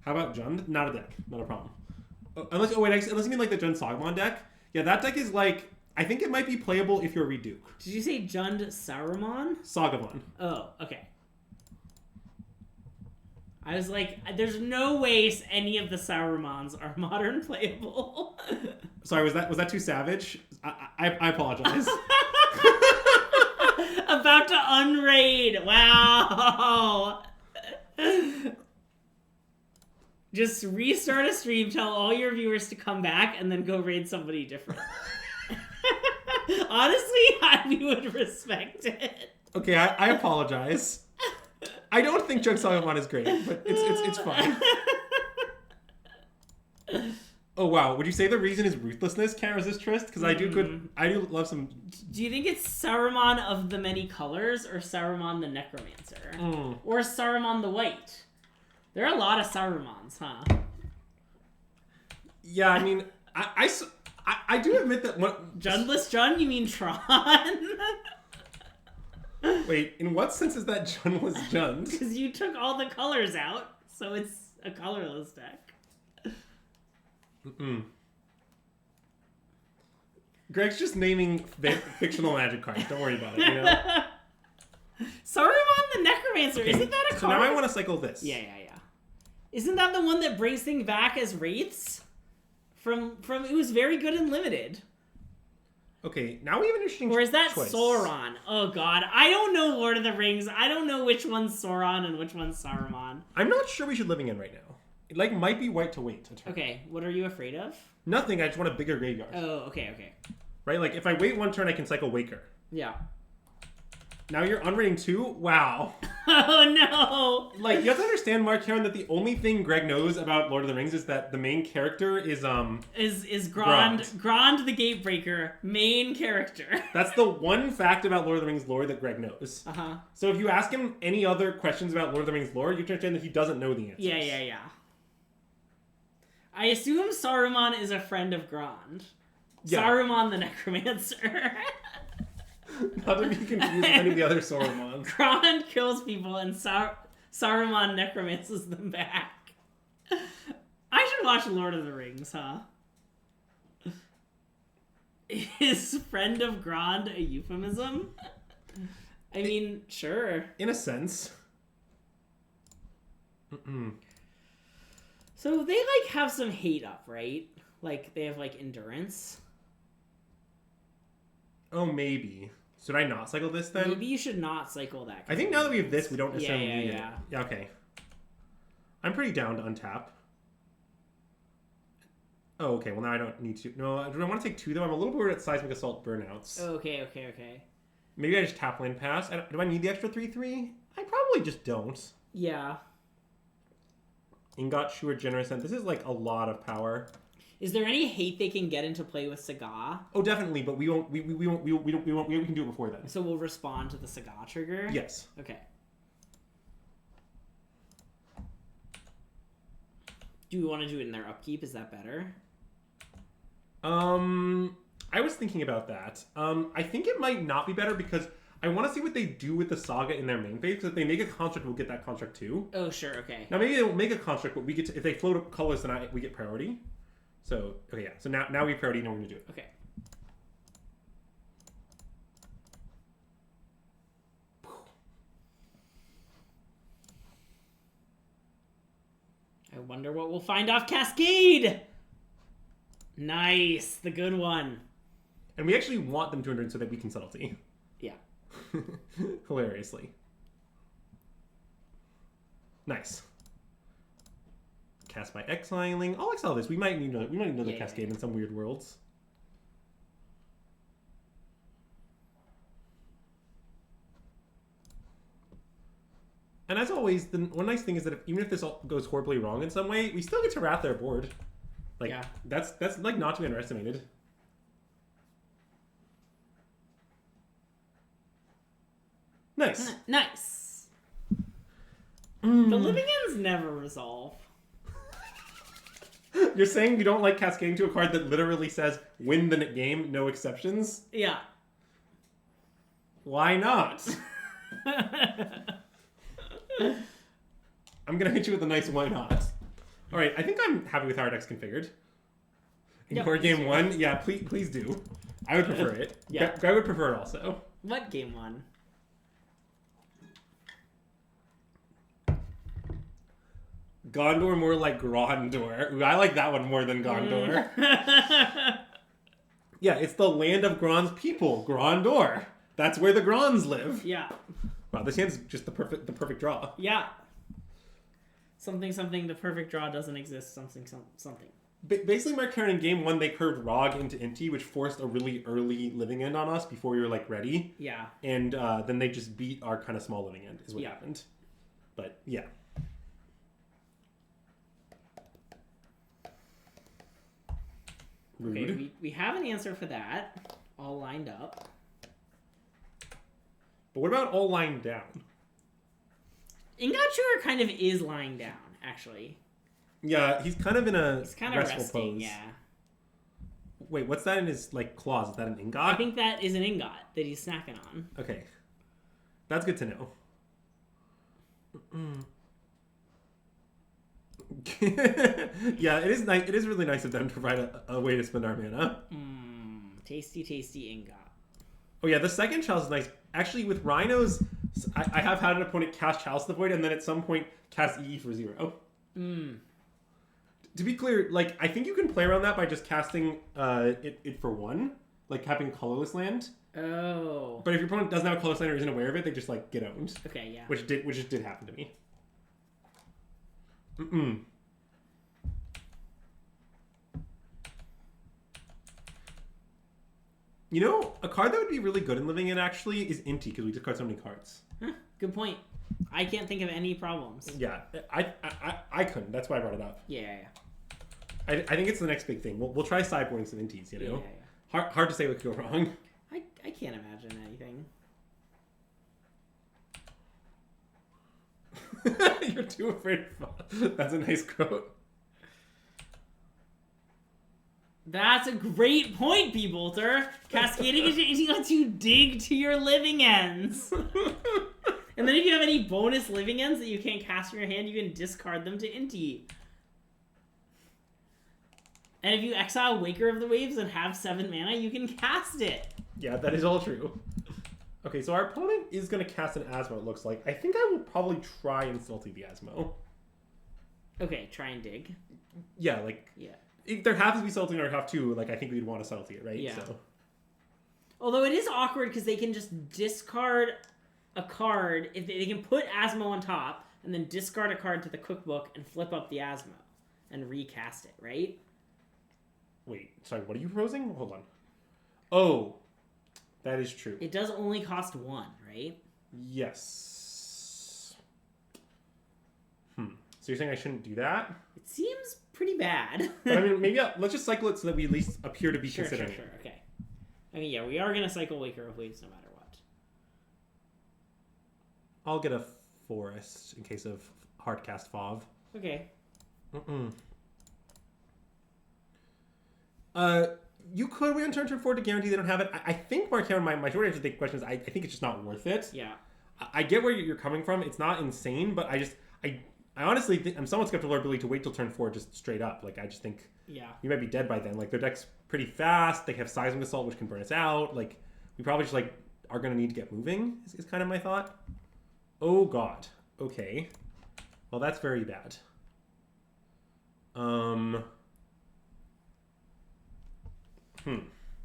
How about Jund? Not a deck. Not a problem. Unless you mean like the Jund Sagamon deck. Yeah, that deck is like... I think it might be playable if you're Reduke. Did you say Jund Saruman? Sagamon. Oh, okay. I was like, there's no way any of the Sarumans are modern playable. Sorry, was that too savage? I apologize. About to unraid. Wow. Just restart a stream, tell all your viewers to come back, and then go raid somebody different. Honestly, I would respect it. Okay, I apologize. I don't think Junk Sagamon is great, but it's fine. Oh wow, would you say the reason is ruthlessness? Can't resist Trist? Because I do love some. Do you think it's Saruman of the many colors, or Saruman the Necromancer, or Saruman the White? There are a lot of Sarumans, huh? Yeah, I mean, I do admit that Jundless Jund? You mean Tron? Wait, in what sense is that Jundless Jund? Because you took all the colors out, so it's a colorless deck. Greg's just naming fictional Magic cards. Don't worry about it, you know? Saruman the Necromancer, isn't that a card? So now I want to cycle this. Yeah. Isn't that the one that brings things back as wraiths? From it was very good and limited. Okay, now we have an interesting Or is that choice. Sauron? Oh god, I don't know Lord of the Rings. I don't know which one's Sauron and which one's Saruman. I'm not sure we should Living End right now. It might be white to wait a turn. Okay, what are you afraid of? Nothing, I just want a bigger graveyard. Oh, okay. Right, like if I wait 1 turn, I can cycle Waker. Yeah. Now you're unrating 2? Wow. Oh no! Like, you have to understand, Mark Heron, that the only thing Greg knows about Lord of the Rings is that the main character is Grond the Gatebreaker, main character. That's the one fact about Lord of the Rings lore that Greg knows. So if you ask him any other questions about Lord of the Rings lore, you can understand that he doesn't know the answers. Yeah. I assume Saruman is a friend of Grond. Yeah. Saruman the Necromancer. Not to be confused with any of the other Sarumans. Grond kills people and Saruman necromances them back. I should watch Lord of the Rings, huh? Is friend of Grand a euphemism? I mean, sure. In a sense. So they, like, have some hate up, right? Like, they have, like, endurance. Oh, maybe. Should I not cycle this then? Maybe you should not cycle that. I think now that we have this, we don't necessarily need it. Yeah. Yeah, okay. I'm pretty down to untap. Oh, okay. Well, now I don't need to. No, do I want to take 2, though? I'm a little worried at Seismic Assault burnouts. Okay. Maybe I just tap land pass. Do I need the extra 3/3? I probably just don't. Yeah. Ingot, Sure, Generous End. This is, like, a lot of power. Is there any hate they can get into play with Saga? Oh, definitely, but we won't. We can do it before then. So we'll respond to the Saga trigger? Yes. Okay. Do we want to do it in their upkeep? Is that better? I was thinking about that. I think it might not be better because I want to see what they do with the Saga in their main phase. Because if they make a construct, we'll get that construct too. Oh, sure. Okay. Now maybe they won't make a construct, but we get to, if they float up colors, then we get priority. So okay, yeah. So now we have priority. Now we're gonna do it. Okay. I wonder what we'll find off Cascade. Nice, the good one. And we actually want them to endure so that we can subtlety. Yeah. Hilariously. Nice. Cast by exiling. I'll exile this. We might need another Cascade in some weird worlds. And as always, the one nice thing is that even if this all goes horribly wrong in some way, we still get to wrath their board. Like that's like not to be underestimated. Nice. Nice. The living ends never resolve. You're saying you don't like cascading to a card that literally says win the game, no exceptions? Yeah. Why not? I'm gonna hit you with a nice why not. Alright, I think I'm happy with how our deck's configured. In core game 1, yeah, please do. I would prefer it. Yeah. I would prefer it also. What game 1? Gondor more like Grondor. Ooh, I like that one more than Gondor. Yeah, it's the land of Grond's people, Grondor. That's where the Gronds live. Yeah. Wow, this hand's just the perfect draw. Yeah. Something, the perfect draw doesn't exist, something. Basically, my turn in game 1, they curved Rog into Inti, which forced a really early living end on us before we were, like, ready. Yeah. And then they just beat our kind of small living end, is what happened. But, yeah. Rude. Okay, we have an answer for that, all lined up. But what about all lying down? Ingature kind of is lying down, actually. Yeah, he's kind of in a kind of restful resting, pose. yeah. Wait, what's that in his like claws? Is that an ingot? I think that is an ingot that he's snacking on. Okay, that's good to know. Yeah, it is nice. It is really nice of them to provide a way to spend our mana. Tasty ingot. Oh yeah, the second chalice is nice. Actually, with Rhinos, I have had an opponent cast Chalice the Void and then at some point cast EE for 0. To be clear, like I think you can play around that by just casting it for 1, like having a colorless land. Oh. But if your opponent doesn't have a colorless land or isn't aware of it, they just like get owned. Okay, yeah. Which just did happen to me. You know, a card that would be really good in living in actually is Inti because we discard so many cards. Good point. I can't think of any problems. Yeah, I couldn't. That's why I brought it up. Yeah. I think it's the next big thing. We'll try sideboarding some Intis, you know? Yeah. Hard to say what could go wrong. I can't imagine anything. You're too afraid of... That's a nice quote. That's a great point, Beebolter. Cascading into Inti lets you dig to your living ends. And then if you have any bonus living ends that you can't cast from your hand, you can discard them to Inti. And if you exile Waker of the Waves and have 7 mana, you can cast it. Yeah, that is all true. Okay, so our opponent is going to cast an Asmo, it looks like. I think I will probably try insulting the Asmo. Okay, try and dig. Yeah, like... Yeah. There has to be subtlety or have to, like, I think we'd want to subtlety it, right? Yeah. So. Although it is awkward because they can just discard a card. If they can put Asmo on top and then discard a card to the cookbook and flip up the Asmo and recast it, right? Wait, sorry, what are you proposing? Hold on. Oh, that is true. It does only cost 1, right? Yes. So you're saying I shouldn't do that? It seems pretty bad. But I mean, maybe let's just cycle it so that we at least appear to be considering Sure, okay. I mean, yeah, we are going to cycle Waker of Waves no matter what. I'll get a Forest in case of Hardcast Fov. Okay. You could wait on turn 4 to guarantee they don't have it. I think, Mark Cameron, my short answer to the question is I think it's just not worth it. Yeah. I get where you're coming from. It's not insane, but I honestly think I'm somewhat skeptical of our ability to wait till turn 4 just straight up. Like, I just think we might be dead by then. Like, their deck's pretty fast. They have Seismic Assault, which can burn us out. Like, we probably just, like, are going to need to get moving, is kind of my thought. Oh, God. Okay. Well, that's very bad. Well,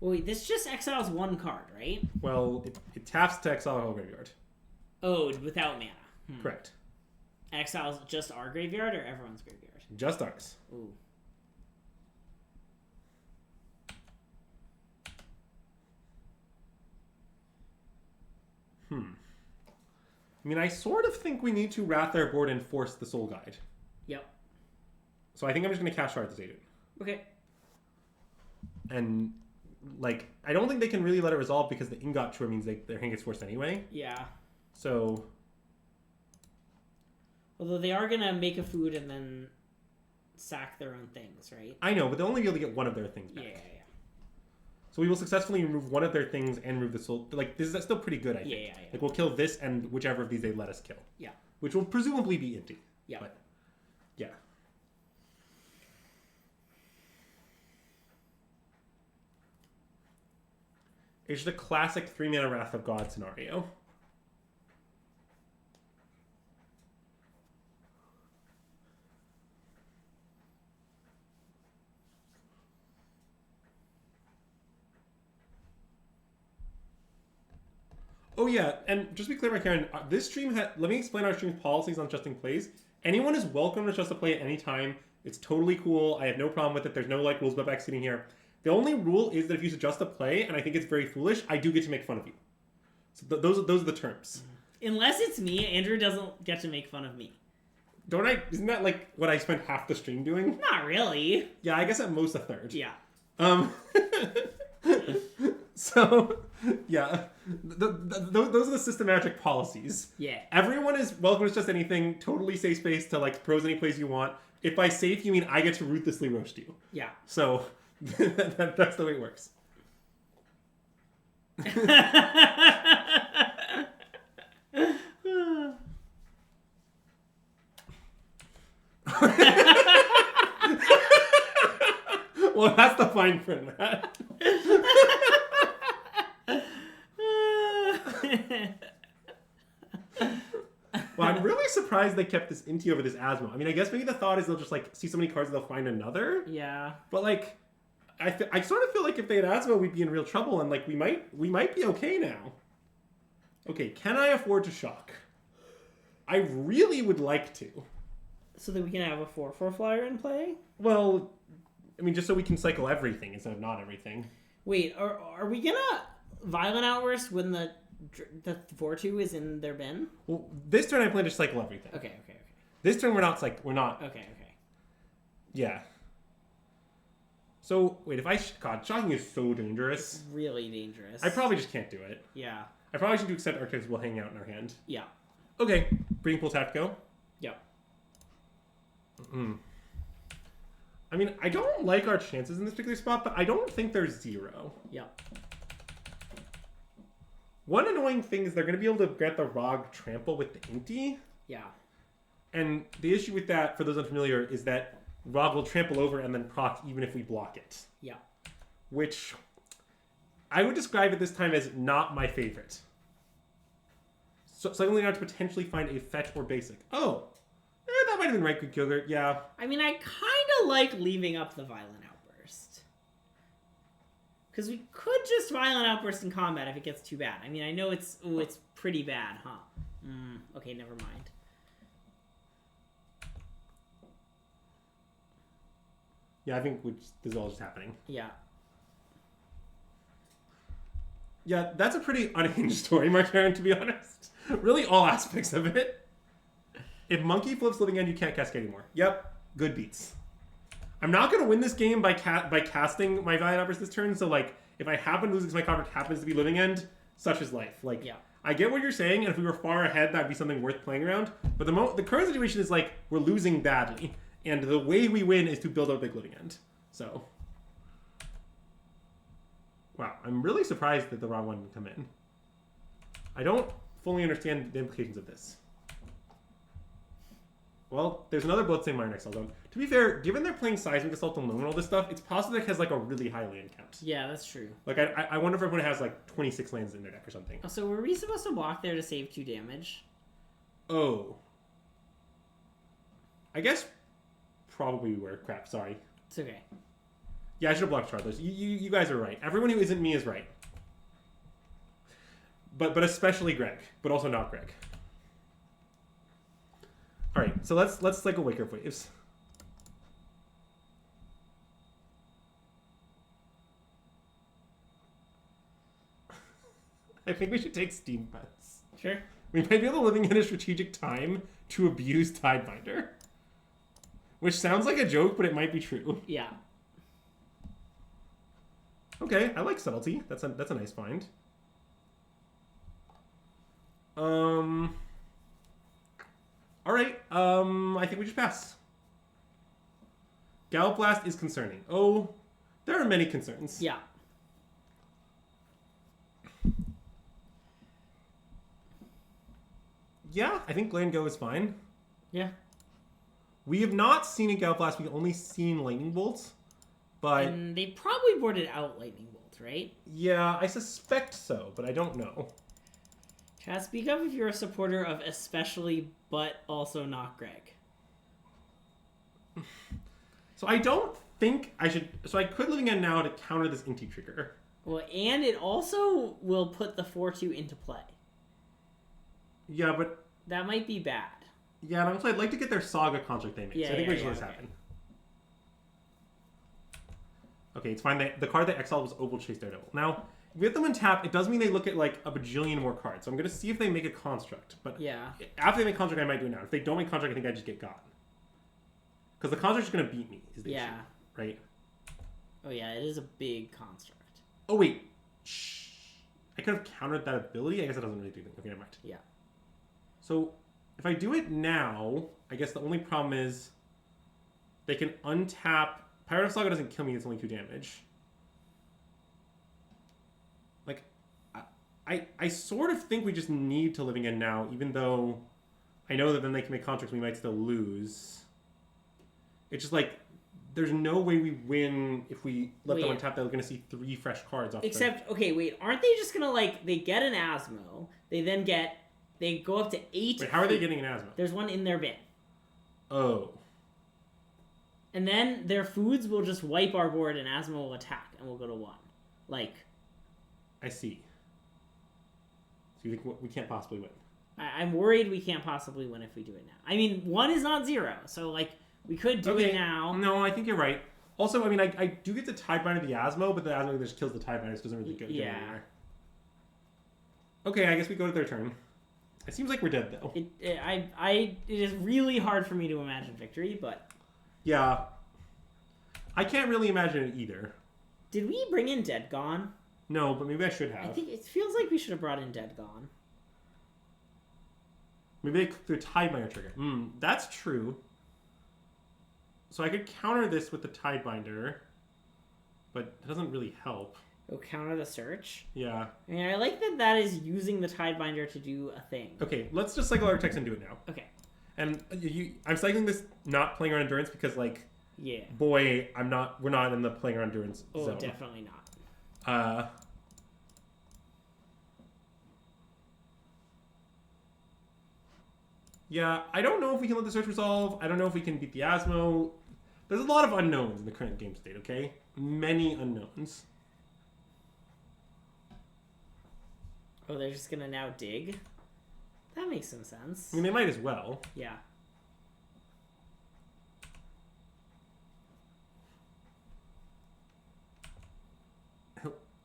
wait, this just exiles 1 card, right? Well, it taps to exile a whole graveyard. Oh, without mana. Correct. Exiles just our graveyard or everyone's graveyard? Just ours. Ooh. I mean, I sort of think we need to wrath our board and force the Soul Guide. Yep. So I think I'm just going to cast Shard to Zayden. Okay. And, like, I don't think they can really let it resolve because the Ingot Tour means their hand gets forced anyway. Yeah. So... Although they are going to make a food and then sack their own things, right? I know, but they'll only be able to get one of their things back. Yeah. So we will successfully remove one of their things and remove the soul. Like, that's still pretty good, I think. Yeah. Like, we'll kill this and whichever of these they let us kill. Yeah. Which will presumably be empty. Yeah. But, yeah. It's just a classic 3-mana Wrath of God scenario. Oh yeah, and just to be clear, my Karen, this stream let me explain our stream's policies on adjusting plays. Anyone is welcome to adjust a play at any time. It's totally cool. I have no problem with it. There's no like rules about exceeding here. The only rule is that if you adjust a play, and I think it's very foolish, I do get to make fun of you. So those are the terms. Unless it's me, Andrew doesn't get to make fun of me. Don't I? Isn't that like what I spent half the stream doing? Not really. Yeah, I guess at most a third. Yeah. So, yeah, those are the systematic policies. Yeah. Everyone is welcome to just anything. Totally safe space to like pros any place you want. If by safe you mean I get to ruthlessly roast you. Yeah. So that's the way it works. Well, that's the fine print, Matt. Well, I'm really surprised they kept this Inti over this Asmo. I mean, I guess maybe the thought is they'll just like see so many cards they'll find another. Yeah. But like, I sort of feel like if they had Asmo, we'd be in real trouble, and like we might be okay now. Okay, can I afford to shock? I really would like to. So that we can have a 4/4 flyer in play? Well, I mean, just so we can cycle everything instead of not everything. Wait, are we gonna Violent Outburst when the 4/2 is in their bin? Well, this turn I plan to cycle everything. Okay. This turn we're not. Okay. Yeah. So wait, if God, shocking is so dangerous. It's really dangerous. I probably just can't do it. Yeah. I probably should do accept archetypes will hang out in our hand. Yeah. Okay, Breeding Pool tap go. Yeah. I mean, I don't like our chances in this particular spot, but I don't think they're 0. Yeah. One annoying thing is they're going to be able to get the Rog Trample with the Inti. Yeah. And the issue with that, for those unfamiliar, is that Rog will trample over and then proc even if we block it. Yeah. Which I would describe at this time as not my favorite. So I'm going to potentially find a fetch or basic. Oh, that might have been right, good killer. Yeah. I mean, I kind of like leaving up the Violent Outburst. Because we could just Violent Outburst in combat if it gets too bad. I mean, I know it's pretty bad, huh? Okay, never mind. Yeah, I think this is all just happening. Yeah. Yeah, that's a pretty unhinged story, Mark Aaron, to be honest. Really, all aspects of it. If Monkey flips Living End, you can't Cascade anymore. Yep, good beats. I'm not going to win this game by casting my Valiant Outburst this turn, so, like, if I happen to lose because my card happens to be Living End, such is life. Like, yeah. I get what you're saying, and if we were far ahead, that'd be something worth playing around. But the current situation is, like, we're losing badly, and the way we win is to build up a big Living End. So... Wow, I'm really surprised that the wrong one didn't come in. I don't fully understand the implications of this. Well, there's another Bloodstained Mire next Zone. To be fair, given they're playing Seismic Assault and Loam and all this stuff, it's possible it has like a really high land count. Yeah, that's true. Like, I wonder if everyone has like 26 lands in their deck or something. Oh, so were we supposed to block there to save 2 damage? Oh. I guess probably we were. Crap, sorry. It's okay. Yeah, I should have blocked Charters. You guys are right. Everyone who isn't me is right. But especially Greg, but also not Greg. All right, so let's cycle Wake Up Waves. I think we should take Steam Bets. Sure. We might be able to living in a strategic time to abuse Tidebinder. Which sounds like a joke, but it might be true. Yeah. Okay, I like Subtlety. That's a nice find. All right. I think we just pass. Gallop Blast is concerning. Oh, there are many concerns. Yeah. Yeah, I think Glen Go is fine. Yeah. We have not seen a Gallop Blast. We've only seen Lightning Bolts. But and they probably boarded out Lightning Bolt, right? Yeah, I suspect so, but I don't know. Chat, speak up if you're a supporter of especially, but also not Greg. So I don't think I should... So I could Living End now to counter this Inti trigger. Well, and it also will put the 4-2 into play. Yeah, but... That might be bad. Yeah, and also I'd like to get their Saga construct they make. Yeah, so I think we should let this happen. Okay, it's fine. The card they exiled was Oval Chase Daredevil. Now, if we get them on tap, it does mean they look at like a bajillion more cards. So I'm going to see if they make a construct. But yeah, after they make construct, I might do it now. If they don't make construct, I think I just get gone. Because the construct is going to beat me, is the issue, right? Oh yeah, it is a big construct. Oh wait. Shh. I could have countered that ability. I guess it doesn't really do anything. Okay, never mind. Yeah. So if I do it now, I guess the only problem is they can untap... Pirate of Saga doesn't kill me, it's only 2 damage. Like, I sort of think we just need to Living End now, even though I know that then they can make contracts we might still lose. It's just like, there's no way we win if we let them untap that we're going to see 3 fresh cards off. Except, okay, wait, aren't they just going to, like, they get an Asmo, they go up to 8... Wait, how are they getting an Asmo? There's one in their bin. Oh. And then their foods will just wipe our board and Asmo will attack and we'll go to 1. Like... I see. So you think we can't possibly win? I'm worried we can't possibly win if we do it now. I mean, 1 is not 0, so, like, we could do it now. No, I think you're right. Also, I mean, I do get the Tidebinder the Asmo, but the Asmo just kills the Tidebinder, so it doesn't really go anywhere. Okay, I guess we go to their turn. It seems like we're dead, though. It is really hard for me to imagine victory, but... Yeah. I can't really imagine it either. Did we bring in Dead Gone? No, but maybe I should have. I think it feels like we should have brought in Dead Gone. Maybe they cooked their Tidebinder trigger. That's true. So I could counter this with the Tidebinder, but it doesn't really help. Oh, counter the search? Yeah. I mean, I like that is using the Tidebinder to do a thing. Okay, let's just cycle our text and do it now. Okay. And I'm cycling this not playing around Endurance because, like, Yeah. boy, we're not in the playing our endurance Oh, zone. definitely not. Yeah, I don't know if we can let the search resolve. I don't know if we can beat the Asmo. There's a lot of unknowns in the current game state, okay? Many unknowns. Oh, they're just gonna now dig? That makes some sense. I mean, they might as well. Yeah.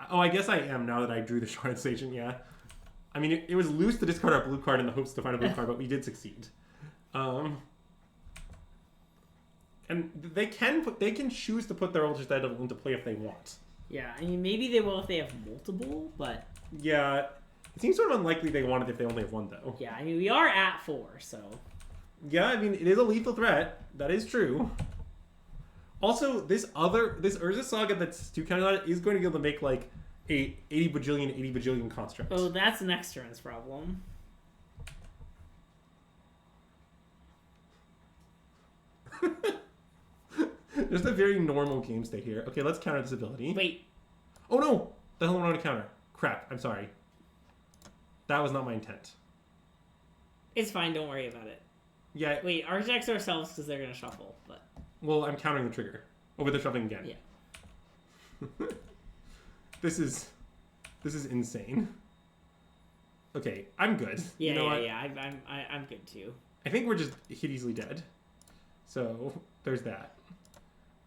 Oh, I guess I am now that I drew the shard station, yeah. I mean, it was loose to discard our blue card in the hopes to find a blue card, but we did succeed. And they can choose to put their Ultra Daredevil into play if they want. Yeah, I mean, maybe they will if they have multiple, but... Yeah, it seems sort of unlikely they want it if they only have one, though. Yeah, I mean, we are at 4, so... Yeah, I mean, it is a lethal threat. That is true. Also, this Urza Saga that's 2 counters on it is going to be able to make, like, a 80 bajillion construct. Oh, that's next turn's problem. Just a very normal game state here. Okay, let's counter this ability. Wait. Oh no! The hell am I on to counter? Crap, I'm sorry. That was not my intent. It's fine, don't worry about it. Yeah. Wait, architects ourselves because they're going to shuffle, but... Well, I'm countering the trigger. Oh, but they're shuffling again. Yeah. This is insane. Okay, I'm good. Yeah, you know what? I'm good too. I think we're just hideously dead. So, there's that.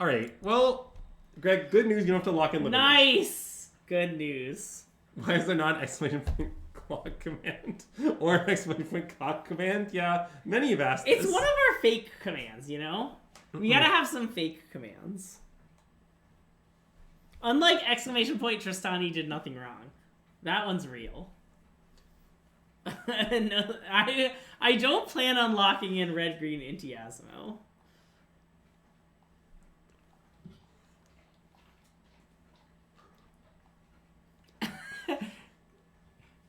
Alright, well, Greg, good news, you don't have to lock in limit. Nice! Good news. Why is there not an exclamation point clock command? Or an exclamation point cock command? Yeah, many have asked this. It's one of our fake commands, you know? We gotta have some fake commands. Unlike exclamation point Tristani did nothing wrong. That one's real. No, I don't plan on locking in red-green into Yasmo.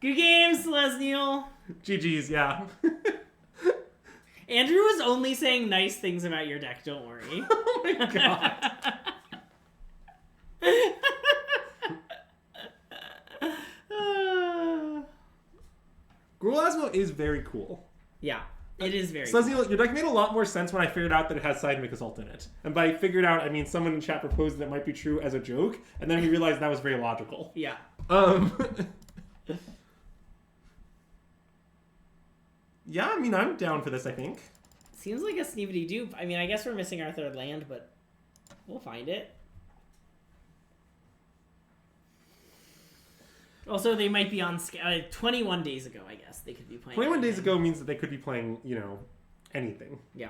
Good games, Lesniel. GG's, yeah. Andrew was only saying nice things about your deck, don't worry. Oh my god. Gruul Asmo is very cool. Yeah, it is very so, cool. your deck made a lot more sense when I figured out that it has Seismic Assault in it. And by figured out, I mean someone in chat proposed that it might be true as a joke, and then we realized that was very logical. Yeah. Yeah, I mean, I'm down for this, I think. Seems like a sneevity dupe. I mean, I guess we're missing our third land, but we'll find it. Also, they might be on 21 days ago, I guess. They could be playing 21 anything. days ago means that they could be playing, you know, anything. Yeah.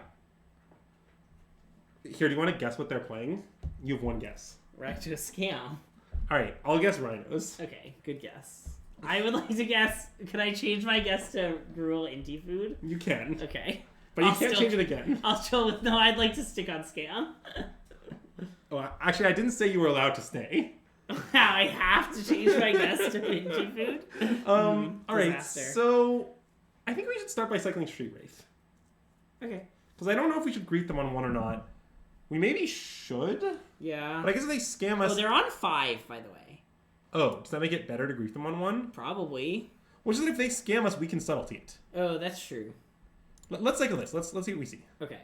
Here, do you want to guess what they're playing? You have one guess. We're actually a scam. Alright, I'll guess Rhinos. Okay, good guess. I would like to guess... Can I change my guess to Gruul Indie Food? You can. Okay. But you can't change it again. I'll chill with... No, I'd like to stick on scam. Oh, actually, I didn't say you were allowed to stay. I have to change my guess to Indie Food? Alright, so... I think we should start by cycling Street Wraith. Okay. Because I don't know if we should grief them on one or not. We maybe should? Yeah. But I guess if they scam us... Oh, they're on 5, by the way. Oh, does that make it better to grief them on one? Probably. Which is that if they scam us, we can subtlety it. Oh, that's true. Let's cycle this. Let's see what we see. Okay.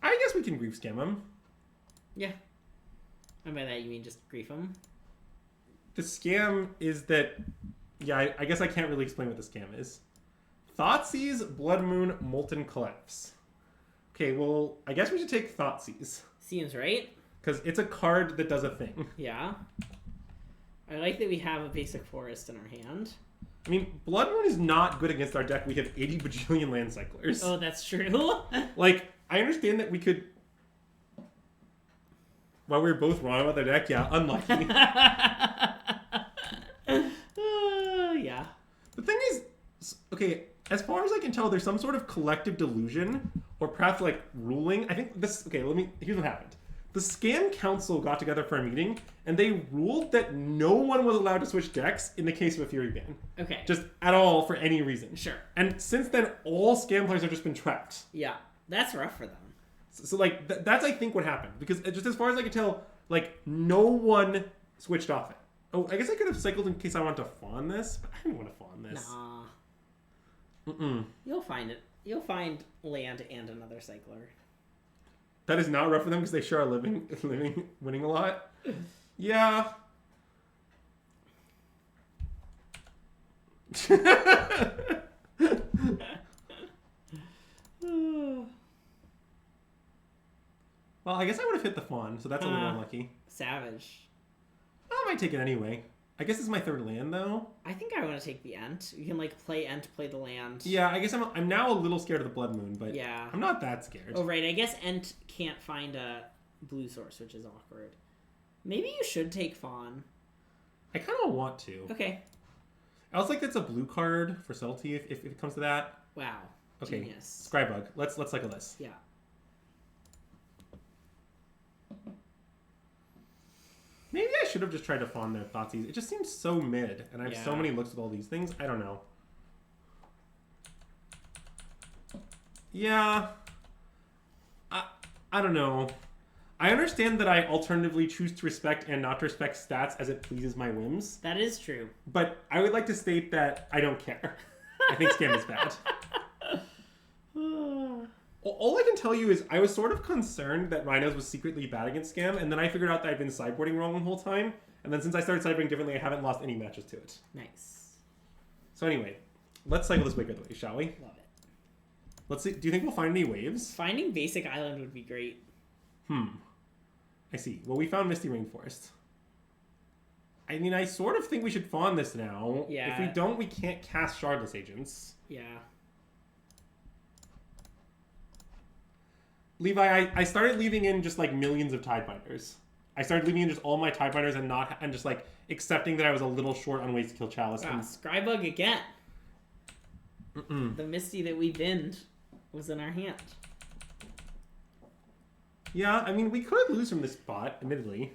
I guess we can grief scam them. Yeah. And by that you mean just grief them? The scam is that... Yeah, I guess I can't really explain what the scam is. Thoughtseize, Blood Moon, Molten Collapse. Okay, well, I guess we should take Thoughtseize. Seems right. Because it's a card that does a thing. Yeah. I like that we have a basic forest in our hand. I mean, Blood Moon is not good against our deck. We have 80 bajillion land cyclers. Oh, that's true. Like, I understand that we could... While we were both wrong about their deck, yeah, unlucky. Yeah. The thing is, okay, as far as I can tell, there's some sort of collective delusion, or perhaps like ruling. I think this. Okay, here's what happened. The Scam Council got together for a meeting, and they ruled that no one was allowed to switch decks in the case of a Fury ban. Okay. Just at all, for any reason. Sure. And since then, all Scam players have just been trapped. Yeah. That's rough for them. So like, that's, I think, what happened. Because just as far as I can tell, like, no one switched off it. Oh, I guess I could have cycled in case I wanted to fawn this, but I didn't want to fawn this. Nah. Mm-mm. You'll find it. You'll find land and another cycler. That is not rough for them because they sure are winning a lot. Yeah. Well, I guess I would have hit the fawn, so that's a little unlucky. Savage. I might take it anyway. I guess it's my third land, though. I think I want to take the Ent. You can, like, play Ent, play the land. Yeah, I guess I'm now a little scared of the Blood Moon, but yeah. I'm not that scared. Oh, right. I guess Ent can't find a blue source, which is awkward. Maybe you should take Fawn. I kind of want to. Okay. I also like that's a blue card for subtlety if it comes to that. Wow. Okay. Genius. Scrybug. Let's cycle this. Yeah. Maybe I should have just tried to fawn their Thoughtseize. It just seems so mid, and I have so many looks with all these things. I don't know. Yeah. I don't know. I understand that I alternatively choose to respect and not to respect stats as it pleases my whims. That is true. But I would like to state that I don't care. I think Scam is bad. All I can tell you is I was sort of concerned that Rhinos was secretly bad against Scam, and then I figured out that I'd been sideboarding wrong the whole time. And then since I started sideboarding differently, I haven't lost any matches to it. Nice. So anyway, let's cycle this Wake of the Way, shall we? Love it. Let's see. Do you think we'll find any waves? Finding basic island would be great. I see. Well, we found Misty Rainforest. I mean, I sort of think we should fawn this now. Yeah. If we don't, we can't cast Shardless Agents. Yeah. Levi, I started leaving in just like millions of Tidebinders. I started leaving in just all my Tidebinders and just like accepting that I was a little short on ways to kill Chalice. Wow, Scrybug again. The Misty that we binned was in our hand. Yeah, I mean, we could lose from this spot, admittedly.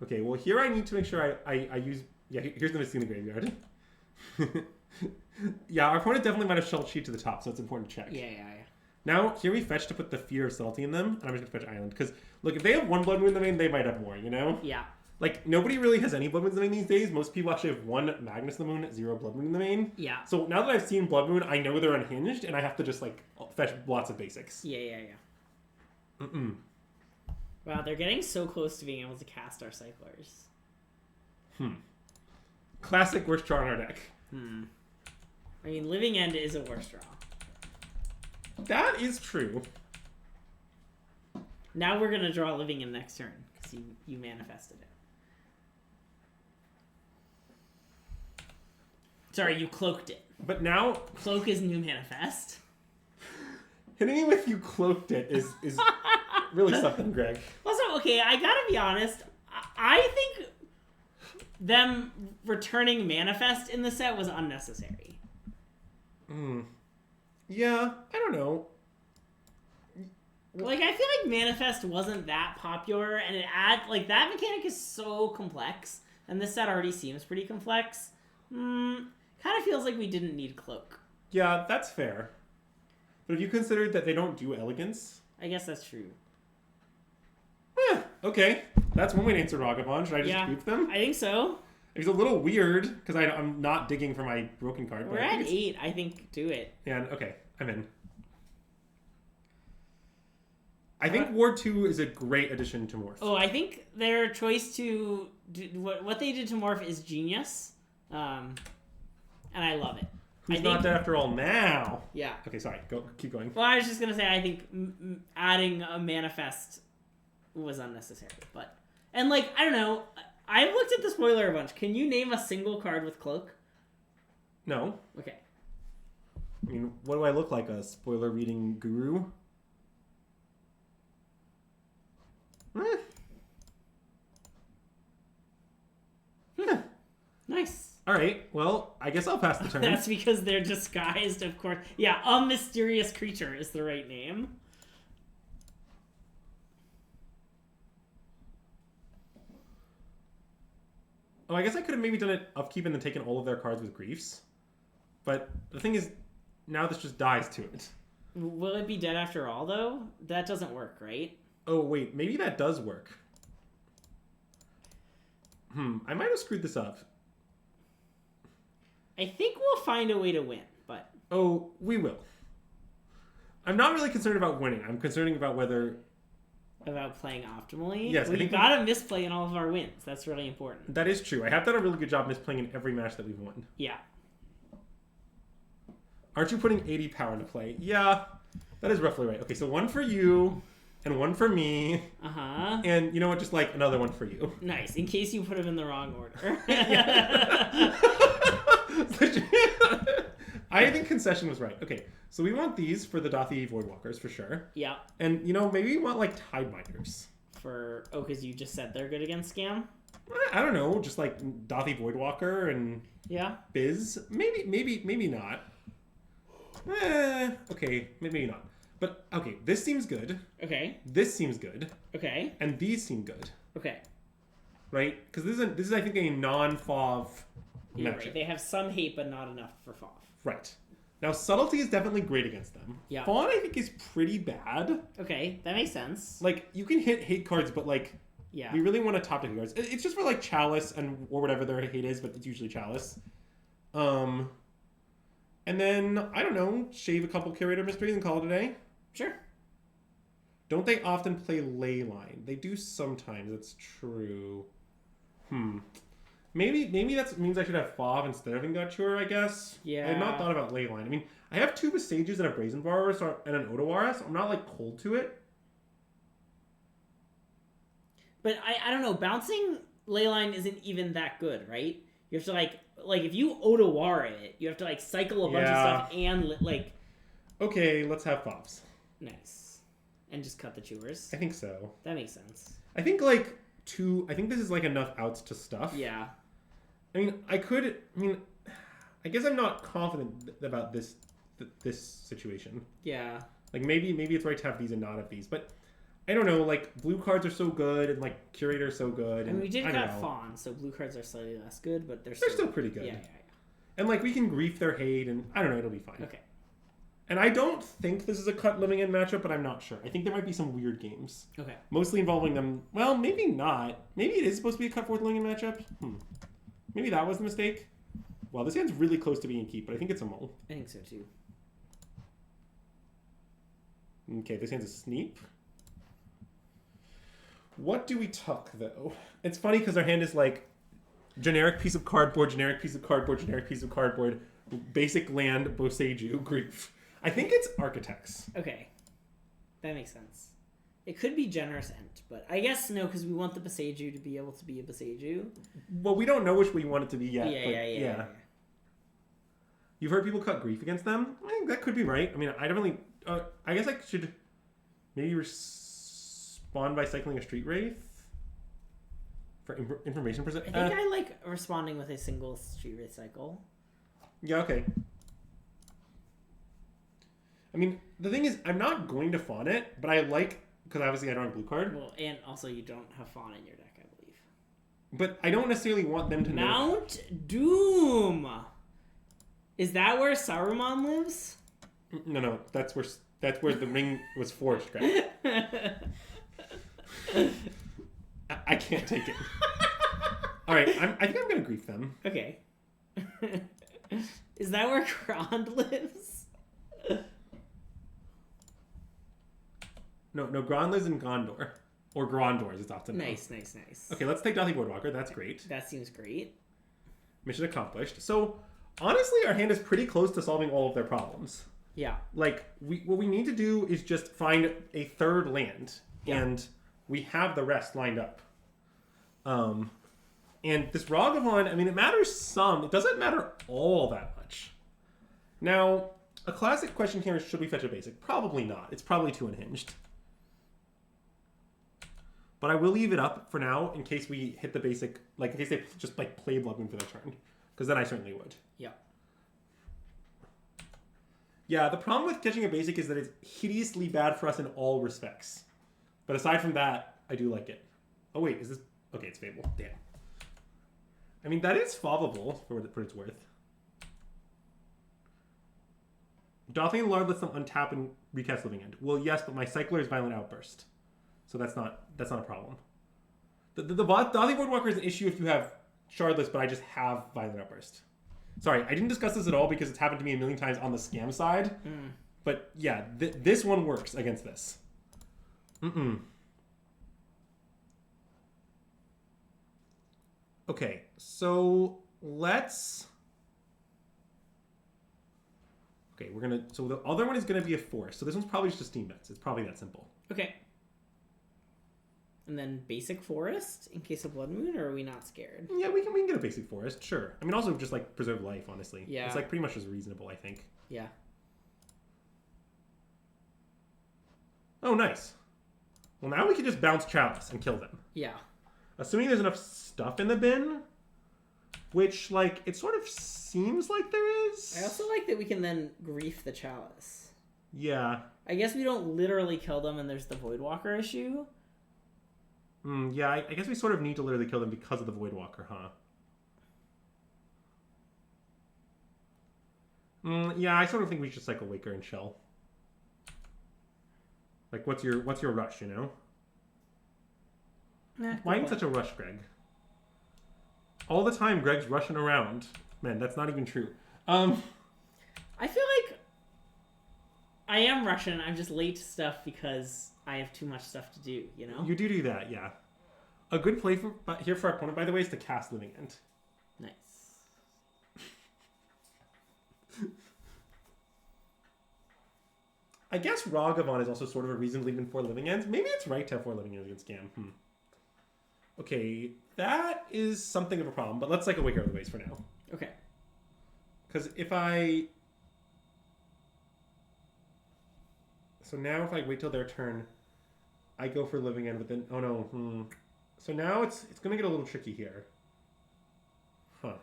Okay, well, here I need to make sure I use... Yeah, here's the Misty in the graveyard. Yeah, our opponent definitely might have shelled Sheet to the top, so it's important to check. Yeah. Now, here we fetch to put the Fear of Subtlety in them, and I'm just going to fetch Island. Because, look, if they have one Blood Moon in the main, they might have more, you know? Yeah. Like, nobody really has any Blood Moons in the main these days. Most people actually have one Magnus in the Moon, 0 Blood Moon in the main. Yeah. So now that I've seen Blood Moon, I know they're unhinged, and I have to just, like, fetch lots of basics. Yeah. Wow, they're getting so close to being able to cast our cyclers. Classic worst draw in our deck. I mean, Living End is a worse draw. That is true. Now we're going to draw Living End next turn, because you manifested it. Sorry, you cloaked it. But now... Cloak is new manifest. Hitting me with you cloaked it is really something, Greg. Also, okay, I gotta be honest. I think them returning manifest in the set was unnecessary. Yeah, I don't know. Like, I feel like manifest wasn't that popular, and that mechanic is so complex, and this set already seems pretty complex. Kind of feels like we didn't need cloak. Yeah, that's fair. But have you considered that they don't do elegance? I guess that's true. Okay. That's one way to answer Ragavon. Should I just group them? I think so. It's a little weird, because I'm not digging for my broken card. We're at 8. I think do it. Yeah, okay. I'm in. I think Ward 2 is a great addition to Morph. Oh, I think their choice to... what they did to Morph is genius. And I love it. Who's not dead after all now? Yeah. Okay, sorry. Keep going. Well, I was just going to say, I think adding a manifest was unnecessary. And, like, I don't know. I've looked at the spoiler a bunch. Can you name a single card with Cloak? No. Okay. I mean, what do I look like? A spoiler reading guru? Nice. All right. Well, I guess I'll pass the turn. That's because they're disguised, of course. Yeah, a mysterious creature is the right name. Oh, I guess I could have maybe done it upkeep and then taken all of their cards with griefs. But the thing is, now this just dies to it. Will it be dead after all, though? That doesn't work, right? Oh, wait. Maybe that does work. I might have screwed this up. I think we'll find a way to win, but... Oh, we will. I'm not really concerned about winning. I'm concerned about whether... About playing optimally? Yes, we gotta misplay in all of our wins. That's really important. That is true. I have done a really good job misplaying in every match that we've won. Yeah. Aren't you putting 80 power into play? Yeah, that is roughly right. Okay, so one for you, and one for me. Uh-huh. And you know what? Just like another one for you. Nice, in case you put them in the wrong order. I think concession was right. Okay, so we want these for the Dothy Voidwalkers for sure. Yeah. And, you know, maybe we want, like, Tidebinders. Oh, because you just said they're good against Scam? I don't know, just, like, Dothy Voidwalker and... Yeah. Biz. Maybe not. Okay, maybe not. But, okay, this seems good. Okay. This seems good. Okay. And these seem good. Okay. Right? Because this is, I think, a non-FOV You're matchup. right. They have some hate, but not enough for FOV. Right. Now, subtlety is definitely great against them. Yeah. Fawn, I think, is pretty bad. Okay, that makes sense. Like, you can hit hate cards, but, like, yeah, we really want to top hate cards. It's just for, like, Chalice and or whatever their hate is, but it's usually Chalice. And then, I don't know, shave a couple Curator Mysteries and call it a day. Sure. Don't they often play Leyline? They do sometimes, that's true. Maybe that means I should have FOV instead of Ingature, I guess. Yeah. I had not thought about Leyline. I mean, I have 2 Visages and a Brazen Borrower and an Otawara, so I'm not, like, cold to it. But I don't know, bouncing Leyline isn't even that good, right? You have to, like if you Otawara it, you have to, like, cycle a bunch of stuff and, like... Okay, let's have FOVs. Nice. And just cut the chewers. I think so. That makes sense. I think, like, I think this is, like, enough outs to stuff. Yeah. I mean, I guess I'm not confident about this situation. Yeah. Like, maybe it's right to have these and not have these, but I don't know, like, blue cards are so good, and, like, Curator is so good. And we did got Fawn, so blue cards are slightly less good, but they're still pretty good. Yeah. And, like, we can grief their hate, and I don't know, it'll be fine. Okay. And I don't think this is a cut living in matchup, but I'm not sure. I think there might be some weird games. Okay. Mostly involving them. Well, maybe not. Maybe it is supposed to be a cut fourth living in matchup. Maybe that was the mistake. Well, this hand's really close to being a keep, but I think it's a mull. I think so too. Okay, this hand's a sneak. What do we tuck, though? It's funny because our hand is like generic piece of cardboard, generic piece of cardboard, generic piece of cardboard, basic land, Boseiju, grief. I think it's Architects. Okay. That makes sense. It could be Generous Ent, but I guess no, because we want the Boseiju to be able to be a Boseiju. Well, we don't know which we want it to be yet. Yeah. You've heard people cut grief against them? I think that could be right. I mean, I definitely... I guess I should maybe respond by cycling a Street Wraith for information percent. I think I like responding with a single Street Wraith cycle. Yeah, okay. I mean, the thing is, I'm not going to fawn it, but I like... Because obviously I don't have a blue card. Well, and also you don't have Fawn in your deck, I believe. But I don't necessarily want them to know. Mount Doom! Is that where Saruman lives? No. That's where the ring was forged, right? I can't take it. All right, I think I'm going to grief them. Okay. Is that where Grand lives? No, Grand lives in Gondor. Or Grondor, as it's often known. Nice. Okay, let's take Dothy Boardwalker. That's great. That seems great. Mission accomplished. So, honestly, our hand is pretty close to solving all of their problems. Yeah. Like, what we need to do is just find a third land. Yeah. And we have the rest lined up. And this Ragavan, I mean, it matters some. It doesn't matter all that much. Now, a classic question here is, should we fetch a basic? Probably not. It's probably too unhinged. But I will leave it up for now in case we hit the basic, like in case they just like play Bloodmoon for their turn. Because then I certainly would. Yeah. Yeah, the problem with catching a basic is that it's hideously bad for us in all respects. But aside from that, I do like it. Oh wait, is this... Okay, it's Fable. Damn. I mean, that is fobbable for what it's worth. Dothing Lord lets them untap and recast Living End. Well, yes, but my Cycler is Violent Outburst. So that's not a problem. The Dothing Boardwalker is an issue if you have Shardless, but I just have Violent Outburst. Sorry, I didn't discuss this at all because it's happened to me a million times on the scam side. But yeah, this one works against this. Okay, so let's... Okay, we're gonna... So the other one is gonna be a forest. So this one's probably just a Steam Bets. It's probably that simple. Okay. And then basic forest in case of Blood Moon, or are we not scared? Yeah, we can get a basic forest, sure. I mean, also just like preserve life, honestly. Yeah. It's like pretty much as reasonable, I think. Yeah. Oh, nice. Well, now we can just bounce Chalice and kill them. Yeah. Assuming there's enough stuff in the bin, which, like, it sort of seems like there is. I also like that we can then grief the Chalice. Yeah. I guess we don't literally kill them and there's the Voidwalker issue. Yeah, I guess we sort of need to literally kill them because of the Voidwalker, huh? Yeah, I sort of think we should cycle Waker and Shell. Like, what's your rush, you know? Why in such a rush, Greg? All the time, Greg's rushing around. Man, that's not even true. I feel like I am rushing. I'm just late to stuff because I have too much stuff to do, you know? You do that, yeah. A good play here for our opponent, by the way, is to cast Living End. Nice. I guess Ragavan is also sort of a reason to leave in 4 Living Ends. Maybe it's right to have 4 Living Ends against Scam. Okay, that is something of a problem, but let's cycle Waker out of the ways for now. Okay. Because if I... So now if I wait till their turn, I go for Living End, but then... Oh no, So now it's going to get a little tricky here. Huh.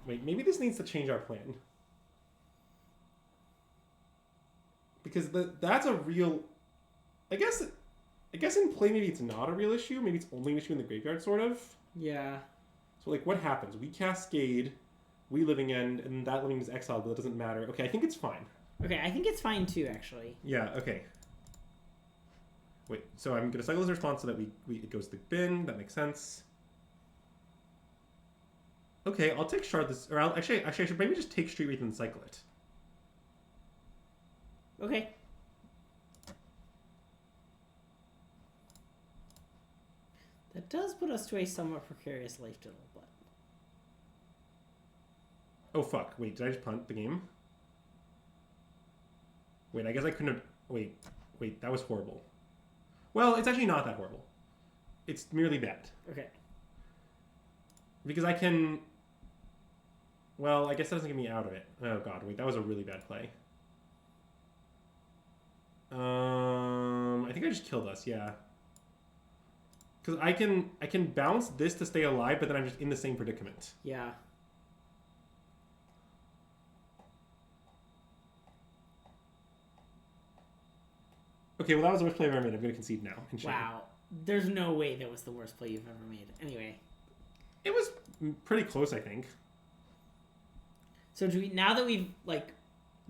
Wait, maybe this needs to change our plan. Because that's a real... I guess in play maybe it's not a real issue. Maybe it's only an issue in the graveyard, sort of. Yeah. So, like, what happens? We Cascade, we Living End, and that Living End is exiled, but that doesn't matter. Okay, I think it's fine. Okay, I think it's fine too, actually. Yeah, okay. Wait, so I'm going to cycle this response so that it goes to the bin. That makes sense. Okay, I'll take Shardless. Or actually, I should maybe just take Street Wraith and cycle it. Okay. That does put us to a somewhat precarious life total, but... Oh, fuck. Wait, did I just punt the game? Wait, I guess I couldn't have... Wait, that was horrible. Well, it's actually not that horrible. It's merely bad. Okay. Because I can... Well, I guess that doesn't get me out of it. Oh, God, wait, that was a really bad play. I think I just killed us, yeah. Because I can bounce this to stay alive, but then I'm just in the same predicament. Yeah. Okay, well that was the worst play I've ever made. I'm going to concede now. Wow. There's no way that was the worst play you've ever made. Anyway. It was pretty close, I think. So do we, now that we've, like,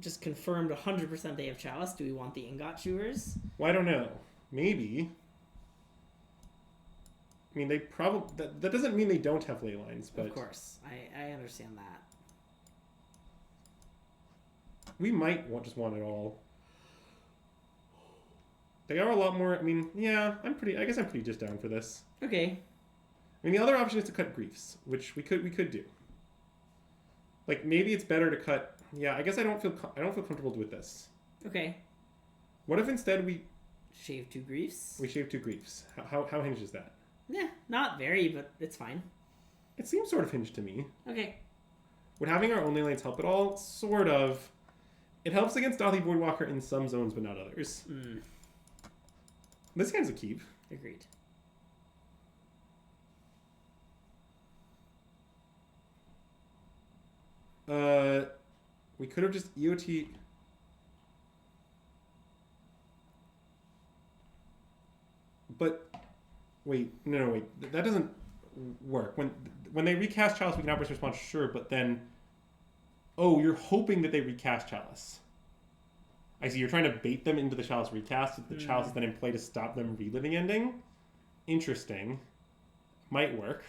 just confirmed 100% they have Chalice, do we want the Ingot Chewers? Well, I don't know. Maybe. I mean, they probably... That doesn't mean they don't have ley lines, but... Of course. I understand that. We might just want it all. They are a lot more... I mean, yeah, I guess I'm pretty just down for this. Okay. I mean, the other option is to cut Griefs, which we could do. Like, maybe it's better to cut... Yeah, I guess I don't feel comfortable with this. Okay. What if instead we... Shave 2 Griefs? We shave 2 Griefs. How hinged is that? Yeah, not very, but it's fine. It seems sort of hinged to me. Okay. Would having our only lanes help at all? Sort of. It helps against Dothy Voidwalker in some zones, but not others. This hand's a keep. Agreed. We could have just EOT. But wait, no, wait. That doesn't work. When they recast Chalice, we can outburst response, sure, but then you're hoping that they recast Chalice. I see. You're trying to bait them into the Chalice recast. So the Chalice is then in play to stop them reliving ending. Interesting. Might work.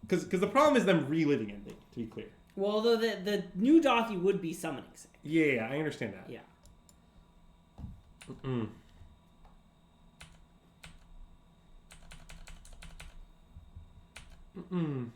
Because the problem is them reliving ending, to be clear. Well, although the new Dothy would be summoning Sig. Yeah, I understand that. Yeah. Mm-mm. Mm-mm.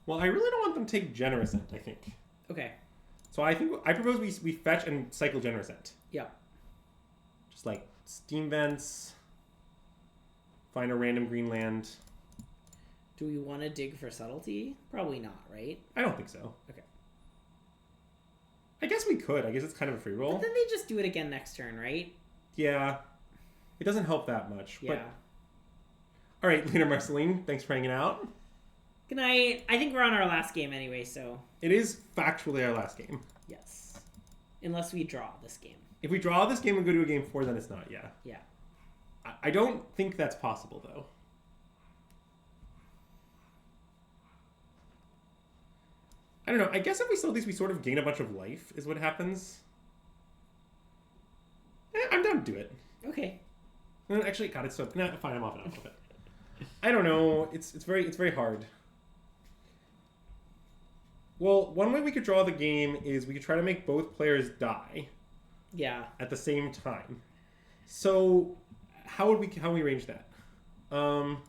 Well, I really don't want them to take Generous Ent, I think. Okay. So I propose we fetch and cycle Generous Ent. Yeah. Just like Steam Vents, find a random green land. Do we want to dig for subtlety? Probably not, right? I don't think so. Okay. I guess we could. I guess it's kind of a free roll. But then they just do it again next turn, right? Yeah. It doesn't help that much. Yeah. But... All right, Lena Marceline, thanks for hanging out. Good night. I think we're on our last game anyway, so... It is factually our last game. Yes. Unless we draw this game. If we draw this game and go to a game 4, then it's not, yeah. Yeah. I don't think that's possible, though. I don't know. I guess if we sell these, we sort of gain a bunch of life, is what happens. I'm down to do it. Okay. Actually, God, it's so... Nah, fine, I'm off it. I don't know. It's very hard. Well, one way we could draw the game is we could try to make both players die. Yeah. At the same time. So, how would we arrange that? In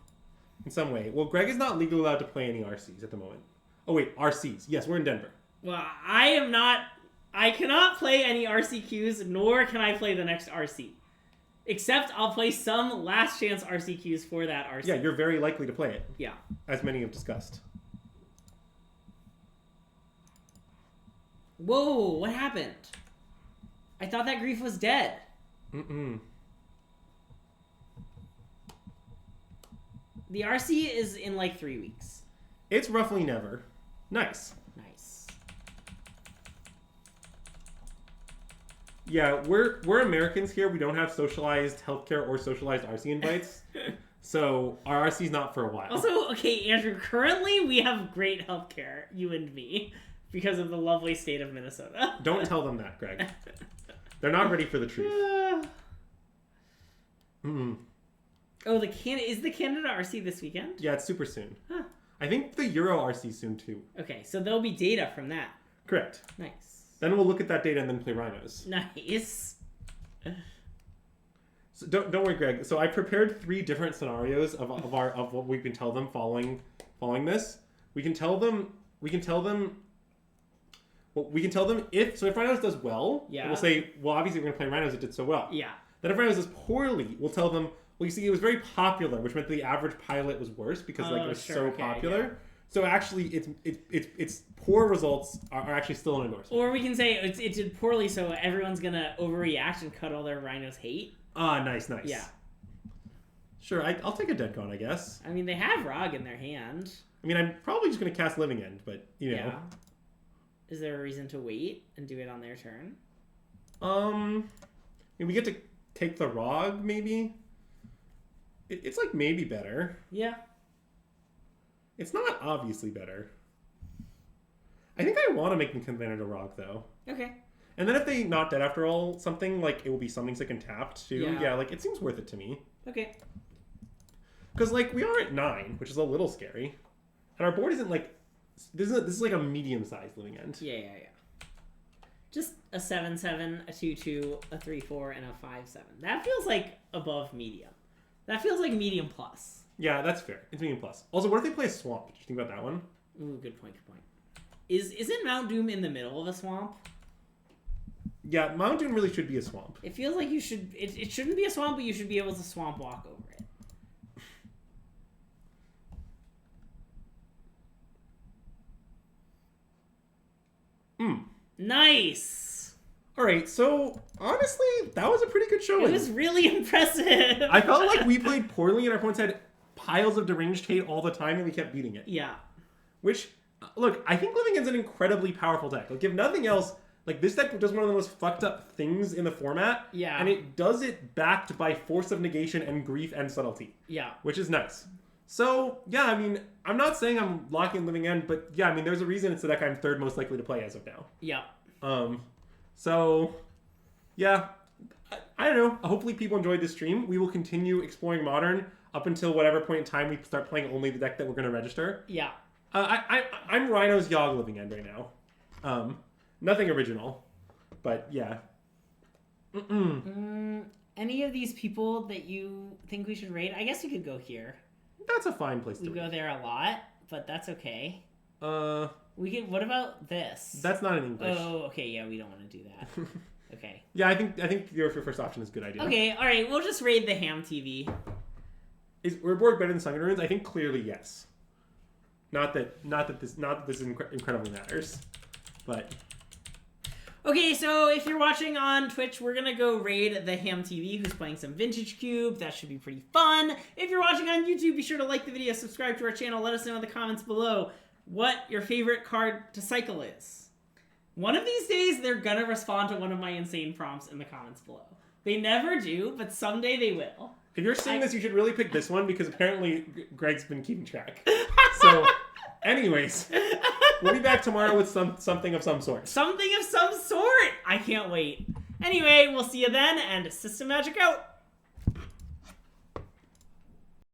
some way. Well, Greg is not legally allowed to play any RCs at the moment. Oh wait, RCs. Yes, we're in Denver. Well, I cannot play any RCQs, nor can I play the next RC. Except I'll play some last chance RCQs for that RC. Yeah, you're very likely to play it. Yeah. As many have discussed. Whoa, what happened? I thought that grief was dead. Mm-mm. The RC is in like 3 weeks. It's roughly never. Nice. Nice. Yeah, we're Americans here. We don't have socialized healthcare or socialized RC invites. So our RC's not for a while. Also, okay, Andrew, currently we have great healthcare, you and me, because of the lovely state of Minnesota. Don't tell them that, Greg. They're not ready for the truth. Mm. Oh, is the Canada RC this weekend? Yeah, it's super soon. Huh. I think the Euro RC soon too. Okay, so there'll be data from that. Correct. Nice. Then we'll look at that data and then play Rhinos. Nice. So don't worry, Greg. So I prepared 3 different scenarios of what we can tell them following this. We can tell them if Rhinos does well, yeah, we'll say, well, obviously we're gonna play Rhinos. It did so well. Yeah. Then if Rhinos does poorly, we'll tell them, well, you see, it was very popular, which meant the average pilot was worse because it was so popular. Yeah. So actually, it's poor results are actually still an endorsement. Or we can say it did poorly, so everyone's gonna overreact and cut all their Rhinos hate. Ah, nice. Yeah. Sure, I'll take a dead con, I guess. I mean, they have Rog in their hand. I mean, I'm probably just gonna cast Living End, but you know. Yeah. Is there a reason to wait and do it on their turn? We get to take the Rog, maybe. It's like maybe better. Yeah. It's not obviously better. I think I want to make them converted to Rog, though. Okay. And then if they not dead after all, something like it will be something sick and tapped too. Yeah, like it seems worth it to me. Okay. Because like we are at 9, which is a little scary, and our board isn't like this is like a medium-sized Living End. Yeah. Just a 7/7, a 2/2, a 3/4, and a 5/7. That feels like above medium. That feels like medium plus. Yeah, that's fair. It's medium plus. Also, what if they play a swamp? Did you think about that one? Ooh, good point. Isn't Mount Doom in the middle of a swamp? Yeah, Mount Doom really should be a swamp. It feels like you should. It shouldn't be a swamp, but you should be able to swamp walk over it. Nice. All right, so honestly, that was a pretty good showing. It was really impressive. I felt like we played poorly and our opponents had piles of deranged hate all the time and we kept beating it. Yeah. Which, look, I think Living End's an incredibly powerful deck. Like, if nothing else, like, this deck does one of the most fucked up things in the format. Yeah. And it does it backed by Force of Negation and Grief and Subtlety. Yeah. Which is nice. So, yeah, I mean, I'm not saying I'm locking Living End, but yeah, I mean, there's a reason it's the deck I'm third most likely to play as of now. Yeah. So, yeah, I don't know. Hopefully people enjoyed this stream. We will continue exploring Modern up until whatever point in time we start playing only the deck that we're going to register. Yeah. I'm Rhinos Yogg Living End right now. Nothing original, but yeah. Any of these people that you think we should raid? I guess we could go here. That's a fine place to We go there a lot, but that's okay. We can. What about this? That's not in English. Oh, okay. Yeah, we don't want to do that. Okay. Yeah, I think your first option is a good idea. Okay, all right. We'll just raid the Ham TV. Is Urborg better than Sunken Ruins? I think clearly yes. Not that this incredibly matters, but. Okay, so if you're watching on Twitch, we're gonna go raid the Ham TV, who's playing some Vintage Cube. That should be pretty fun. If you're watching on YouTube, be sure to like the video, subscribe to our channel, let us know in the comments below what your favorite card to cycle is. One of these days, they're gonna respond to one of my insane prompts in the comments below. They never do, but someday they will. If you're seeing this, you should really pick this one because apparently Greg's been keeping track. So, anyways, we'll be back tomorrow with something of some sort. Something of some sort! I can't wait. Anyway, we'll see you then, and System Magic out!